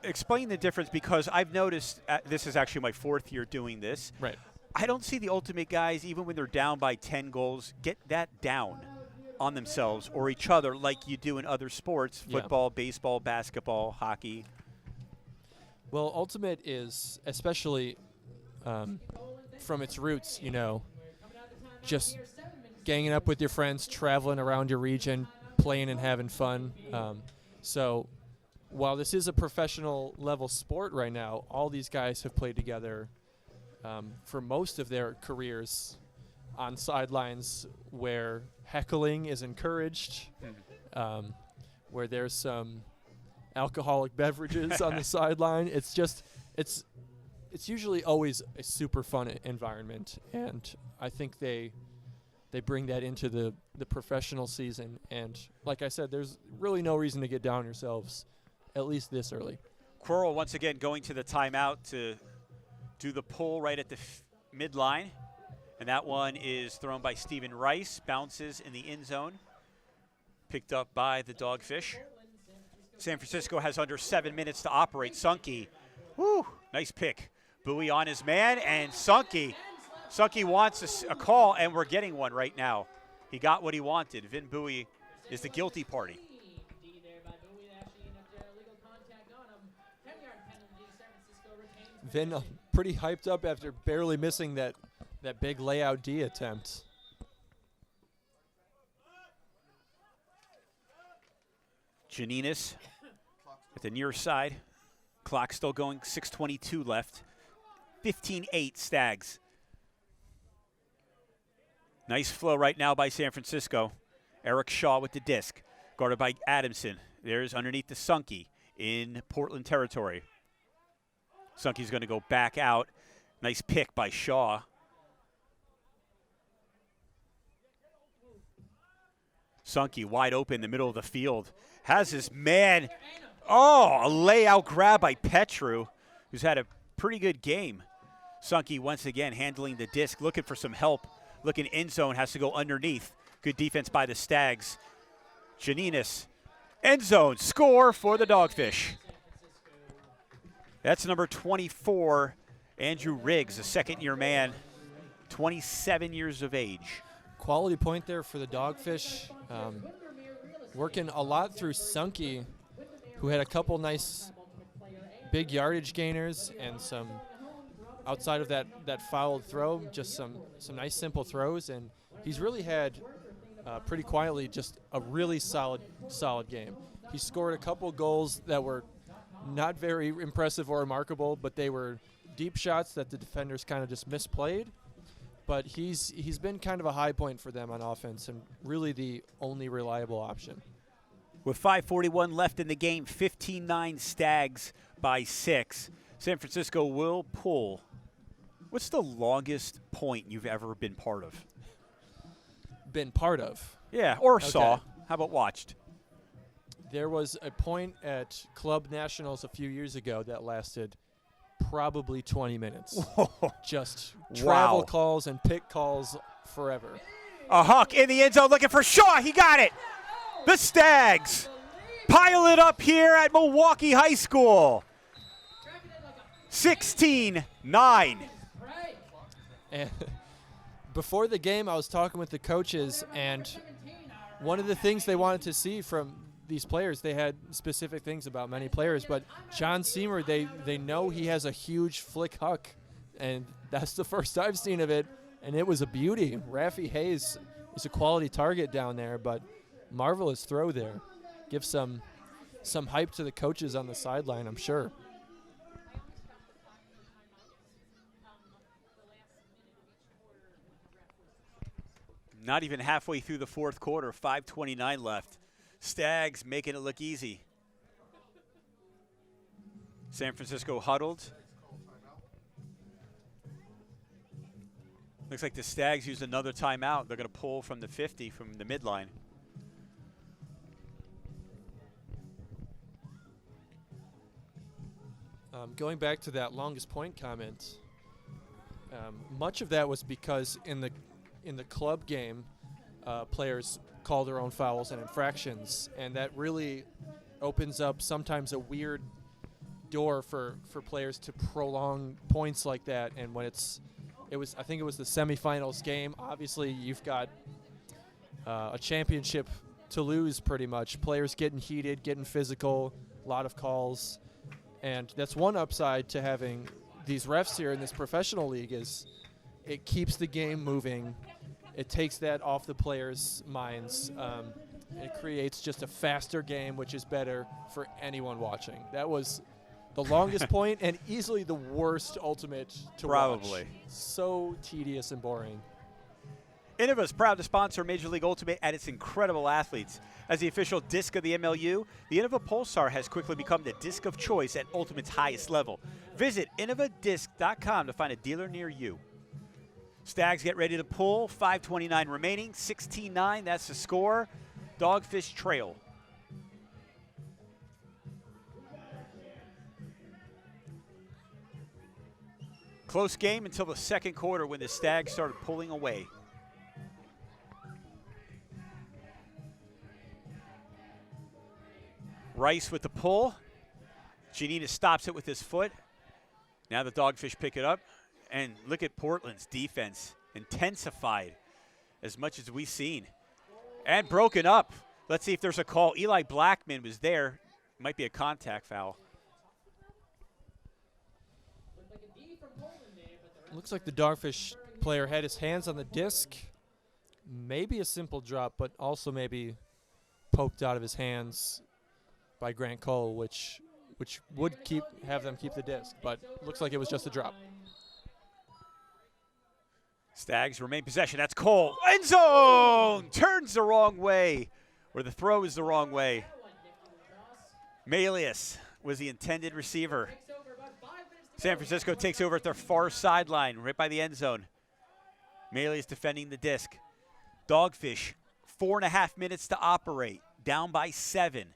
Speaker 1: Explain the difference, because I've noticed, this is actually my 4th year doing this.
Speaker 2: Right.
Speaker 1: I don't see the Ultimate guys, even when they're down by 10 goals, get that down on themselves or each other like you do in other sports, football, baseball, basketball, hockey.
Speaker 2: Well, Ultimate is, especially from its roots, you know, just ganging up with your friends, traveling around your region, playing and having fun. So while this is a professional level sport right now, all these guys have played together for most of their careers on sidelines where heckling is encouraged, where there's some alcoholic beverages on the sideline. It's just, it's usually always a super fun environment, and I think they bring that into the professional season. And like I said, there's really no reason to get down yourselves, at least this early.
Speaker 1: Quirrell once again going to the timeout to do the pull right at the midline. And that one is thrown by Stephen Rice, bounces in the end zone, picked up by the Dogfish. San Francisco has under 7 minutes to operate. Sunke, whoo, nice pick. Bowie on his man, and Sunke wants a call, and we're getting one right now. He got what he wanted. Vin Bowie is the guilty party.
Speaker 2: Vin pretty hyped up after barely missing that big layout D attempt.
Speaker 1: Janinas at the near side. Clock still going, 6:22 left. 15-8 Stags. Nice flow right now by San Francisco. Eric Shaw with the disc, guarded by Adamson. There's underneath the Sunke in Portland territory. Sunke's going to go back out. Nice pick by Shaw. Sunke wide open in the middle of the field. Has his man. Oh, a layout grab by Petru, who's had a pretty good game. Sunke once again handling the disc, looking for some help. Looking end zone, has to go underneath. Good defense by the Stags. Janinas, end zone, score for the Dogfish. That's number 24, Andrew Riggs, a second-year man, 27 years of age.
Speaker 2: Quality point there for the Dogfish. Working a lot through Sunke, who had a couple nice big yardage gainers and some, outside of that fouled throw, just some nice simple throws. And he's really had, pretty quietly, just a really solid game. He scored a couple goals that were not very impressive or remarkable, but they were deep shots that the defenders kind of just misplayed. But he's been kind of a high point for them on offense and really the only reliable option.
Speaker 1: With 5:41 left in the game, 15-9 Stags by 6. San Francisco will pull. What's the longest point you've ever been part of?
Speaker 2: Been part of?
Speaker 1: Yeah, or
Speaker 2: Okay.
Speaker 1: saw. How about watched?
Speaker 2: There was a point at Club Nationals a few years ago that lasted probably 20 minutes. Just travel
Speaker 1: Wow.
Speaker 2: calls and pick calls forever.
Speaker 1: A huck in the end zone looking for Shaw. He got it. The Stags pile it up here at Milwaukee High School. 16-9.
Speaker 2: And before the game, I was talking with the coaches, and one of the things they wanted to see from these players, they had specific things about many players, but John Seymour, they know he has a huge flick huck, and that's the first I've seen of it, and it was a beauty. Raffy Hayes is a quality target down there, but marvelous throw there. Give some hype to the coaches on the sideline, I'm sure.
Speaker 1: Not even halfway through the fourth quarter, 5:29 left. Stags making it look easy. San Francisco huddled. Looks like the Stags used another timeout. They're going to pull from the 50 from the midline.
Speaker 2: Going back to that longest point comment, much of that was because in the club game, players call their own fouls and infractions, and that really opens up sometimes a weird door for players to prolong points like that. And when I think it was the semifinals game, obviously you've got a championship to lose pretty much. Players getting heated, getting physical, a lot of calls. And that's one upside to having these refs here in this professional league is it keeps the game moving. It takes that off the players' minds. It creates just a faster game, which is better for anyone watching. That was the longest point and easily the worst ultimate to
Speaker 1: Probably.
Speaker 2: watch. So tedious and boring.
Speaker 1: Innova is proud to sponsor Major League Ultimate and its incredible athletes. As the official disc of the MLU, the Innova Pulsar has quickly become the disc of choice at Ultimate's highest level. Visit innovadisc.com to find a dealer near you. Stags get ready to pull. 5:29 remaining. 16-9. That's the score. Dogfish trail. Close game until the second quarter when the Stags started pulling away. Rice with the pull. Janina stops it with his foot. Now the Dogfish pick it up. And look at Portland's defense. Intensified as much as we've seen. And broken up. Let's see if there's a call. Eli Blackman was there. Might be a contact foul.
Speaker 2: Looks like the Dogfish player had his hands on the disc. Maybe a simple drop, but also maybe poked out of his hands by Grant Cole, which would have them keep the disc, but looks like it was just a drop.
Speaker 1: Stags remain possession. That's Cole. End zone! Turns the wrong way, or the throw is the wrong way. Malius was the intended receiver. San Francisco takes over at their far sideline, right by the end zone. Malius defending the disc. Dogfish, 4.5 minutes to operate, down by 7.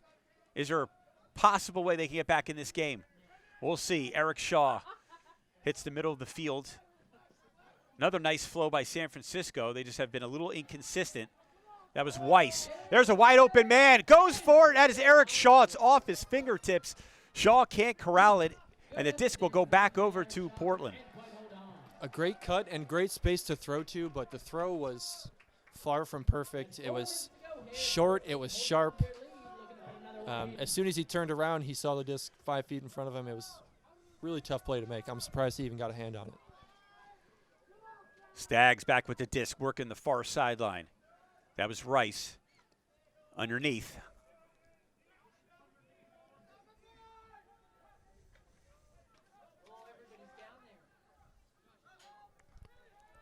Speaker 1: Is there a possible way they can get back in this game? We'll see. Eric Shaw hits the middle of the field. Another nice flow by San Francisco. They just have been a little inconsistent. That was Weiss. There's a wide open man. Goes for it. That is Eric Shaw. It's off his fingertips. Shaw can't corral it, and the disc will go back over to Portland.
Speaker 2: A great cut and great space to throw to, but the throw was far from perfect. It was short. It was sharp. As soon as he turned around, he saw the disc 5 feet in front of him. It was a really tough play to make. I'm surprised he even got a hand on it.
Speaker 1: Stags back with the disc, working the far sideline. That was Rice underneath.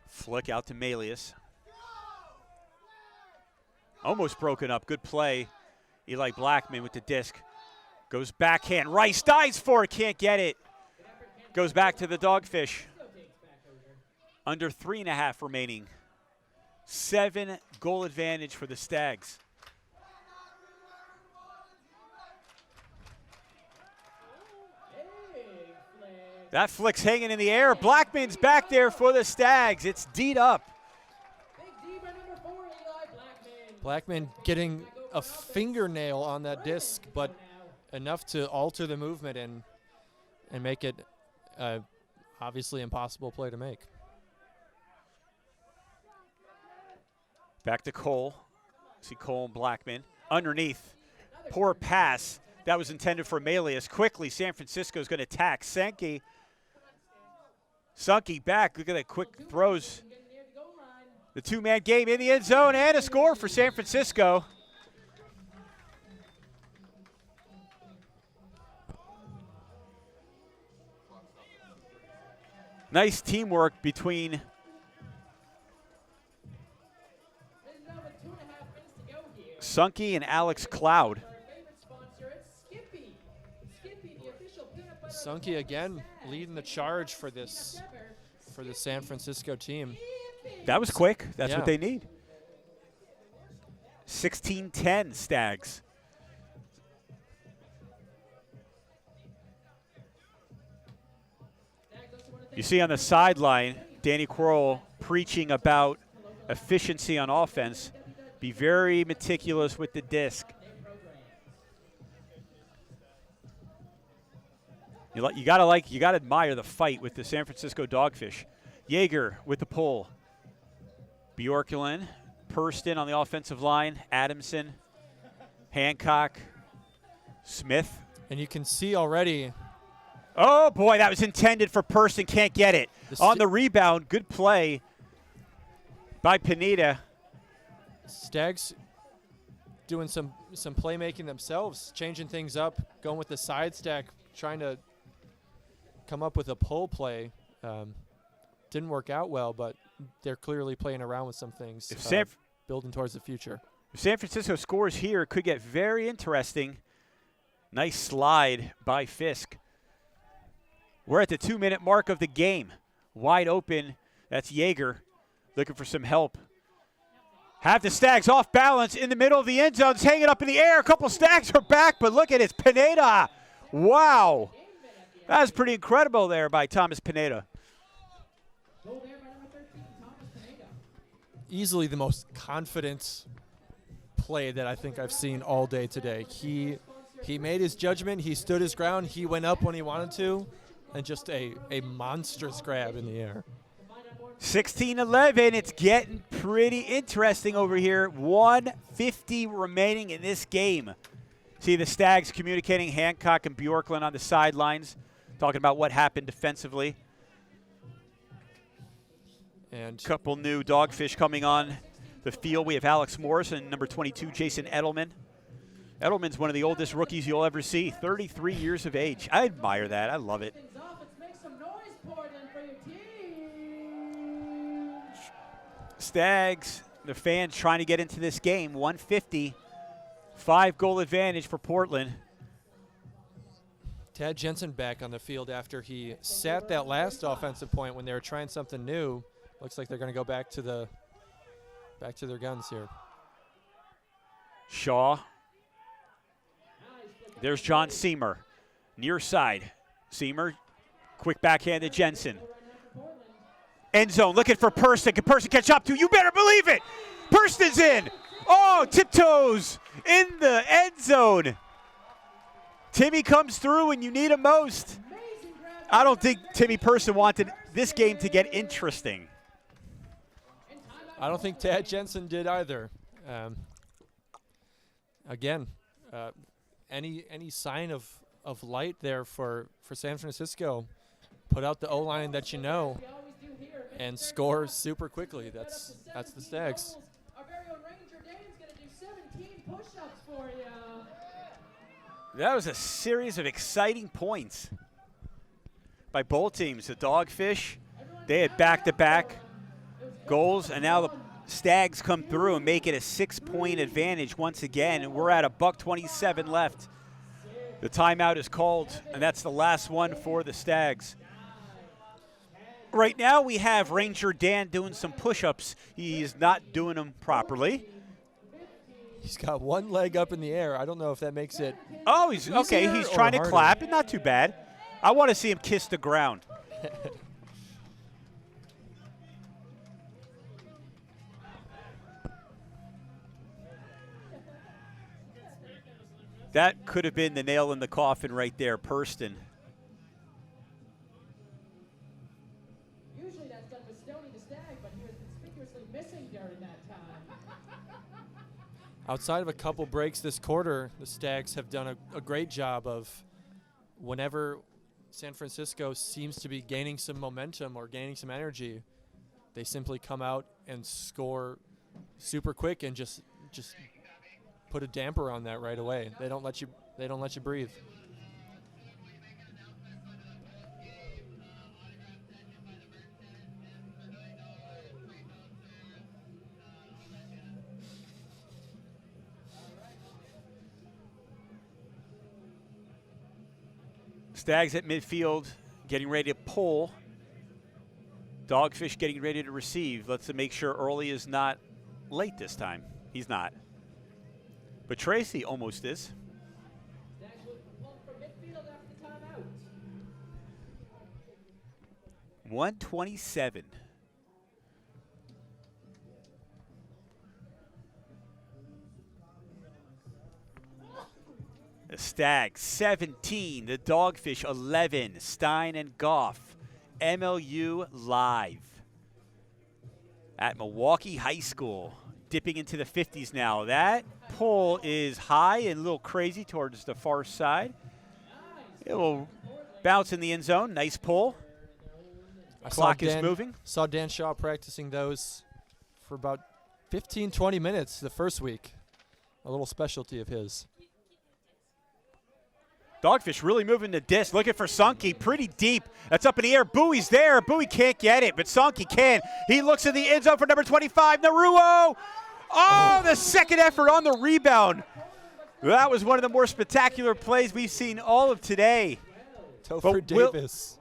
Speaker 1: Flick out to Melius. Almost broken up. Good play. Eli Blackman with the disc. Goes backhand. Rice dives for it. Can't get it. Goes back to the Dogfish. Under 3.5 remaining. 7-goal advantage for the Stags. That flick's hanging in the air. Blackman's back there for the Stags. It's D'd up.
Speaker 2: Blackman getting a fingernail on that disc, but enough to alter the movement and make it obviously impossible play to make.
Speaker 1: Back to Cole. See Cole and Blackman. Underneath. Poor pass. That was intended for Melius. Quickly, San Francisco's going to attack. Sankey back. Look at that quick throws. The two-man game in the end zone and a score for San Francisco. Nice teamwork between Sankey and Alex Cloud.
Speaker 2: Sankey again leading the charge for the San Francisco team.
Speaker 1: That was quick. That's
Speaker 2: Yeah.
Speaker 1: what they need. 16-10 Stags. You see on the sideline, Danny Quarles preaching about efficiency on offense. Be very meticulous with the disc. You gotta admire the fight with the San Francisco Dogfish. Yeager with the pull. Bjorklund, Purston on the offensive line. Adamson, Hancock, Smith.
Speaker 2: And you can see already.
Speaker 1: Oh boy, that was intended for Purston. Can't get it. On the rebound, good play by Pineda.
Speaker 2: Stags doing some playmaking themselves, changing things up, going with the side stack, trying to come up with a pull play. Didn't work out well, but they're clearly playing around with some things, building towards the future.
Speaker 1: If San Francisco scores here, it could get very interesting. Nice slide by Fisk. We're at the 2-minute mark of the game. Wide open. That's Yeager looking for some help. Have the Stags off balance in the middle of the end zone. It's hanging up in the air. A couple Stags are back, but look at it. It's Pineda. Wow. That was pretty incredible there by Thomas Pineda.
Speaker 2: Easily the most confident play that I think I've seen all day today. He made his judgment. He stood his ground. He went up when he wanted to, and just a monstrous grab in the air.
Speaker 1: 16-11. It's getting pretty interesting over here. 1:50 remaining in this game. See the Stags communicating, Hancock and Bjorklund on the sidelines, talking about what happened defensively.
Speaker 2: And
Speaker 1: a couple new Dogfish coming on the field. We have Alex Morris and number 22, Jason Edelman. Edelman's one of the oldest rookies you'll ever see, 33 years of age. I admire that. I love it. Stags, the fans trying to get into this game. 1:50, 5-goal advantage for Portland.
Speaker 2: Tad Jensen back on the field after he sat that last offensive point when they were trying something new. Looks like they're going to go back to their guns here.
Speaker 1: Shaw. There's John Seamer. Near side. Seamer Quick backhand to Jensen. End zone, looking for Person. Can Person catch up to? You better believe it. Person's in. Oh, tiptoes in the end zone. Timmy comes through when you need him most. I don't think Timmy Person wanted this game to get interesting.
Speaker 2: I don't think Tad Jensen did either. Again, any sign of light there for San Francisco? Put out the O-line that you know and score super quickly. That's the Stags.
Speaker 3: Our very own Ranger Dan's going to do 17 push-ups for you.
Speaker 1: That was a series of exciting points by both teams. The Dogfish, they had back-to-back goals, and now the Stags come through and make it a 6-point advantage once again. And we're at $1:27 left. The timeout is called, and that's the last one for the Stags. Right now we have Ranger Dan doing some push-ups. He's not doing them properly.
Speaker 2: He's got one leg up in the air. I don't know if that makes it.
Speaker 1: Oh, he's okay. He's trying to clap, and not too bad. I want to see him kiss the ground. That could have been the nail in the coffin right there, Purston.
Speaker 3: Usually that's done with Stoney the Stag, but he was conspicuously missing during that time.
Speaker 2: Outside of a couple breaks this quarter, the Stags have done a great job of whenever San Francisco seems to be gaining some momentum or gaining some energy, they simply come out and score super quick and just put a damper on that right away. They don't let you breathe.
Speaker 1: Stags at midfield, getting ready to pull. Dogfish getting ready to receive. Let's make sure Early is not late this time. He's not. But Tracy almost is.
Speaker 3: Stags will pull from midfield after the timeout.
Speaker 1: 1:27. The Stags 17, the Dogfish 11. Stein and Goff, MLU live at Milwaukee High School. Dipping into the 50s now. That pull is high and a little crazy towards the far side. It will bounce in the end zone. Nice pull. Clock is moving.
Speaker 2: Saw Dan Shaw practicing those for about 15, 20 minutes the first week. A little specialty of his.
Speaker 1: Dogfish really moving the disc, looking for Sunke, pretty deep. That's up in the air. Bowie's there. Bowie can't get it, but Sunke can. He looks in the end zone for number 25, Naruo. Oh, the second effort on the rebound. That was one of the more spectacular plays we've seen all of today.
Speaker 2: Topher Davis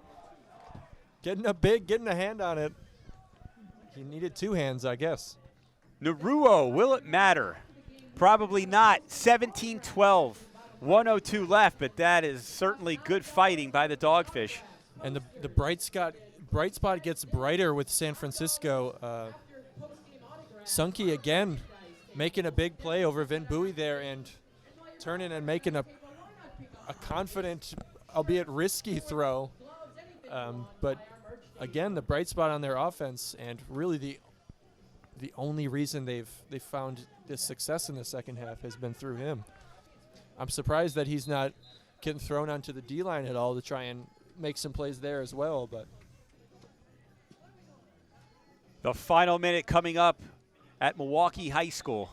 Speaker 2: getting a hand on it. He needed two hands, I guess.
Speaker 1: Naruo, will it matter? Probably not. 17-12. 1:02 left, but that is certainly good fighting by the Dogfish.
Speaker 2: And the bright spot gets brighter with San Francisco. Sunke again making a big play over Vin Bowie there and turning and making a confident, albeit risky throw. But again, the bright spot on their offense, and really the only reason they've found this success in the second half has been through him. I'm surprised that he's not getting thrown onto the D-line at all to try and make some plays there as well. But
Speaker 1: the final minute coming up at Milwaukee High School.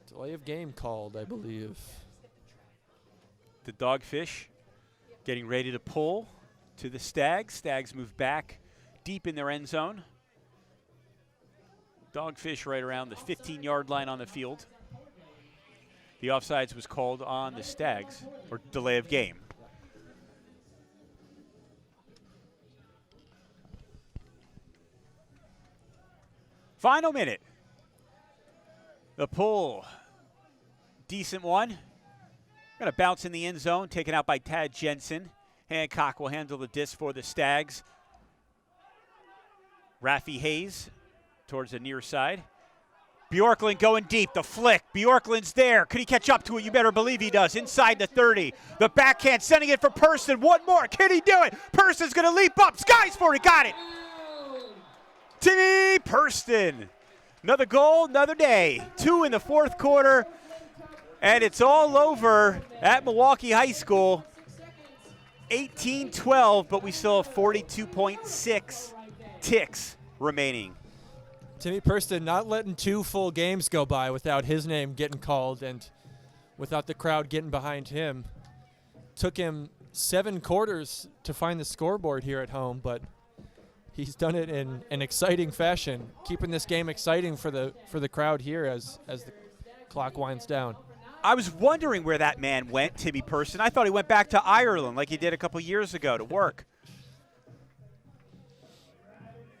Speaker 2: Delay of game called, I believe.
Speaker 1: The Dogfish getting ready to pull to the Stags. Stags move back deep in their end zone. Dogfish right around the 15-yard line on the field. The offsides was called on the Stags, or delay of game. Final minute. The pull, decent one. Going to bounce in the end zone, taken out by Tad Jensen. Hancock will handle the disc for the Stags. Raffy Hayes towards the near side. Bjorklund going deep, the flick. Bjorklund's there. Could he catch up to it? You better believe he does. Inside the 30. The backhand sending it for Person. One more. Can he do it? Person's going to leap up. Skies for it. Got it. Timmy Person. Another goal, another day. 2 in the fourth quarter. And it's all over at Milwaukee High School. 18-12, but we still have 42.6 ticks remaining.
Speaker 2: Timmy Purston not letting 2 full games go by without his name getting called and without the crowd getting behind him. Took him 7 quarters to find the scoreboard here at home, but he's done it in an exciting fashion, keeping this game exciting for the crowd here as the clock winds down.
Speaker 1: I was wondering where that man went, Timmy Person. I thought he went back to Ireland like he did a couple years ago to work.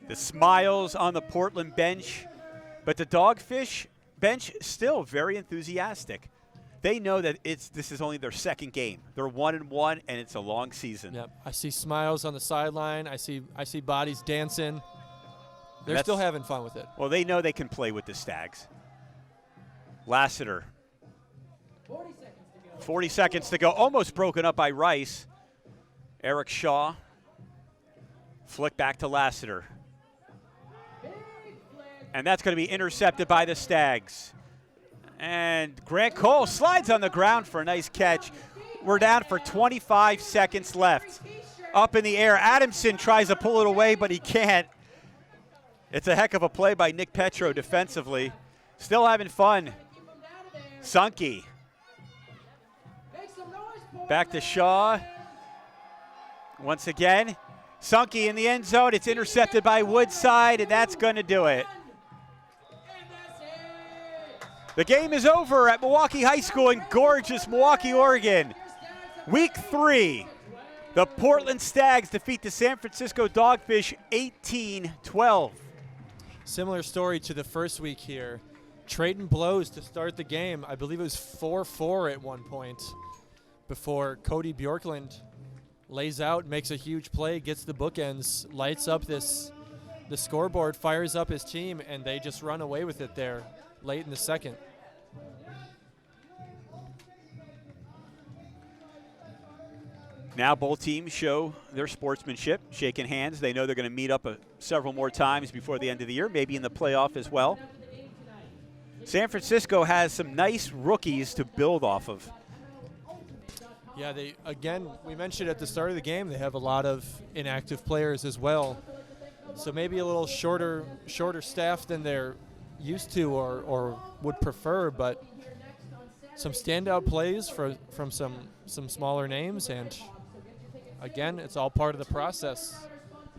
Speaker 1: The smiles on the Portland bench, but the Dogfish bench still very enthusiastic. They know that this is only their second game. They're 1-1, and it's a long season.
Speaker 2: Yep, I see smiles on the sideline. I see bodies dancing. They're still having fun with it.
Speaker 1: Well, they know they can play with the Stags. Lassiter. 40 seconds to go. Almost broken up by Rice. Eric Shaw. Flick back to Lassiter. And that's going to be intercepted by the Stags. And Grant Cole slides on the ground for a nice catch. We're down for 25 seconds left. Up in the air. Adamson tries to pull it away, but he can't. It's a heck of a play by Nick Petro defensively. Still having fun. Sunke. Back to Shaw. Once again. Sunke in the end zone. It's intercepted by Woodside, and that's going to do it. The game is over at Milwaukee High School in gorgeous Milwaukee, Oregon. Week 3, the Portland Stags defeat the San Francisco Dogfish 18-12.
Speaker 2: Similar story to the first week here. Trading blows to start the game. I believe it was 4-4 at one point before Cody Bjorklund lays out, makes a huge play, gets the bookends, lights up the scoreboard, fires up his team, and they just run away with it there late in the second.
Speaker 1: Now both teams show their sportsmanship, shaking hands. They know they're going to meet up several more times before the end of the year, maybe in the playoff as well. San Francisco has some nice rookies to build off of.
Speaker 2: Yeah, we mentioned at the start of the game, they have a lot of inactive players as well. So maybe a little shorter staff than they're used to or would prefer, but some standout plays from some smaller names, and again, it's all part of the process.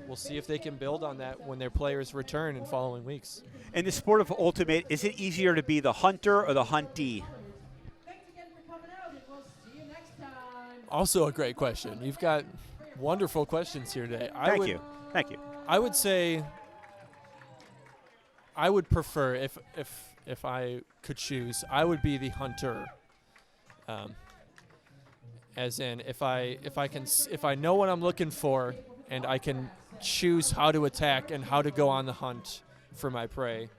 Speaker 2: We'll see if they can build on that when their players return in following weeks.
Speaker 1: In the sport of ultimate, is it easier to be the hunter or the huntee?
Speaker 2: Also a great question. You've got wonderful questions here today.
Speaker 1: Thank you.
Speaker 2: I would say I would prefer, if I could choose, I would be the hunter. As in, if I know what I'm looking for and I can choose how to attack and how to go on the hunt for my prey,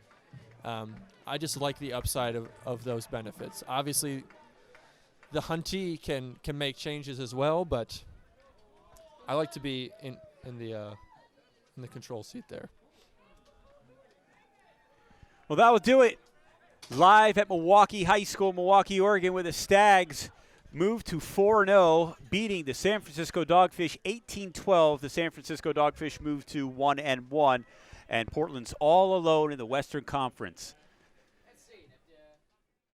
Speaker 2: I just like the upside of those benefits. Obviously, the huntee can make changes as well, but I like to be in the control seat there.
Speaker 1: Well, that will do it. Live at Milwaukee High School, Milwaukee, Oregon, where the Stags move to 4-0, beating the San Francisco Dogfish 18-12. The San Francisco Dogfish move to 1-1, and Portland's all alone in the Western Conference.